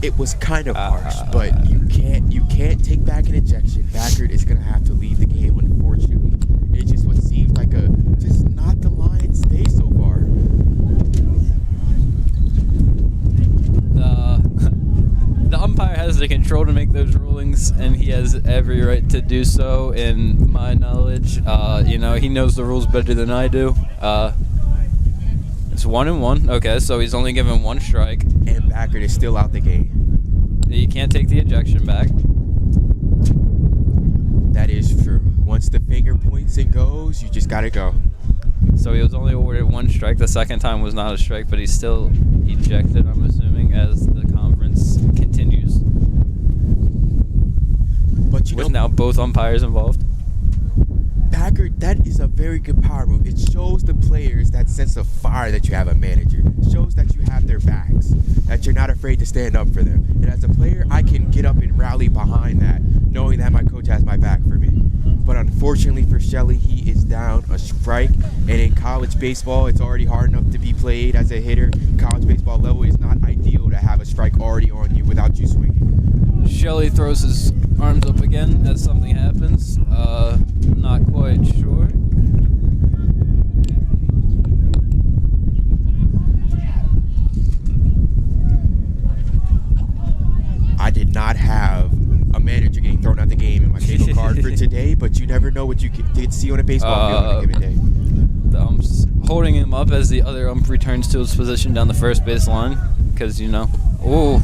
It was kind of harsh, but you can't take back an ejection. Backert is going to have to leave the game, unfortunately. It's just what seems like just not the Lions' day so far. The umpire has the control to make those rulings, and he has every right to do so. In my knowledge, he knows the rules better than I do. It's 1-1. Okay, so he's only given one strike. And Backert is still out the game. You can't take the ejection back. That is true. Once the finger points and goes, you just gotta go. So he was only awarded one strike. The second time was not a strike, but he's still ejected, I'm assuming, as the conference continues. But with now both umpires involved. Backert, that is a very good power move. It shows the players that sense of fire that you have a manager. It shows that you have their backs, that you're not afraid to stand up for them. And as a player, I can get up and rally behind that, knowing that my coach has my back for me. But unfortunately for Shelley, he is down a strike. And in college baseball, it's already hard enough to be played as a hitter. College baseball level is not ideal to have a strike already on you without you swinging. Shelley throws his arms up again as something happens. Not quite sure. I did not have a manager getting thrown out the game in my Cato card for today, but you never know what you did see on a baseball field on a given day. The ump's holding him up as the other ump returns to his position down the first base line, because, ooh.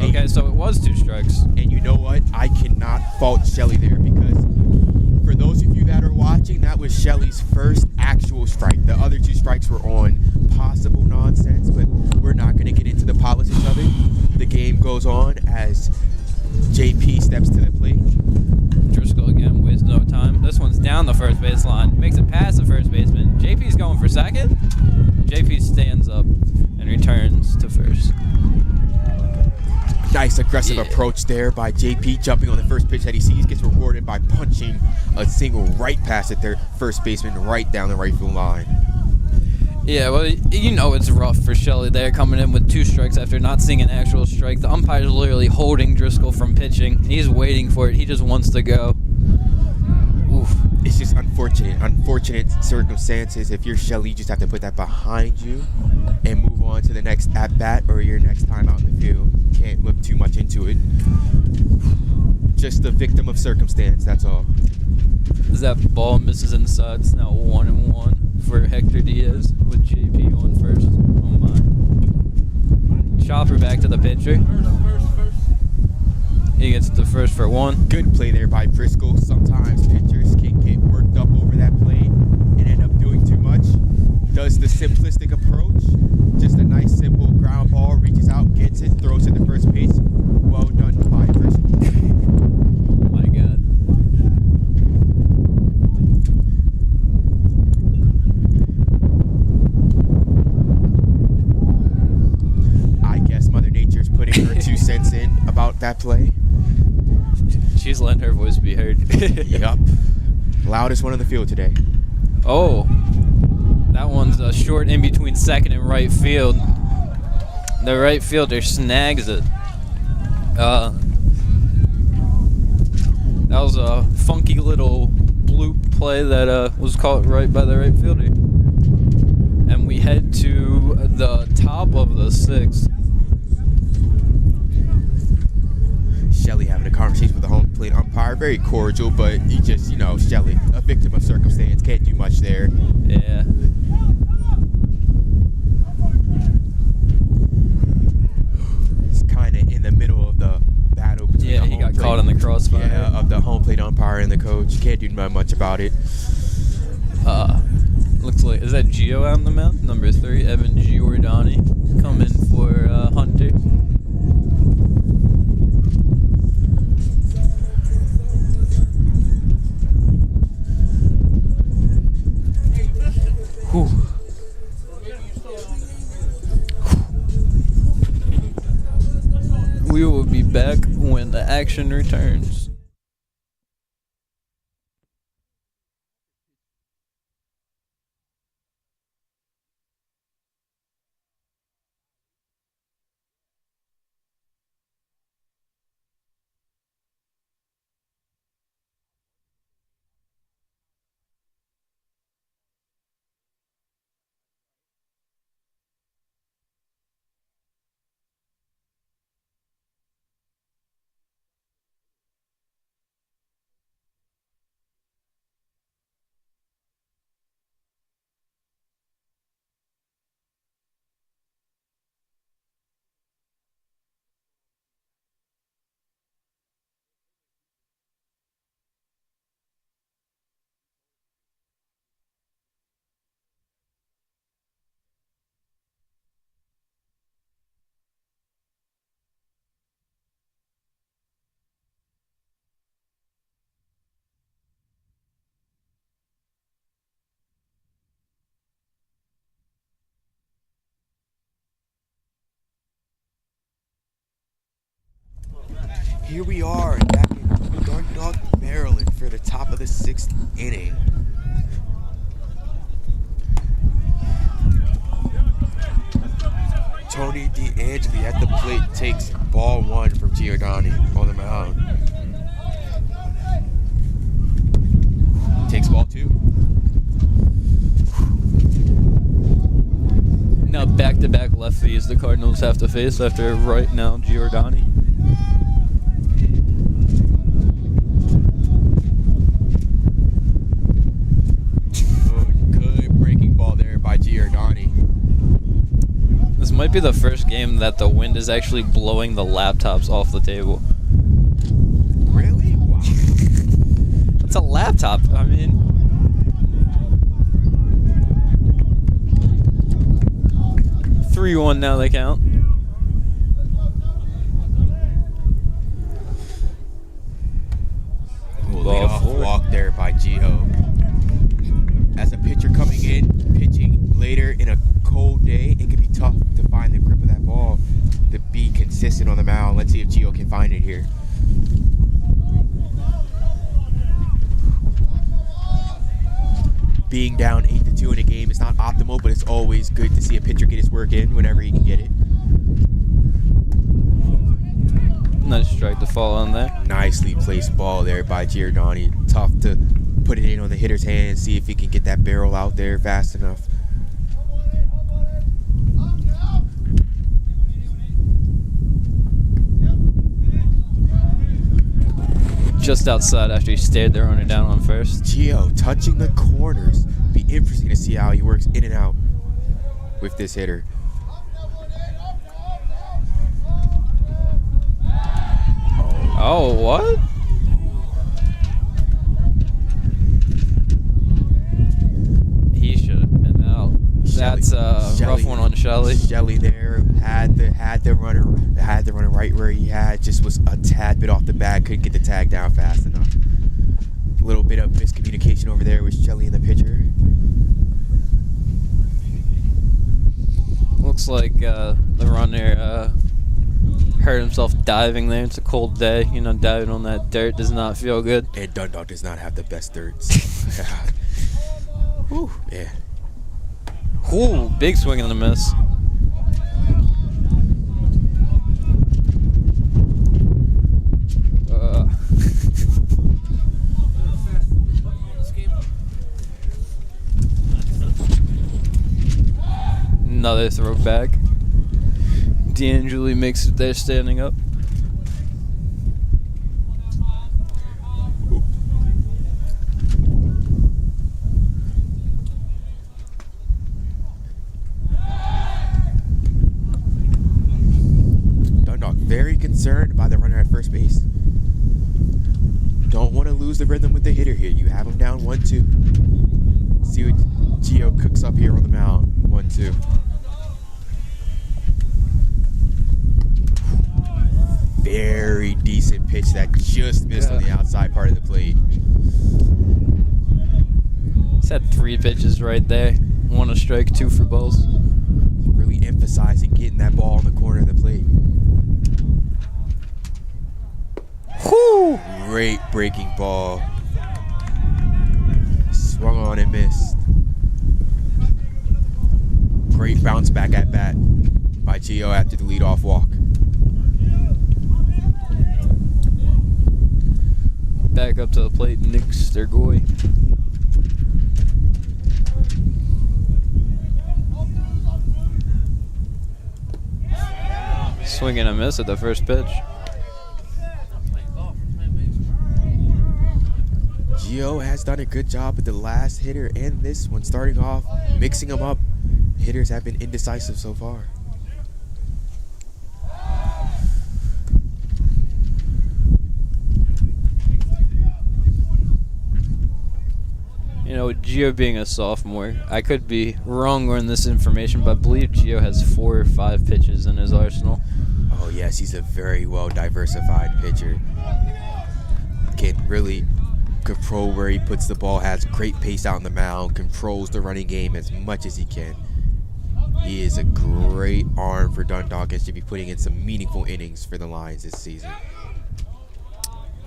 Okay, so it was 2 strikes. And you know what? I cannot fault Shelley there, because for those of you that are watching, that was Shelley's first actual strike. The other 2 strikes were on possible nonsense, but we're not going to get into the politics of it. The game goes on as JP steps to the plate. Driscoll again wastes no time. This one's down the first base line. Makes it past the first baseman. JP's going for second. JP stands up and returns to first. Nice aggressive approach there by JP, jumping on the first pitch that he sees, gets rewarded by punching a single right past at their first baseman right down the right field line. Yeah, well, it's rough for Shelley there, coming in with 2 strikes after not seeing an actual strike. The umpire's literally holding Driscoll from pitching. He's waiting for it. He just wants to go. Oof. It's just unfortunate circumstances. If you're Shelley, you just have to put that behind you and move on to the next at-bat or your next time out in the field. Can't look too much into it. Just a victim of circumstance, that's all. As that ball misses inside, it's now 1-1 for Hector Diaz with JP on first. Oh my. Chopper back to the pitcher. He gets the first for 1. Good play there by Driscoll. Sometimes pitchers can get worked up over that play and end up doing too much. Does the simplistic approach. Just a nice, simple ground ball. Reaches out, gets it, throws it to first base. Well done by Driscoll. Oh my God. about that play? She's letting her voice be heard. Yup. Loudest one on the field today. Oh, that one's short in between second and right field. The right fielder snags it. That was a funky little bloop play that was caught right by the right fielder. And we head to the top of the sixth. Shelly having a conversation with the home plate umpire. Very cordial, but he just, Shelly, a victim of circumstance. Can't do much there. Yeah. It's kind of in the middle of the battle between Yeah, the he home got plate- caught in the crossfire. Yeah, of the home plate umpire and the coach. Can't do much about it. Looks like, is that Gio out on the mound? Number 3, Evan Giordani, coming for Hunter. Whew. We will be back when the action returns. Here we are back in Dundalk, Maryland for the top of the 6th inning. Tony DeAngeli at the plate takes ball 1 from Giordani on the mound. Takes ball 2. Now back-to-back lefties the Cardinals have to face after right now Giordani. Good breaking ball there by Giordani. This might be the first game that the wind is actually blowing the laptops off the table. Really? Wow. It's a laptop. I mean, 3-1 now they count. Leadoff walk there by Gio. As a pitcher coming in, pitching later in a cold day, it can be tough to find the grip of that ball to be consistent on the mound. Let's see if Gio can find it here. Being down 8-2 in a game is not optimal, but it's always good to see a pitcher get his work in whenever he can get it. Nice strike to fall on there. Nicely placed ball there by Giordani. Tough to put it in on the hitter's hand, see if he can get that barrel out there fast enough. Just outside after he stared the runner down on first. Gio touching the corners. Be interesting to see how he works in and out with this hitter. Oh, what? He should have been out. That's a rough one on Shelly. Shelly there had the runner right where he had, just was a tad bit off the bag, couldn't get the tag down fast enough. A little bit of miscommunication over there with Shelly and the pitcher. Looks like the runner hurt himself diving there. It's a cold day. You know, diving on that dirt does not feel good. And Dundalk does not have the best dirts. Whew, yeah. Ooh, big swing and a miss. Another throw back. D'Angeli makes it there standing up. Dundalk very concerned by the runner at first base. Don't want to lose the rhythm with the hitter here. You have him down 1-2. See what Gio cooks up here on the mound. 1-2. Very decent pitch that just missed on the outside part of the plate. He's had 3 pitches right there. 1 a strike, 2 for balls. Really emphasizing getting that ball in the corner of the plate. Whoo! Great breaking ball. Swung on and missed. Great bounce back at bat by Gio after the leadoff walk. Back up to the plate, Nick Sturgoy. Swing and a miss at the first pitch. Gio has done a good job with the last hitter and this one, starting off, mixing them up. Hitters have been indecisive so far. You know, Gio being a sophomore, I could be wrong on this information, but I believe Gio has 4 or 5 pitches in his arsenal. Oh yes, he's a very well diversified pitcher. Can really control where he puts the ball, has great pace out in the mound, controls the running game as much as he can. He is a great arm for Dundalk and should be putting in some meaningful innings for the Lions this season.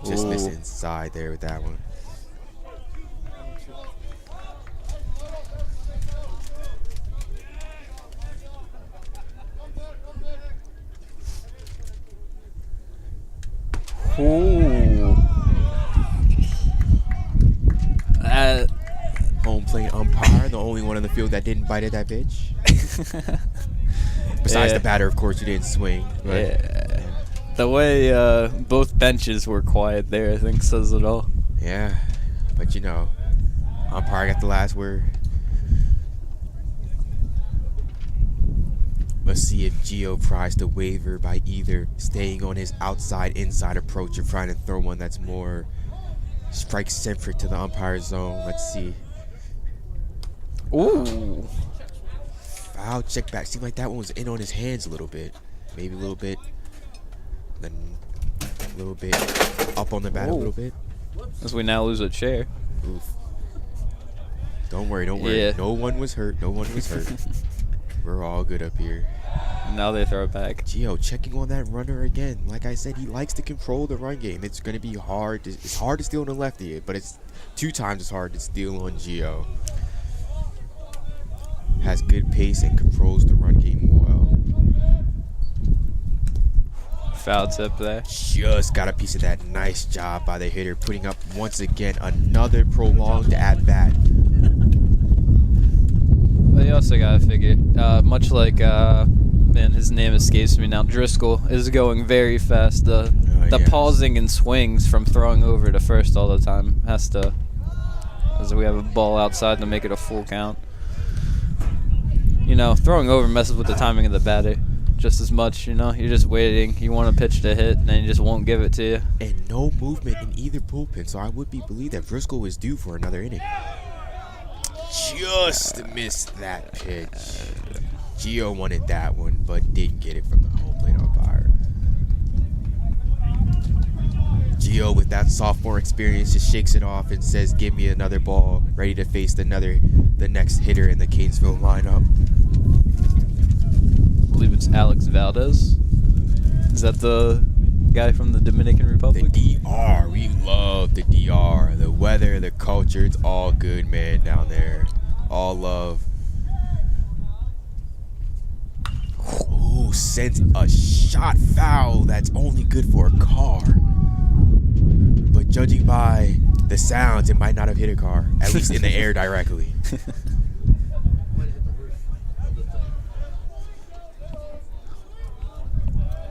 Just missed inside there with that one. Ooh. Home plate umpire, the only one on the field that didn't bite at that pitch. Besides the batter, of course, who didn't swing. But, yeah. The way both benches were quiet there, I think, says it all. Yeah, but you know, umpire got the last word. Let's see if Gio tries to waver by either staying on his outside-inside approach or trying to throw one that's more strike-centric to the umpire's zone. Let's see. Ooh. Foul check back. Seemed like that one was in on his hands a little bit. Maybe a little bit. Then a little bit up on the bat a little bit. As we now lose a chair. Oof. Don't worry, don't worry. Yeah. No one was hurt. No one was hurt. We're all good up here. Now they throw it back. Gio checking on that runner again. Like I said, he likes to control the run game. It's going to be hard. It's hard to steal on the lefty, but it's 2 times as hard to steal on Gio. Has good pace and controls the run game well. Foul tip there. Just got a piece of that. Nice job by the hitter, putting up once again another prolonged at-bat. But you also gotta figure, much like man, his name escapes me now. Driscoll is going very fast. The yes. pausing and swings from throwing over to first all the time has to, as we have a ball outside to make it a full count. You know, throwing over messes with the timing of the batter just as much. You know, you're just waiting. You want a pitch to hit, and he just won't give it to you. And no movement in either bullpen, so I would believe that Driscoll is due for another inning. Just missed that pitch. Gio wanted that one, but didn't get it from the home plate umpire. Gio, with that sophomore experience, just shakes it off and says, "Give me another ball, ready to face the next hitter in the Catonsville lineup." I believe it's Alex Valdez. Is that the guy from the Dominican The Republic? DR. We love the DR. The weather, the culture, it's all good, man, down there. All love. Ooh, sends a shot foul that's only good for a car. But judging by the sounds, it might not have hit a car, at least in the air directly.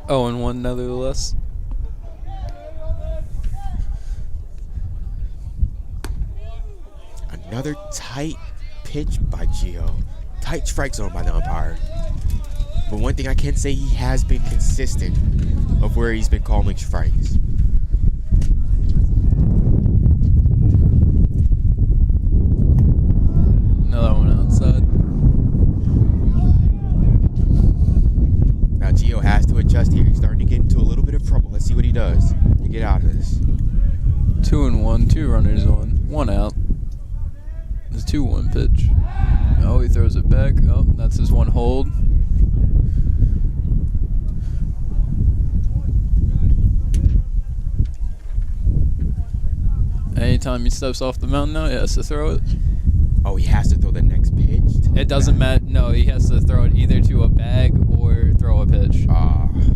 0-1 nevertheless. Another tight pitch by Gio. Tight strike zone by the umpire. But one thing I can say, he has been consistent of where he's been calling strikes. Another one outside. Now Gio has to adjust here. He's starting to get into a little bit of trouble. Let's see what he does to get out of this. 2-1, 2 runners on, 1 out. It's a 2-1 pitch. Oh, he throws it back. Oh, that's his one hold. Anytime he steps off the mound now, he has to throw it. Oh, he has to throw the next pitch? It doesn't matter. No, he has to throw it either to a bag or throw a pitch.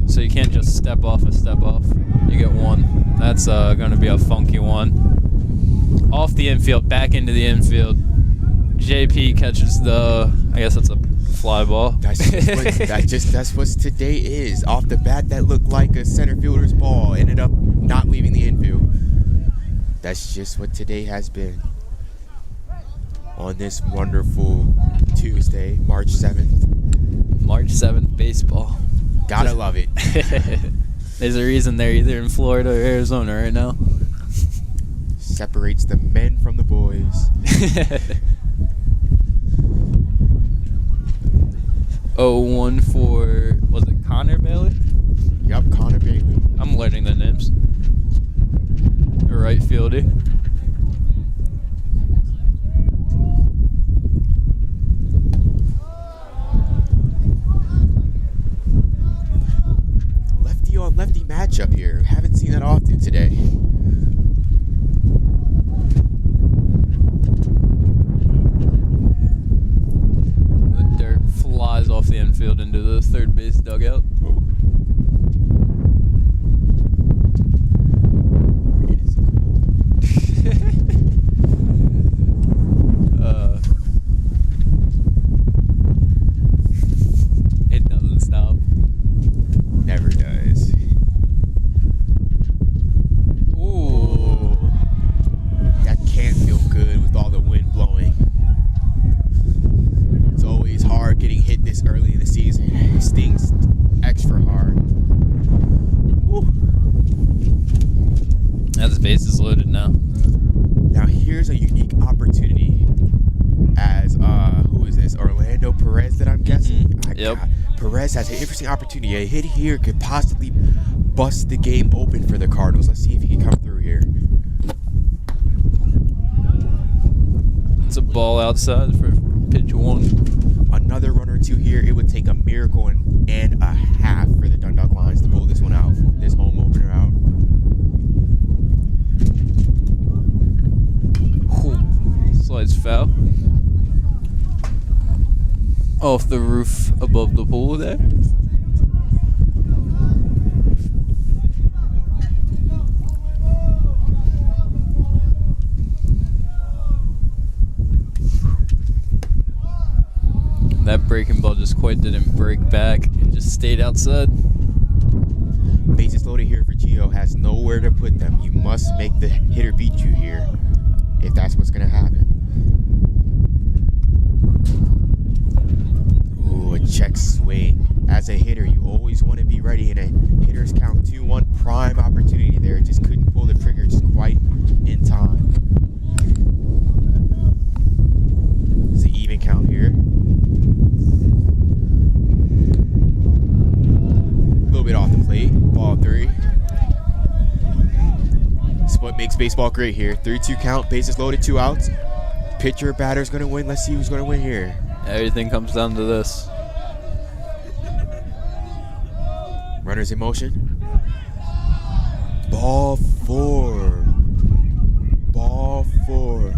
So you can't just step off a step off. You get one. That's going to be a funky one. Off the infield, back into the infield. JP catches the, I guess that's a fly ball. That's what today is. Off the bat, that looked like a center fielder's ball. Ended up not leaving the infield. That's just what today has been. On this wonderful Tuesday, March 7th. March 7th, baseball. Gotta love it. There's a reason they're either in Florida or Arizona right now. Separates the men from the boys. 0-1 for, was it Connor Bailey? Yup, Connor Bailey. I'm learning the names. The right fielder. Lefty on lefty matchup here. Haven't seen that often today. The dirt flies off the infield into the third base dugout. It doesn't stop. Never does. Ooh. That can't feel good with all the wind blowing. It's always hard getting hit this early in the season. It stings extra hard. Woo. That's bases loaded now. Now here's a unique opportunity as who is this? Orlando Perez that I'm guessing? Yep. Perez has an interesting opportunity. A hit here could possibly bust the game open for the Cardinals. Let's see if he can come through here. It's a ball outside for pitch 1. Another run or two here. It would take a miracle and a half for the Dundalk Lions to pull this one out. This home opener out. Slides foul. Off the roof above the pool there. That breaking ball just quite didn't break back. It just stayed outside. Bases loaded here for Gio. Has nowhere to put them. You must make the hitter beat you here if that's what's going to happen. Ooh, a check swing. As a hitter, you always want to be ready in a hitter's count 2-1 prime opportunity there. Just couldn't pull the trigger just quite in time. It's an even count here. A little bit off the plate. Ball 3. It's what makes baseball great here. 3-2 count, bases loaded, 2 outs. Pitcher, batter's going to win. Let's see who's going to win here. Everything comes down to this. Runners in motion. Ball 4. Ball 4.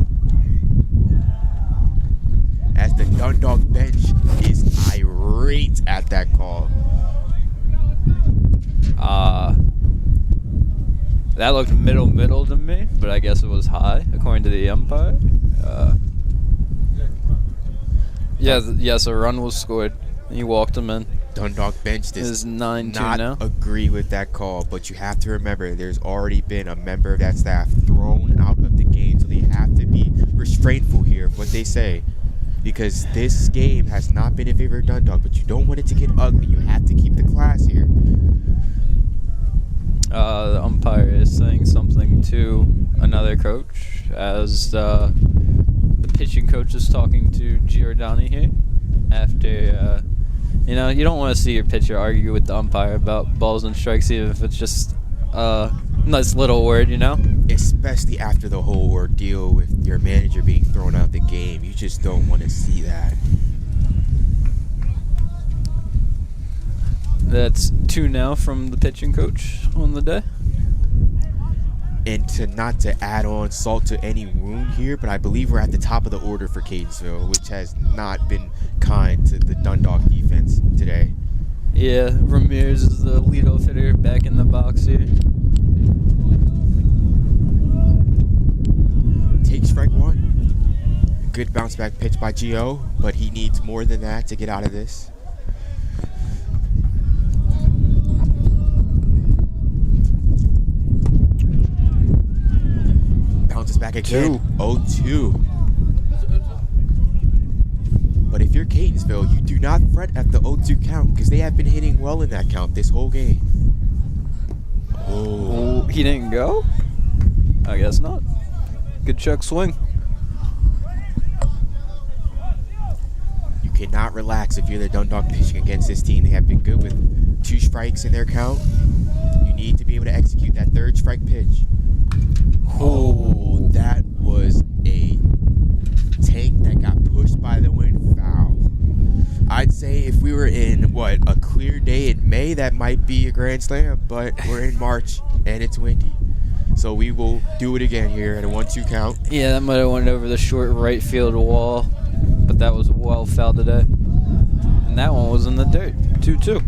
As the Dundalk bench is irate at that call. That looked middle to me, but I guess it was high according to the umpire. Yes, a run was scored. He walked him in. Dundalk bench does 9-2 not now. agree with that call, but you have to remember there's already been a member of that staff thrown out of the game, so they have to be restraintful here of what they say, because this game has not been in favor of Dundalk, but you don't want it to get ugly. You have to keep the class here. The umpire is saying something to another coach as the pitching coach is talking to Giordani here after, you don't want to see your pitcher argue with the umpire about balls and strikes, even if it's just a nice little word, Especially after the whole ordeal with your manager being thrown out of the game. You just don't want to see that. That's 2 now from the pitching coach on the day. And not to add on salt to any wound here, but I believe we're at the top of the order for Catonsville, which has not been kind to the Dundalk defense today. Yeah, Ramirez is the leadoff hitter back in the box here. Take strike 1. Good bounce back pitch by Gio, but he needs more than that to get out of this. Bounces back again. 0-2. But if you're Catonsville, you do not fret at the 0-2 count, because they have been hitting well in that count this whole game. Oh, he didn't go? I guess not. Good check swing. You cannot relax if you're the Dundalk pitching against this team. They have been good with 2 strikes in their count. You need to be able to execute that 3rd strike pitch. Oh, that was a tank that got pushed by the wind, foul. I'd say if we were in, a clear day in May, that might be a grand slam, but we're in March, and it's windy. So we will do it again here at a 1-2 count. Yeah, that might have went over the short right field wall, but that was well fouled today. And that one was in the dirt, 2-2.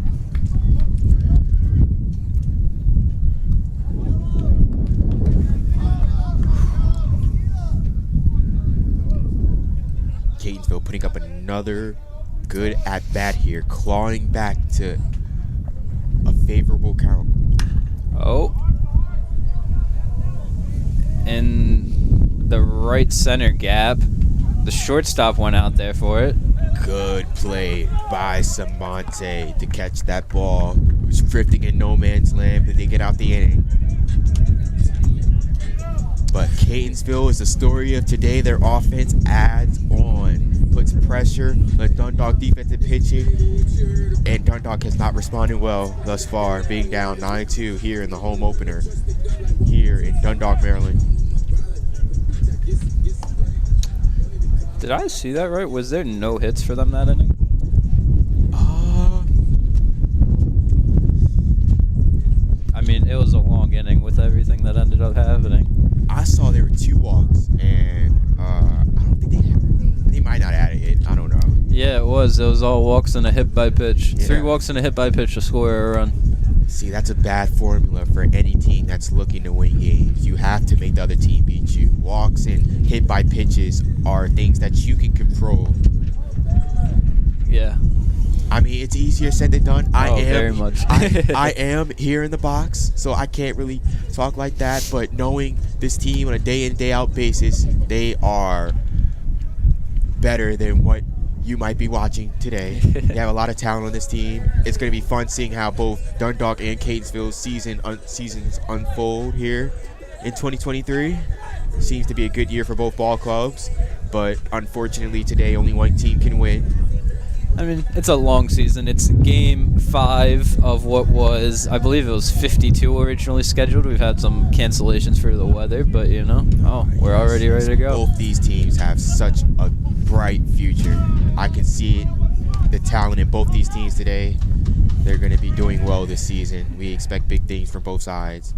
Catonsville putting up another good at-bat here, clawing back to a favorable count. Oh. In the right center gap, the shortstop went out there for it. Good play by Samonte to catch that ball. It was drifting in no man's land, but they get out the inning. But Catonsville is the story of today. Their offense adds on, puts pressure on the Dundalk defensive pitching, and Dundalk has not responded well thus far, being down 9-2 here in the home opener here in Dundalk, Maryland. Did I see that right? Was there no hits for them that inning? I mean, it was a long inning with everything that ended up happening. I saw there were 2 walks, and I don't think they might not add a hit. I don't know. Yeah, it was. It was all walks and a hit by pitch. Yeah. 3 walks and a hit by pitch to score a run. See, that's a bad formula for any team that's looking to win games. You have to make the other team beat you. Walks and hit by pitches are things that you can control. Yeah. I mean, it's easier said than done. Very much. I am here in the box, so I can't really talk like that. But knowing this team on a day-in, day-out basis, they are better than what you might be watching today. They have a lot of talent on this team. It's going to be fun seeing how both Dundalk and Catonsville's seasons unfold here in 2023. Seems to be a good year for both ball clubs, but unfortunately today only one team can win. I mean, it's a long season. It's game 5 of what was, I believe it was 52 originally scheduled. We've had some cancellations for the weather, but we're already ready to go. Both these teams have such a bright future. I can see it, the talent in both these teams today. they're going to be doing well this season. We expect big things from both sides.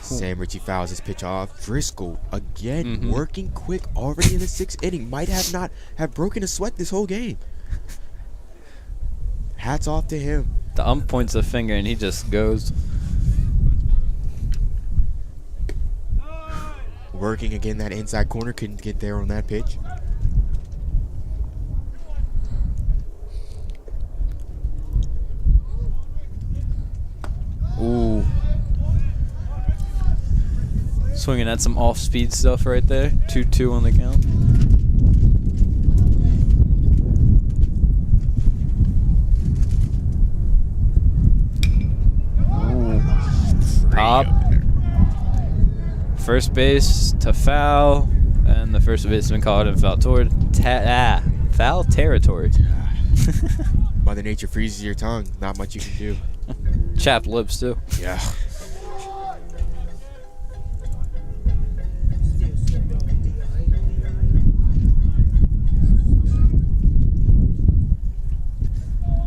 Sam Ritchie fouls his pitch off. Driscoll again working quick already in the 6th inning. Might have not have broken a sweat this whole game. Hats off to him. The ump points a finger and he just goes. Working again that inside corner. Couldn't get there on that pitch. Ooh. Swinging at some off-speed stuff right there. 2-2 on the count. Ooh. Pop. First base to foul, and the first baseman called him foul toward foul territory. Mother Nature freezes your tongue. Not much you can do. Chapped lips too. Yeah.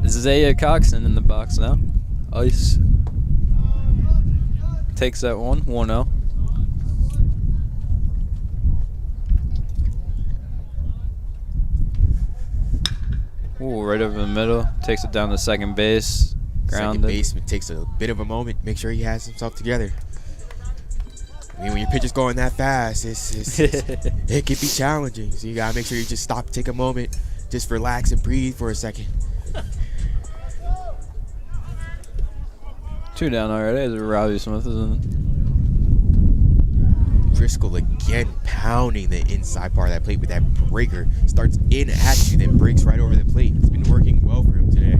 Zaya Coxon in the box now. Ice. Takes that one. 1-0. Ooh, right over the middle. Takes it down to second base. Grounded. Second baseman takes a bit of a moment. Make sure he has himself together. I mean, when your pitcher's going that fast, it can be challenging. So you gotta make sure you just stop, take a moment, just relax and breathe for a second. 2 down already as Robbie Smith is in. Driscoll again pounding the inside part of that plate with that breaker. Starts in at you, then breaks right over the plate. It's been working well for him today.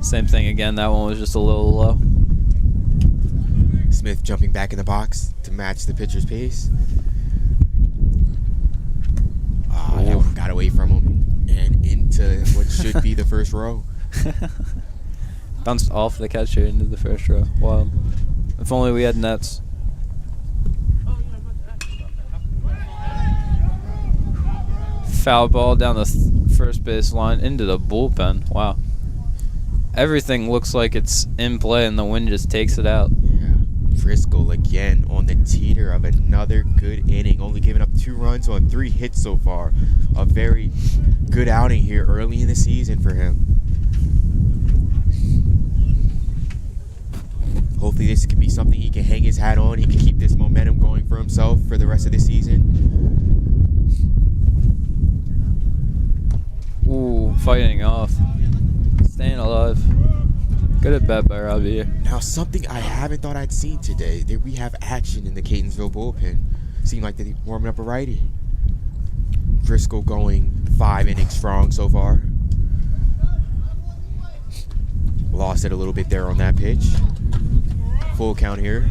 Same thing again. That one was just a little low. Smith jumping back in the box to match the pitcher's pace. That one got away from him and into what should be the first row. Bounced off the catcher into the first row. Wild. If only we had nets. Foul ball down the first base line into the bullpen. Wow. Everything looks like it's in play and the wind just takes it out. Yeah. Driscoll again on the teeter of another good inning. Only giving up 2 runs on 3 hits so far. A very good outing here early in the season for him. Hopefully this can be something he can hang his hat on. He can keep this momentum going for himself for the rest of the season. Ooh, fighting off. Staying alive. Good at bat by Robbie here. Now, something I haven't thought I'd seen today. There we have action in the Catonsville bullpen. Seemed like they're warming up a righty. Driscoll going 5 innings strong so far. Lost it a little bit there on that pitch. Full count here.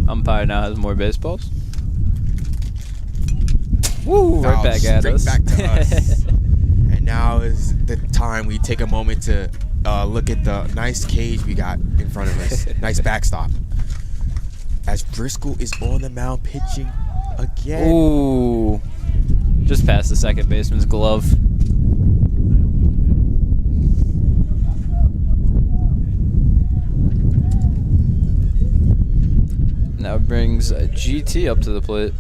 Umpire now has more baseballs. Woo! Right back at us. Back to us. And now is the time we take a moment to look at the nice cage we got in front of us. Nice backstop. As Driscoll is on the mound pitching again. Ooh. Just past the second baseman's glove. Now brings GT up to the plate.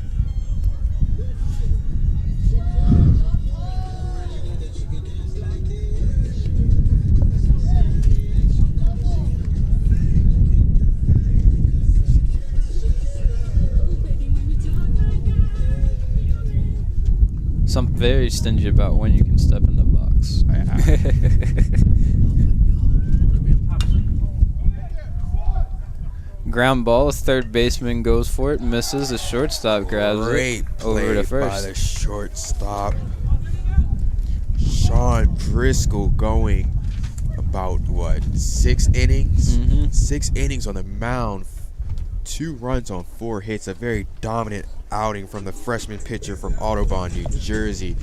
So I'm very stingy about when you can step in the box. Ground ball, a third baseman goes for it, misses. A shortstop grabs Great it play over to first. by the shortstop. Sean Driscoll going about, 6 innings? Mm-hmm. 6 innings on the mound. 2 runs on 4 hits. A very dominant outing from the freshman pitcher from Audubon, New Jersey.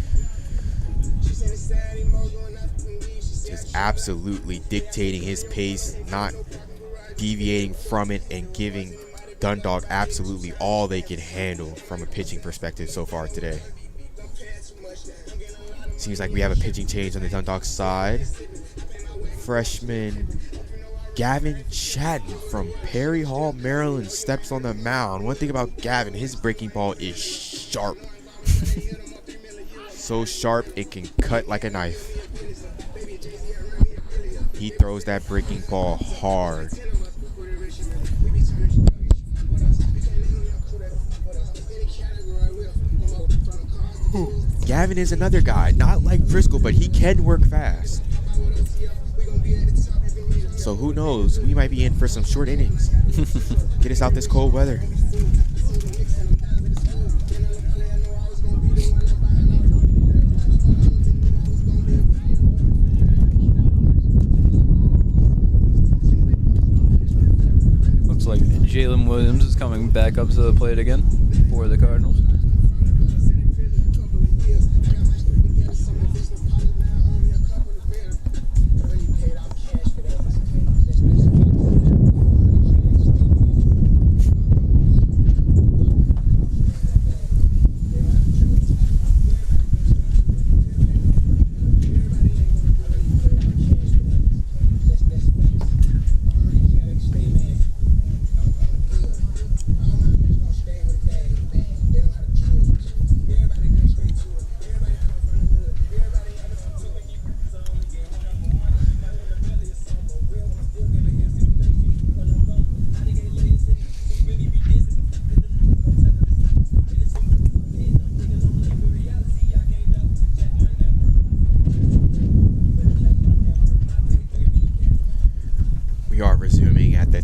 Just absolutely dictating his pace, not deviating from it, and giving Dundalk absolutely all they can handle from a pitching perspective so far today. Seems like we have a pitching change on the Dundalk side. Freshman Gavin Chatton from Perry Hall, Maryland steps on the mound. One thing about Gavin, his breaking ball is sharp. So sharp it can cut like a knife. He throws that breaking ball hard. Gavin is another guy, not like Driscoll, but he can work fast. So who knows? We might be in for some short innings. Get us out this cold weather. Looks like Jalen Williams is coming back up to the plate again for the Cardinals.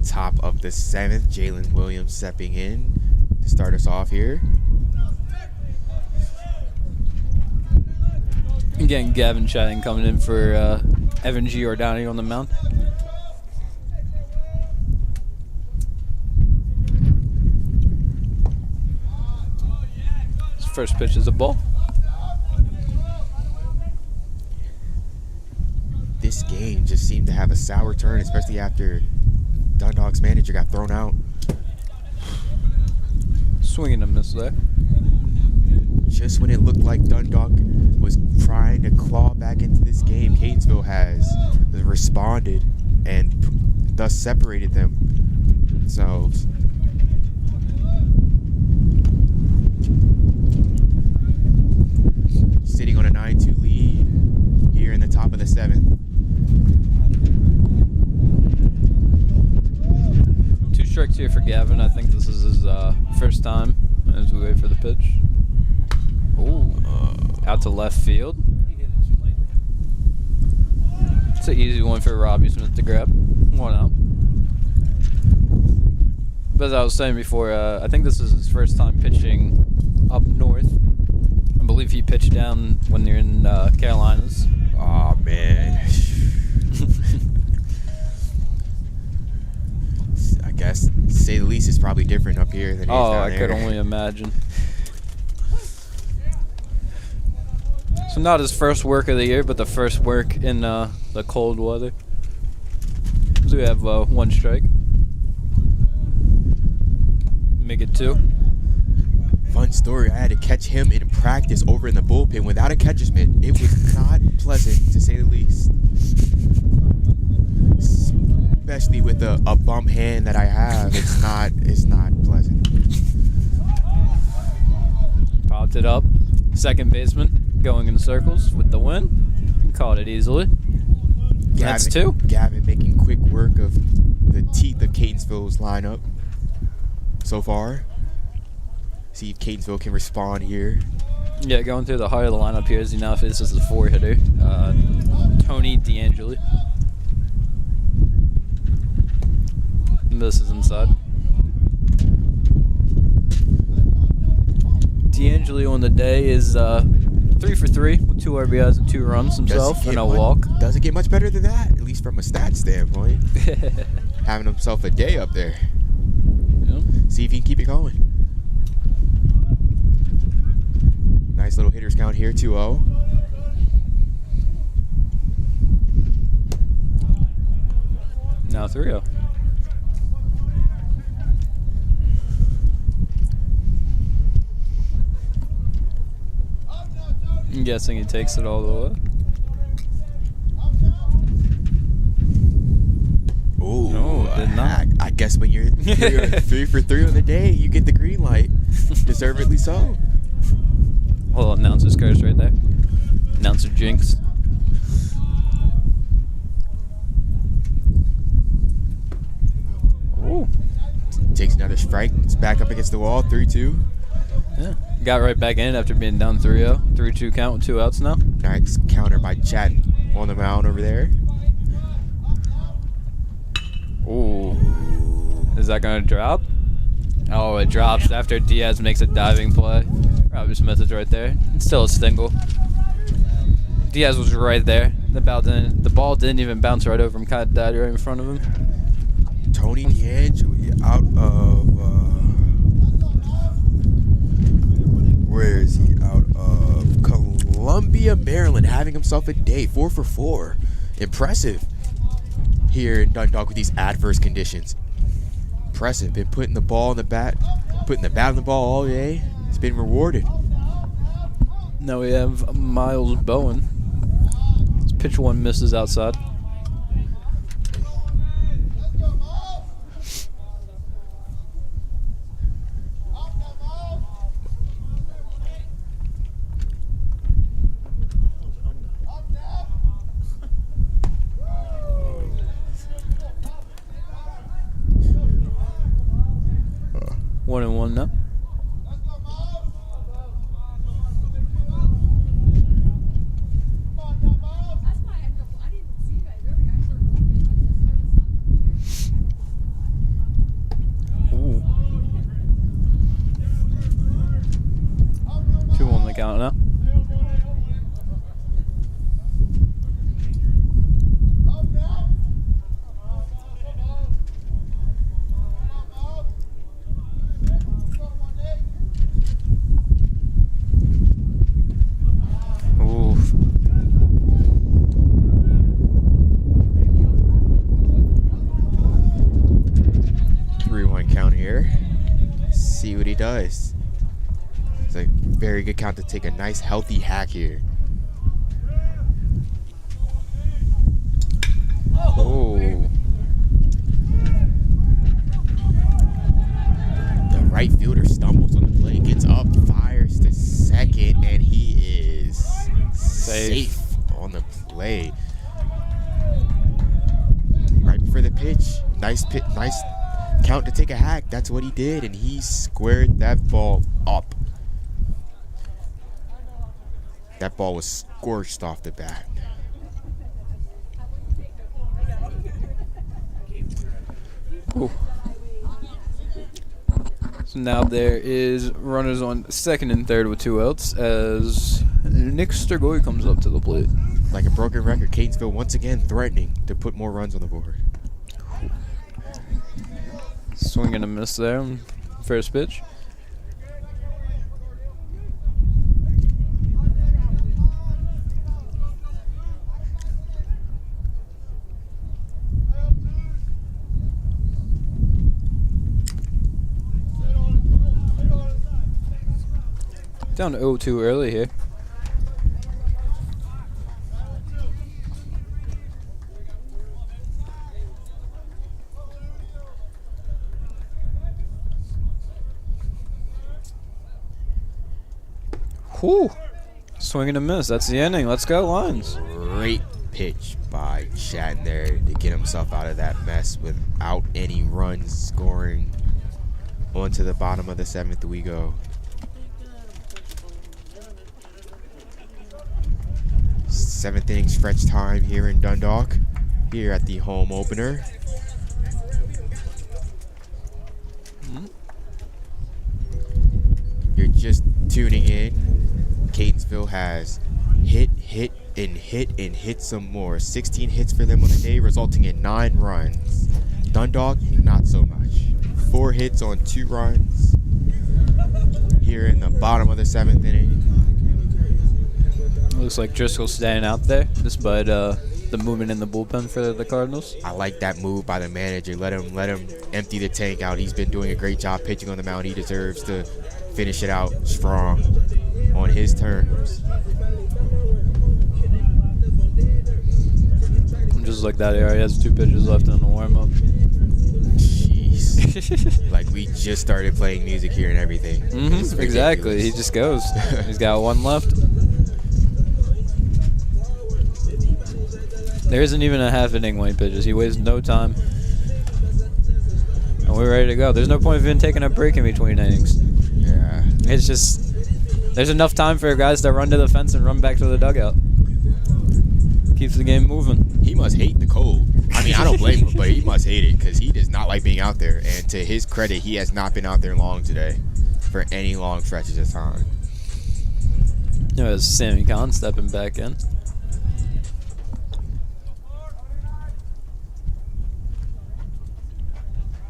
Top of the 7th, Jalen Williams stepping in to start us off here. Again, Gavin Chatting coming in for Evan Giordani on the mound. His first pitch is a ball. This game just seemed to have a sour turn, especially after Dundalk's manager got thrown out. Swinging a miss there. Just when it looked like Dundalk was trying to claw back into this game, Catonsville has responded and thus separated themselves. Sitting on a 9-2 lead here in the top of the 7th. Strikes here for Gavin. I think this is his first time as we wait for the pitch. Ooh, out to left field. It's an easy one for Robbie Smith to grab. 1 out. But as I was saying before, I think this is his first time pitching up north. I believe he pitched down when they're in Carolinas. Oh man. I guess, to say the least, it's probably different up here than it is down I there. could only imagine. So not his first work of the year, but the first work in the cold weather. So we have 1 strike. Make it 2. Fun story, I had to catch him in practice over in the bullpen without a catcher's mitt. It was not pleasant, to say the least. Especially with a bum hand that I have, it's not pleasant. Popped it up. Second baseman going in circles with the win. Caught it easily. That's 2. Gavin making quick work of the teeth of Catonsville's lineup so far. See if Catonsville can respond here. Yeah, going through the heart of the lineup here as he now faces the 4-hitter, Tony D'Angeli. This is inside. D'Angeli on the day is 3 for 3 with 2 RBIs and 2 runs himself and a walk. Doesn't get much better than that, at least from a stat standpoint. Having himself a day up there. Yep. See if he can keep it going. Nice little hitters count here, 2-0. Now 3-0. I'm guessing he takes it all the way. Ooh, No, did not. I guess when you're 3 for 3 on the day, you get the green light. Deservedly so. Hold on, announcer's curse right there. Announcer jinx. Ooh. Takes another strike. It's back up against the wall. 3-2. Yeah. Got right back in after being down 3-0. 3-2 count with 2 outs now. Nice counter by Chad on the mound over there. Ooh. Is that going to drop? Oh, it drops after Diaz makes a diving play. Robbie Smith is right there. It's still a single. Diaz was right there. The ball didn't even bounce right over him. Kind of died right in front of him. Tony DeAngelo out of where is he? Out of Columbia, Maryland, having himself a day. 4 for 4. Impressive here in Dundalk with these adverse conditions. Impressive. Been putting the ball in the bat, putting the bat on the ball all day. It's been rewarded. Now we have Miles Bowen. His pitch 1 misses outside. One and one now. Ooh. 2 on the count now. Oof. Count here. See what he does. It's a very good count to take a nice healthy hack here. Oh. The right fielder stumbles on the play, gets up, fires to second, and he is safe on the play. Right before the pitch. Nice count to take a hack. That's what he did, and he squared that ball up. That ball was scorched off the bat. Ooh. So now there is runners on second and third with 2 outs as Nick Sturgoy comes up to the plate. Like a broken record, Catonsville once again threatening to put more runs on the board. Swing and a miss there on first pitch. Down to 0-2 early here. Whew. Swing and a miss. That's the inning. Let's go, Lions. Great pitch by Chad there to get himself out of that mess without any runs scoring. On to the bottom of the 7th we go. 7th inning stretch time here in Dundalk, here at the home opener. You're just tuning in. Catonsville has hit, and hit some more. 16 hits for them on the day, resulting in 9 runs. Dundalk, not so much. 4 hits on 2 runs here in the bottom of the 7th inning. Looks like Driscoll's staying out there, despite the movement in the bullpen for the Cardinals. I like that move by the manager. Let him empty the tank out. He's been doing a great job pitching on the mound. He deserves to finish it out strong on his terms. Just like that, he already has 2 pitches left in the warm-up. Jeez. Like we just started playing music here and everything. Exactly. He just goes. He's got 1 left. There isn't even a half inning when he pitches. He wastes no time. And we're ready to go. There's no point of even taking a break in between innings. Yeah. It's just, there's enough time for guys to run to the fence and run back to the dugout. Keeps the game moving. He must hate the cold. I mean, I don't blame him, but he must hate it because he does not like being out there. And to his credit, he has not been out there long today for any long stretches of time. You know, it's Sammy Kahn stepping back in.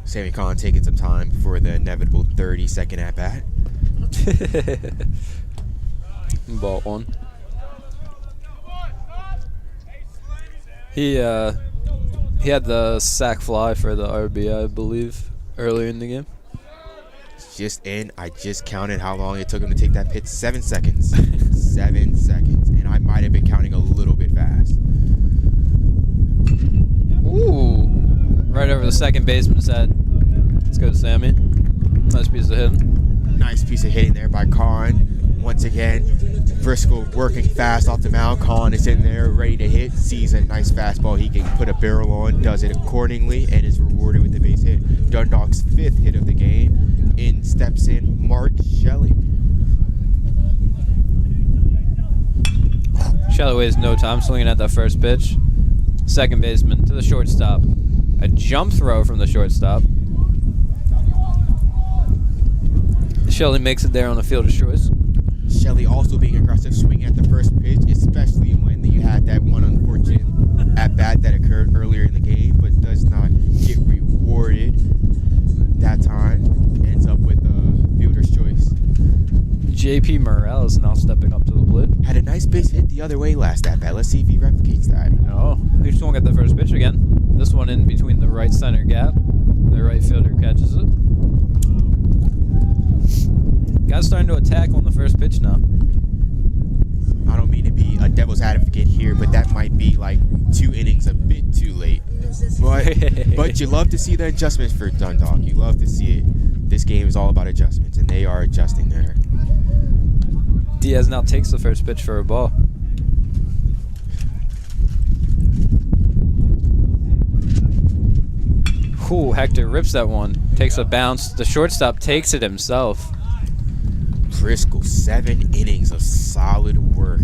Sammy Kahn taking some time for the inevitable 30-second at-bat. Ball 1. He had the sac fly for the RBI, I believe, earlier in the game. Just in. I just counted how long it took him to take that pitch. 7 seconds. 7 seconds. And I might have been counting a little bit fast. Ooh. Right over the second baseman's head. Let's go to Sammy. Nice piece of hitting. Nice piece of hitting there by Kahn. Once again, Driscoll working fast off the mound. Kahn is in there, ready to hit. Sees a nice fastball he can put a barrel on, does it accordingly, and is rewarded with the base hit. Dundalk's 5th hit of the game. In steps in Mark Shelley. Shelley wastes no time swinging at that first pitch. Second baseman to the shortstop. A jump throw from the shortstop. Shelley makes it there on the fielder's choice. Shelley also being aggressive, swinging at the first pitch, especially when you had that one unfortunate at-bat that occurred earlier in the game, but does not get rewarded that time. Ends up with a fielder's choice. JP Morales now stepping up to the plate. Had a nice base hit the other way last at-bat. Let's see if he replicates that. Oh, he swung at the first pitch again. This one in between the right center gap. The right fielder catches it. Guy's starting to attack on the first pitch now. I don't mean to be a devil's advocate here, but that might be like 2 innings a bit too late. But you love to see the adjustments for Dundalk. You love to see it. This game is all about adjustments, and they are adjusting there. Diaz now takes the first pitch for a ball. Ooh, Hector rips that one. Takes a bounce. The shortstop takes it himself. Driscoll, 7 innings of solid work.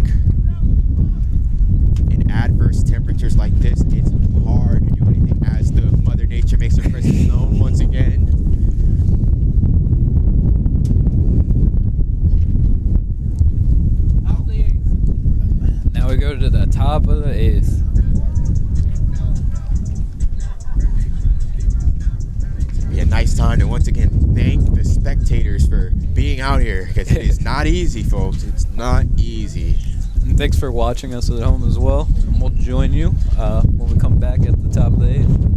In adverse temperatures like this, it's hard to do anything as the Mother Nature makes her presence known once again. Now we go to the top of the 8th. Be a nice time to once again thank the spectators for being out here, because it is not easy, folks. It's not easy. And thanks for watching us at home as well. And we'll join you when we come back at the top of the 8th.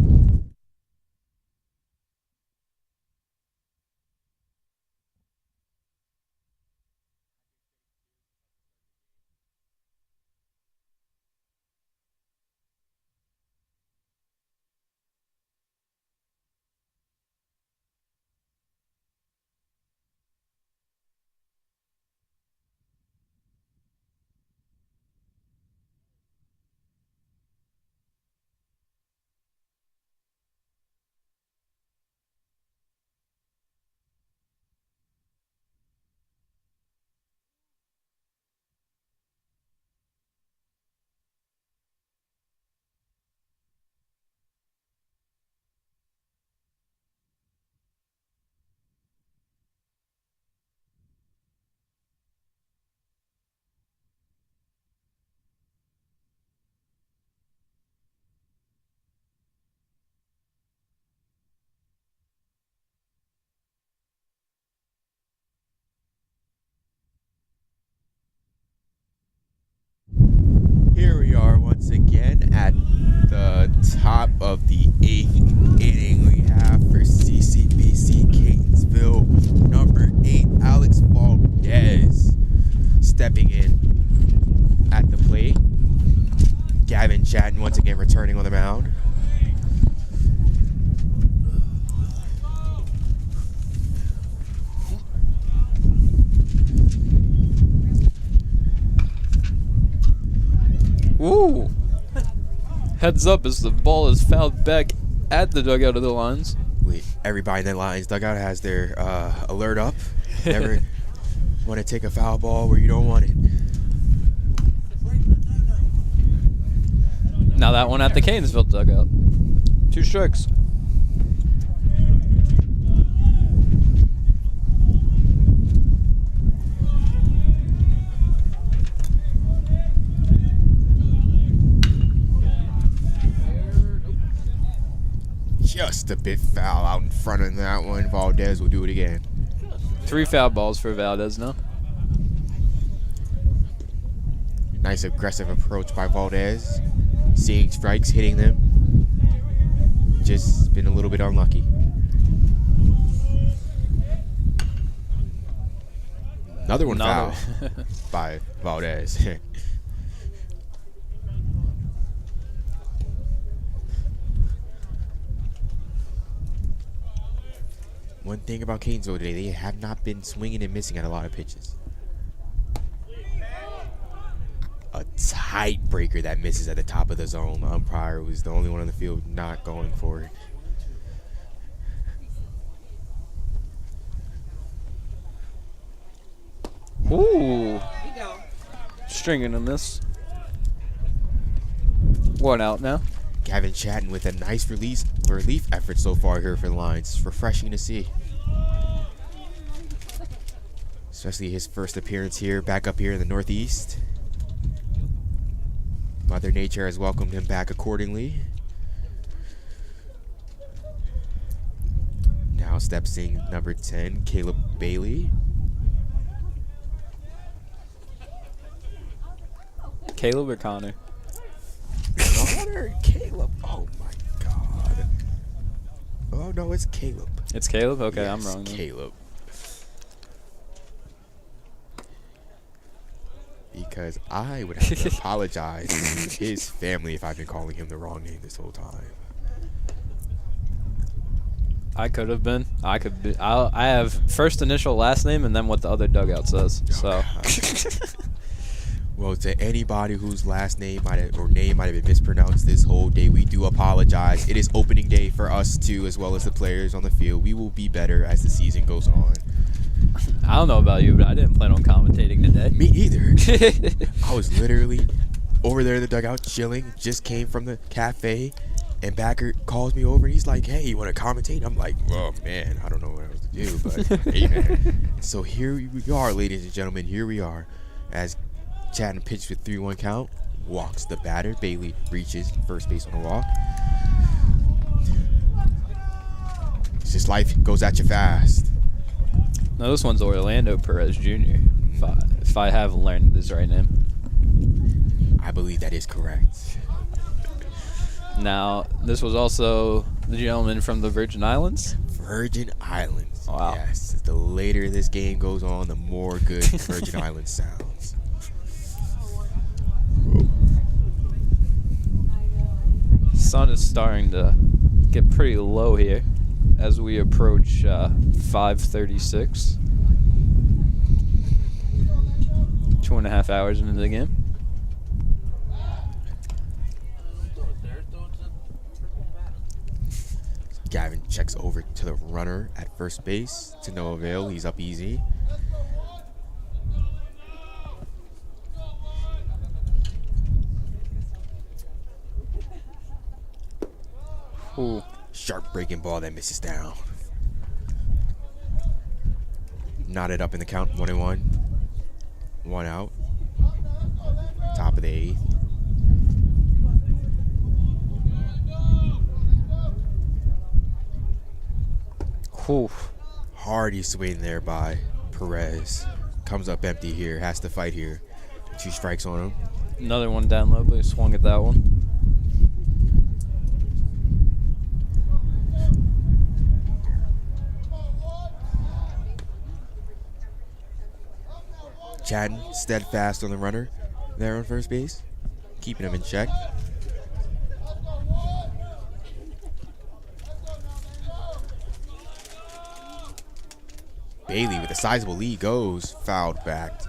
top of the 8th inning. We have for CCBC Catonsville, number 8, Alex Valdez, stepping in at the plate. Gavin Chatton once again returning on the mound. Ooh! Heads up as the ball is fouled back at the dugout of the Lions. Everybody in the Lions dugout has their alert up. Never want to take a foul ball where you don't want it. Now that one at the Catonsville dugout. 2 strikes. Just a bit foul out in front of that one. Valdez will do it again. 3 foul balls for Valdez now. Nice aggressive approach by Valdez. Seeing strikes, hitting them. Just been a little bit unlucky. Another one foul by Valdez. One thing about Catonsville today, they have not been swinging and missing at a lot of pitches. A tight breaker that misses at the top of the zone. The umpire was the only one on the field not going for it. Ooh. Stringing a miss. 1 out now. Gavin Chatton with a nice relief effort so far here for the Lions. It's refreshing to see. Especially his first appearance here, back up here in the Northeast. Mother Nature has welcomed him back accordingly. Now steps in number 10, Caleb Bailey. Caleb or Connor? Connor, Caleb. Oh my God. Oh no, it's Caleb. It's Caleb? Okay, Yes, I'm wrong. Then. Caleb. Because I would have to apologize to his family if I've been calling him the wrong name this whole time. I could have been. I could be. I have first initial, last name, and then what the other dugout says. So. Well, to anybody whose last name name might have been mispronounced this whole day, we do apologize. It is opening day for us too, as well as the players on the field. We will be better as the season goes on. I don't know about you, but I didn't plan on commentating today. Me either. I was literally over there in the dugout chilling. Just came from the cafe, and Backer calls me over. And he's like, "Hey, you want to commentate?" I'm like, "Oh man, I don't know what else to do." But hey, man. So here we are, ladies and gentlemen. Here we are, as Chatton pitched with 3-1 count. Walks the batter. Bailey reaches first base on a walk. It's just life goes at you fast. No, this one's Orlando Perez Jr. If I have learned his right name. I believe that is correct. Now, this was also the gentleman from the Virgin Islands. Virgin Islands. Wow. Yes. The later this game goes on, the more good Virgin Islands sounds. Sun is starting to get pretty low here as we approach 5:36. 2.5 hours into the game. Gavin checks over to the runner at first base. To no avail. He's up easy. Ooh. Sharp breaking ball that misses down. Knotted up in the count. 1-1. 1 out. Top of the 8th. Ooh. Hardy swing there by Perez. Comes up empty here. Has to fight here. 2 strikes on him. Another one down low, but he swung at that one. Chatting steadfast on the runner there on first base, keeping him in check. Bailey with a sizable lead goes fouled back.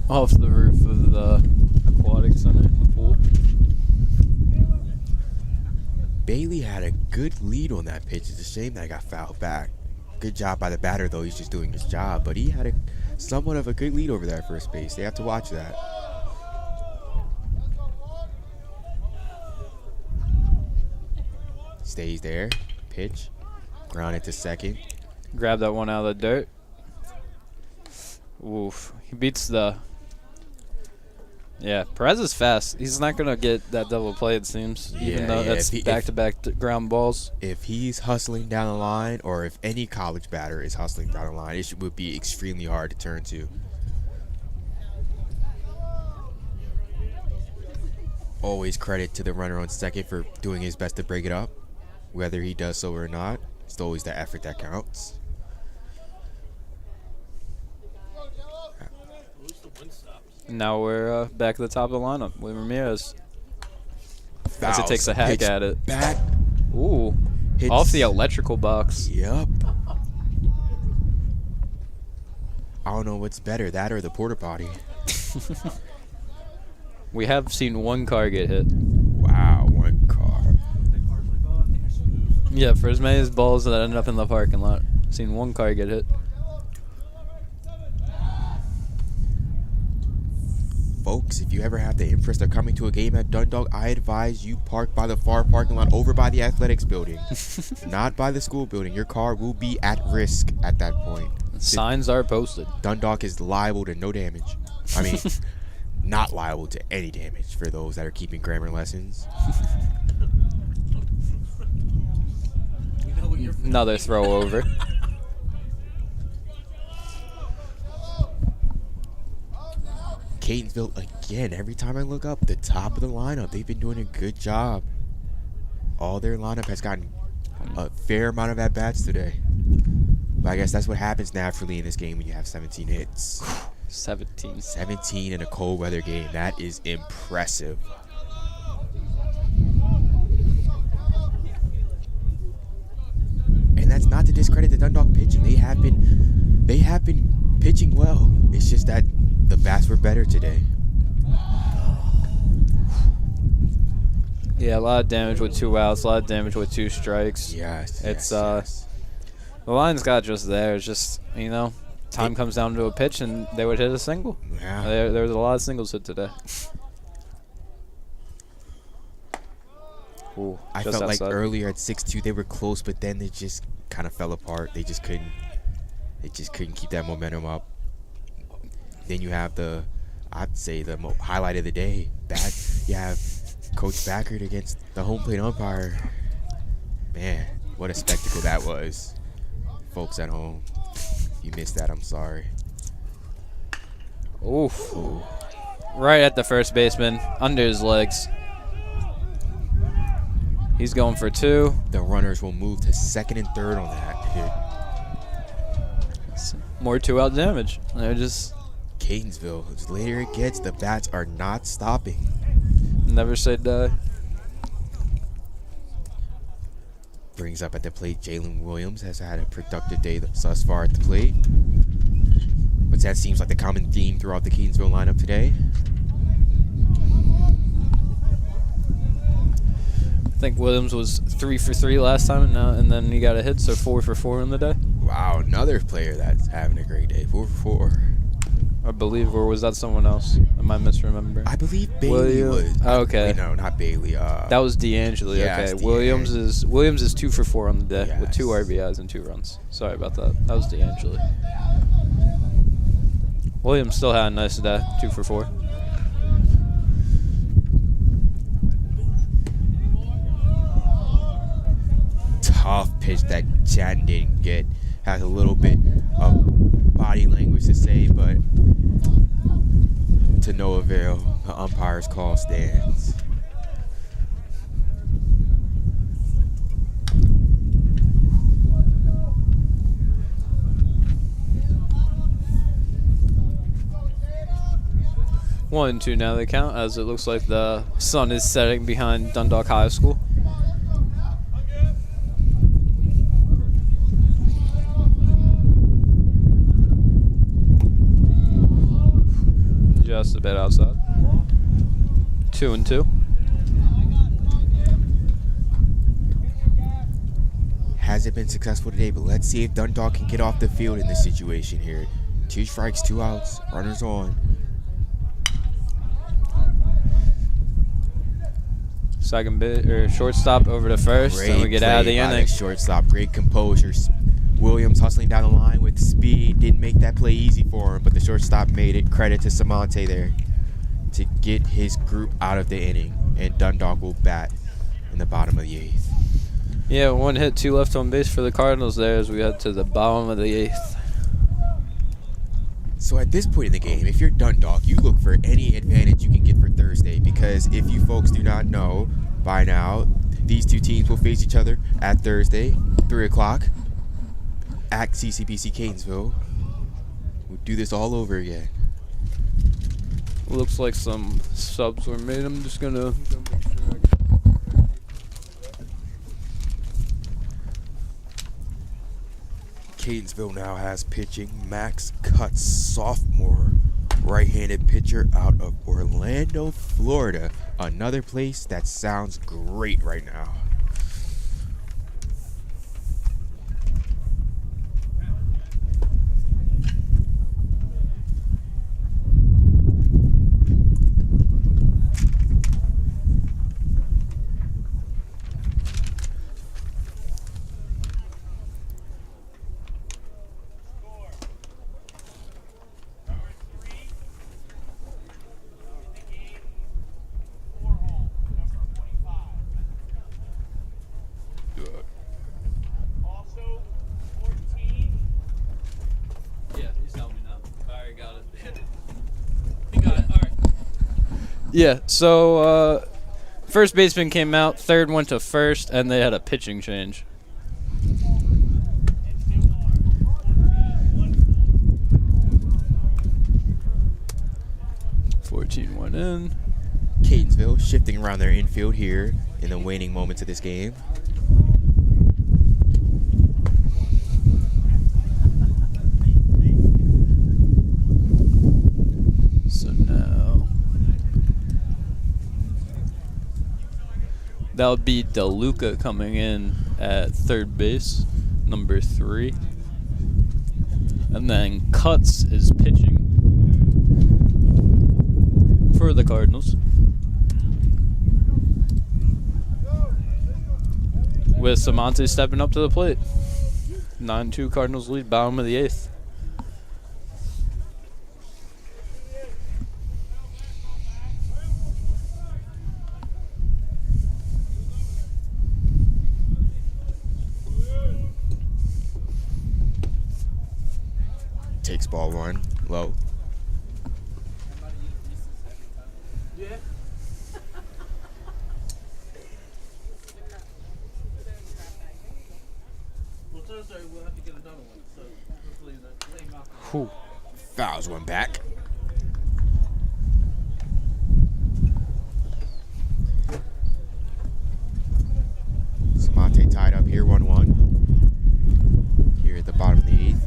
Off the roof of the aquatic center, the pool. Bailey had a good lead on that pitch. It's a shame that I got fouled back. Good job by the batter, though. He's just doing his job. But he had a somewhat of a good lead over there at first base. They have to watch that. Stays there. Pitch. Grounded to second. Grab that one out of the dirt. Oof. He beats the... Yeah, Perez is fast. He's not going to get that double play, it seems, even though that's back-to-back ground balls. If he's hustling down the line, or if any college batter is hustling down the line, it would be extremely hard to turn to. Always credit to the runner on second for doing his best to break it up. Whether he does so or not, it's always the effort that counts. Now we're back at the top of the lineup with Ramirez. Fouls. As he takes a hack at it. Back. Ooh. Hits. Off the electrical box. Yep. I don't know what's better, that or the porta potty. We have seen one car get hit. Wow, one car. Yeah, for as many as balls that ended up in the parking lot, seen one car get hit. Folks, if you ever have the interest of coming to a game at Dundalk, I advise you park by the far parking lot over by the athletics building. Not by the school building. Your car will be at risk at that point. Signs are posted. Dundalk is liable to no damage. I mean, not liable to any damage for those that are keeping grammar lessons. Another throw over. Catonsville again. Every time I look up, the top of the lineup, they've been doing a good job. All their lineup has gotten a fair amount of at-bats today. But I guess that's what happens naturally in this game when you have 17 hits. 17. 17 in a cold weather game. That is impressive. And that's not to discredit the Dundalk pitching. They have been pitching well. It's just that the bats were better today. Yeah, a lot of damage with 2 outs, a lot of damage with 2 strikes. Yes. It's yes. the line's got just there. It's just, you know, time comes down to a pitch and they would hit a single. Yeah. There was a lot of singles hit today. Ooh, I felt like earlier at 6-2 they were close, but then they just kind of fell apart. They just couldn't keep that momentum up. Then you have I'd say the highlight of the day. You have Coach Backert against the home plate umpire. Man, what a spectacle that was. Folks at home, if you missed that, I'm sorry. Oof. Ooh. Right at the first baseman, under his legs. He's going for 2. The runners will move to second and third on that hit. More 2-out damage. They're just... Catonsville, as later it gets, the bats are not stopping. Never say die. Brings up at the plate, Jalen Williams has had a productive day thus far at the plate. But that seems like the common theme throughout the Catonsville lineup today. I think Williams was 3 for 3 last time, and then he got a hit, so 4 for 4 in the day. Wow, another player that's having a great day. 4 for 4. I believe, or was that someone else? Am I misremembering? I believe Bailey was. Oh, okay. Wait, no, not Bailey. That was D'Angelo. Yes, Okay. Williams is 2 for 4 on the day with 2 RBIs and 2 runs. Sorry about that. That was D'Angelo. Williams still had a nice day. 2 for 4. Tough pitch that Chad didn't get. Has a little bit of body language to say, but to no avail. The umpire's call stands. 1-2 now they count, as it looks like the sun is setting behind Dundalk High School. Just a bit outside. 2-2. Hasn't been successful today, but let's see if Dundalk can get off the field in this situation here. 2 strikes, 2 outs, runners on. Second bit or shortstop over to first, and we get out of the inning. Shortstop, great composure. Williams hustling down the line with speed. Didn't make that play easy for him, but the shortstop made it. Credit to Samante there to get his group out of the inning, and Dundalk will bat in the bottom of the 8th. Yeah, 1 hit, 2 left on base for the Cardinals there as we head to the bottom of the 8th. So at this point in the game, if you're Dundalk, you look for any advantage you can get for Thursday, because if you folks do not know by now, these 2 teams will face each other at Thursday, 3 o'clock at CCBC Catonsville. We'll do this all over again. Looks like some subs were made. I'm just going to make sure Catonsville now has pitching Max Cutts, sophomore right-handed pitcher out of Orlando, Florida. Another place that sounds great right now. Yeah, so first baseman came out, third went to first, and they had a pitching change. Went in. Catonsville shifting around their infield here in the waning moments of this game. So now that would be DeLuca coming in at third base, number 3. And then Cutts is pitching for the Cardinals, with Samante stepping up to the plate. 9-2 Cardinals lead, bottom of the 8th. Takes ball 1, low. Fouls one back. Samante tied up here, 1-1. Here at the bottom of the 8th.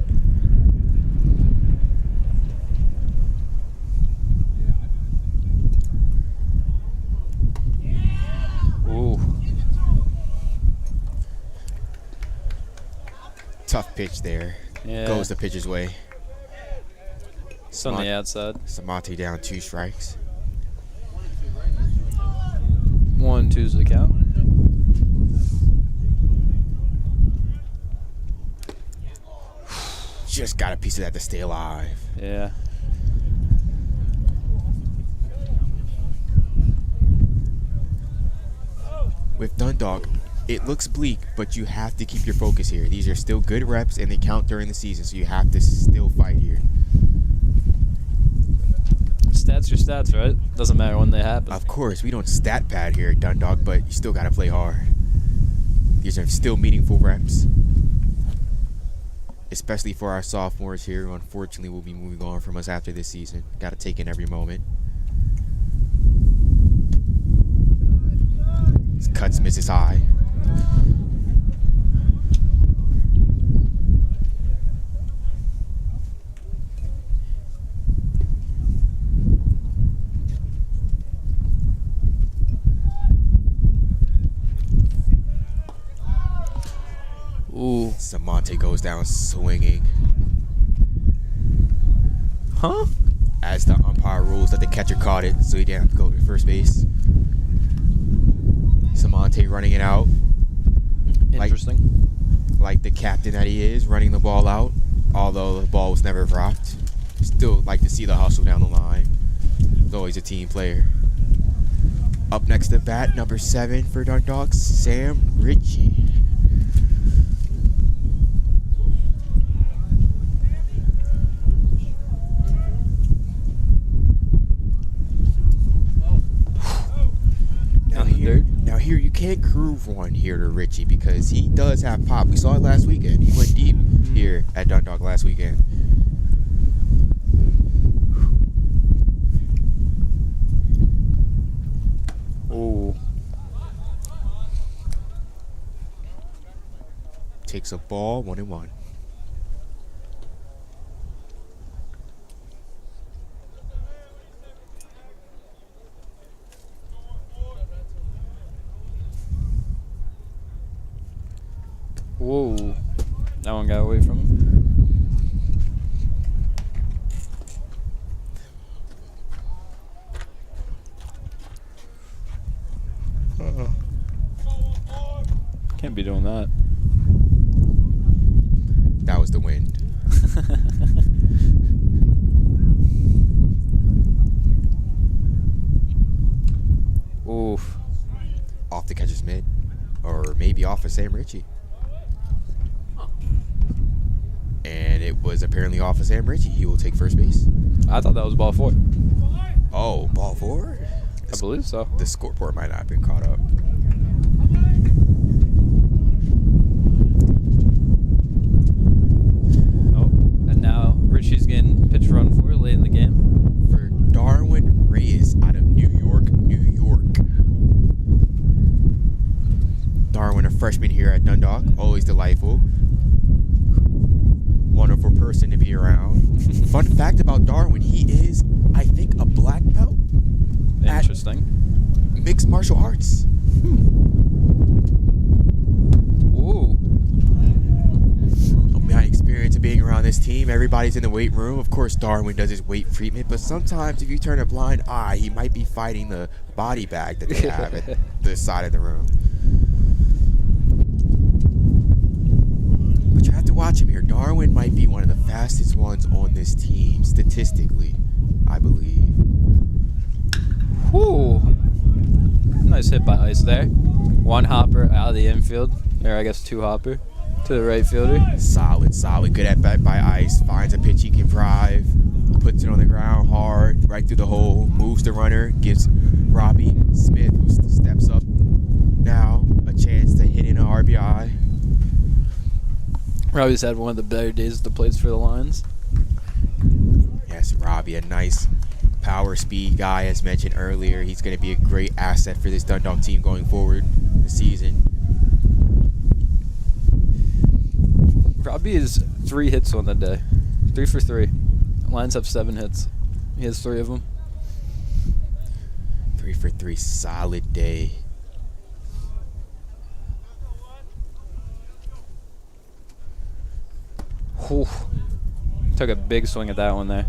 Ooh. Tough pitch there. Yeah. Goes the pitcher's way. It's on the outside. Samante down 2 strikes. 1-2's the count. Just got a piece of that to stay alive. Yeah. With Dundalk, it looks bleak, but you have to keep your focus here. These are still good reps, and they count during the season, so you have to still fight here. Stats are stats, right? Doesn't matter when they happen. Of course, we don't stat pad here at Dundalk, but you still got to play hard. These are still meaningful reps, especially for our sophomores here, who unfortunately will be moving on from us after this season. Got to take in every moment. Cuts, misses high. Ooh. Samonte goes down swinging. Huh? As the umpire rules that the catcher caught it, so he didn't have to go to first base. Samonte running it out. Interesting. Like the captain that he is, running the ball out, although the ball was never dropped. Still like to see the hustle down the line. He's always a team player. Up next to bat, number 7 for Dundalk, Sam Ritchie. Now here you can't groove one here to Ritchie because he does have pop. We saw it last weekend. He went deep here at Dundalk last weekend. Ooh. Takes a ball, 1-1. Whoa. That one got away from him. Can't be doing that. That was the wind. Oof. Off the catcher's mid. Or maybe off of Sam Ritchie. And it was apparently off of Sam Ritchie. He will take first base. I thought that was ball 4. Oh, ball 4? I believe so. The scoreboard might not have been caught up. Oh, and now Richie's getting pitch run for late in the game. For Darwin Reyes out of New York, New York. Darwin, a freshman here at Dundalk, always delightful. Wonderful person to be around. Fun fact about Darwin, he is, I think, a black belt. Interesting. Mixed martial arts. Ooh. My experience of being around this team, everybody's in the weight room. Of course, Darwin does his weight treatment, but sometimes if you turn a blind eye, he might be fighting the body bag that they have at the side of the room. But you have to watch him here. Darwin might be one of the fastest ones on this team, statistically, I believe. Ooh. Nice hit by Ice there. One hopper out of the infield. Or I guess 2 hopper to the right fielder. Solid, solid. Good at bat by Ice. Finds a pitch he can drive. Puts it on the ground hard, right through the hole. Moves the runner. Gives Robbie Smith, who steps up now, a chance to hit in an RBI. Robbie's had one of the better days at the plates for the Lions. Yes, Robbie, a nice power speed guy, as mentioned earlier. He's going to be a great asset for this Dundalk team going forward this season. Robbie is 3 hits on the day. 3 for 3. Lions have 7 hits. He has 3 of them. 3 for 3, solid day. Whew. Took a big swing at that one there.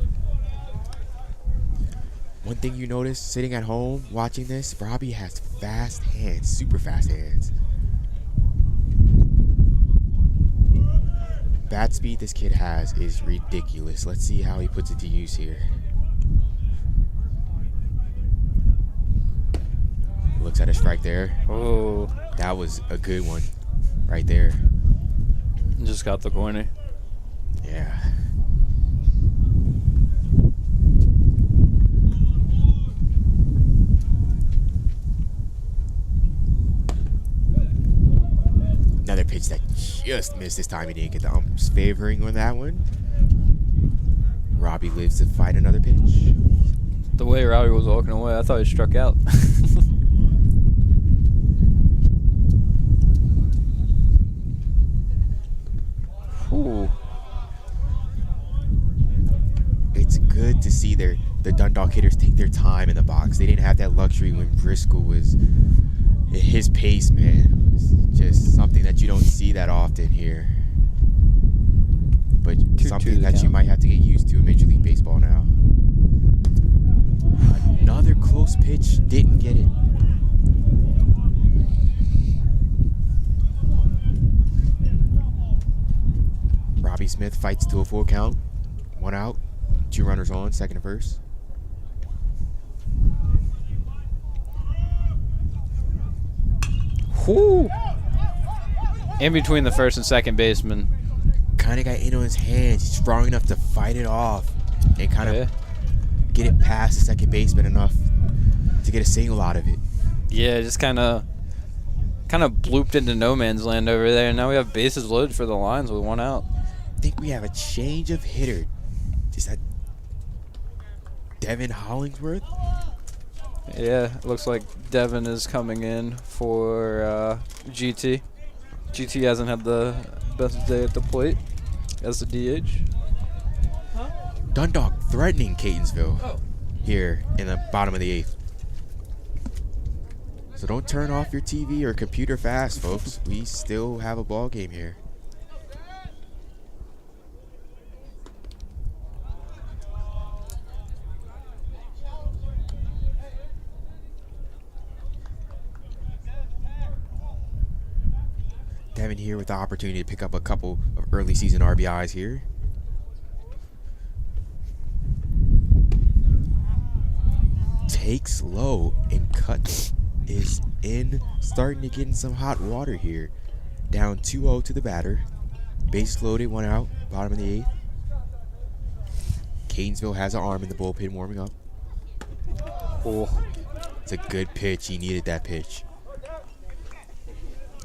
One thing you notice sitting at home watching this, Robbie has fast hands, super fast hands. Bat speed this kid has is ridiculous. Let's see how he puts it to use here. Looks at a strike there. Oh, That was a good one right there. just got the corner. Yeah. Another pitch that just missed this time. He didn't get the umps favoring on that one. Robbie lives to fight another pitch. The way Robbie was walking away, I thought he struck out. Ooh. It's good to see the Dundalk hitters take their time in the box. They didn't have that luxury when Driscoll was at his pace, man. It was just something that you don't see that often here. But 2-2 something that you count. might have to get used to in Major League Baseball now. Another close pitch, didn't get it. Robbie Smith fights to a full count. 1 out, 2 runners on, second and first. Whoo! In between the first and second baseman. Kind of got in on his hands. He's strong enough to fight it off and kind of get it past the second baseman enough to get a single out of it. Yeah, just kind of blooped into no man's land over there. And now we have bases loaded for the Lions with 1 out. I think we have a change of hitter. Is that Devin Hollingsworth? Yeah, it looks like Devin is coming in for GT. GT hasn't had the best day at the plate as the DH. Dundalk threatening Catonsville here in the bottom of the 8th. So don't turn off your TV or computer fast, folks. We still have a ball game here. Devin here with the opportunity to pick up a couple of early season RBIs here. Takes low and cuts is in, starting to get in some hot water here. Down 2-0 to the batter. Base loaded, 1 out, bottom of the 8th. Catonsville has an arm in the bullpen warming up. Oh, It's a good pitch. He needed that pitch.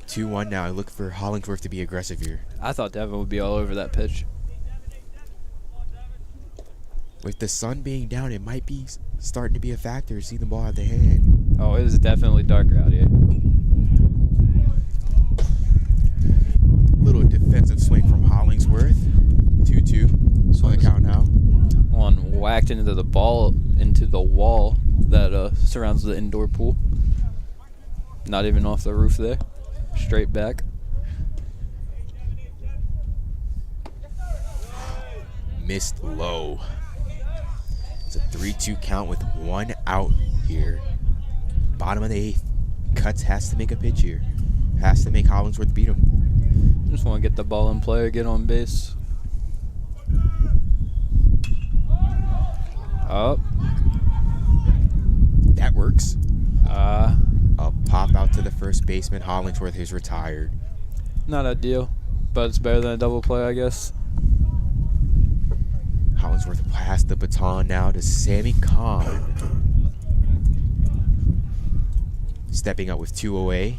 2-1 now. I look for Hollingsworth to be aggressive here. I thought Devin would be all over that pitch. With the sun being down, it might be starting to be a factor. See the ball out the hand. Oh, it is definitely darker out here. Little defensive swing from Hollingsworth. 2-2. On the count now. One whacked into the wall that surrounds the indoor pool. Not even off the roof there. Straight back. Missed low. It's a 3-2 count with 1 out here. Bottom of the 8th. Cuts has to make a pitch here. Has to make Hollingsworth beat him. Just want to get the ball in play or get on base. Up. That works. Uh, A pop out to the first baseman. Hollingsworth is retired. Not ideal, but it's better than a double play, I guess. Hollingsworth passed the baton now to Sammy Kahn. Stepping up with 2 away.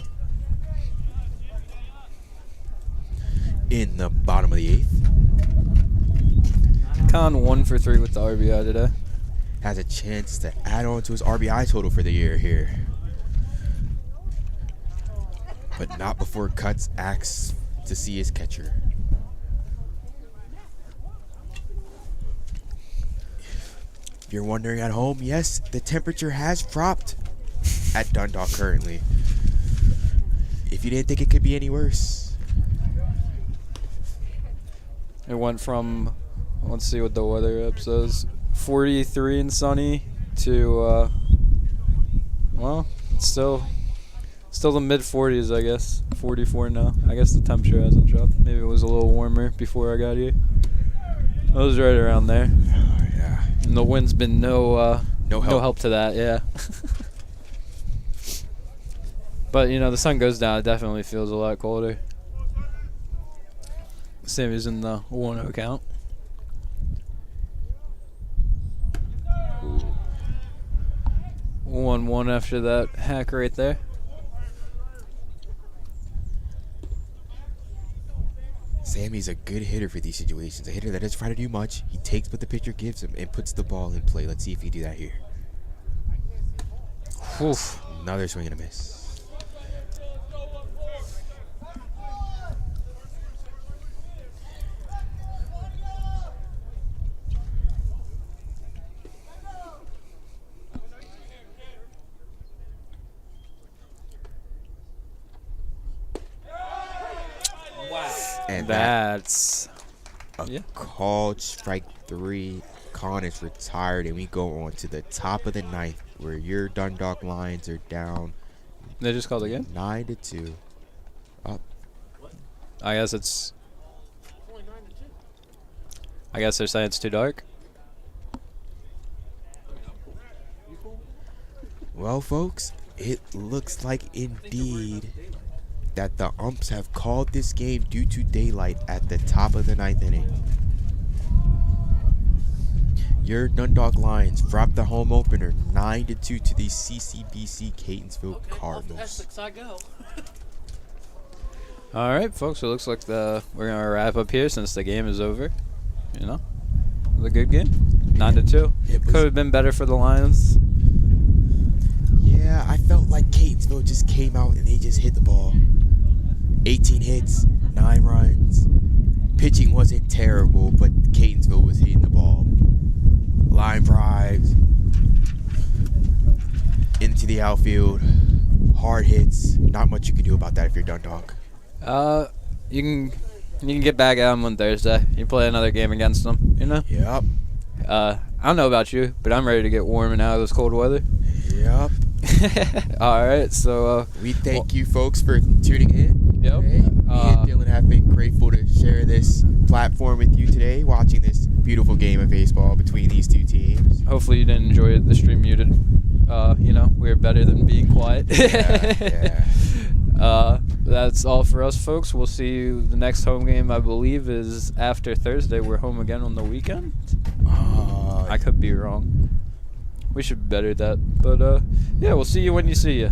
In the bottom of the 8th. Khan 1 for 3 with the RBI today. Has a chance to add on to his RBI total for the year here. But not before Cuts acts to see his catcher. If you're wondering at home, yes, the temperature has dropped at Dundalk currently. If you didn't think it could be any worse. It went from, let's see what the weather app says, 43 and sunny to, well, still the mid-40s, I guess. 44 now. I guess the temperature hasn't dropped. Maybe it was a little warmer before I got here. It was right around there. Yeah. And the wind's been no help. help to that, yeah. But, you know, the sun goes down, it definitely feels a lot colder. Sammy's in the 1-0 count. 1-1 after that hack right there. Sammy's a good hitter for these situations. A hitter that doesn't try to do much. He takes what the pitcher gives him and puts the ball in play. Let's see if he can do that here. Oof. Another swing and a miss. And That's a called strike 3. Con is retired, and we go on to the top of the ninth, where your Dundalk Lions are down. they just called again. 9-2. I guess they're saying it's too dark. Well, folks, it looks like indeed that the umps have called this game due to daylight at the top of the ninth inning. Your Dundalk Lions dropped the home opener 9-2 to the CCBC Catonsville Cardinals. All right, folks. It looks like we're gonna wrap up here since the game is over. You know, it was a good game. 9-2. Could have been better for the Lions. Yeah, I felt like Catonsville just came out and they just hit the ball. 18 hits, 9 runs. Pitching wasn't terrible, but Catonsville was hitting the ball. Line drives into the outfield. Hard hits. Not much you can do about that if you're Dundalk. You can get back at them on Thursday. You play another game against them. You know. Yep. I don't know about you, but I'm ready to get warm and out of this cold weather. Yep. All right, so we thank you folks for tuning in. Yep. Today. Me and Dylan have been grateful to share this platform with you today, watching this beautiful game of baseball between these two teams. Hopefully you didn't enjoy the stream muted. You know, we're better than being quiet. Yeah. That's all for us, folks. We'll see you. The next home game, I believe, is after Thursday. We're home again on the weekend. I could be wrong. We should be better at that. But, yeah, we'll see you when you see you.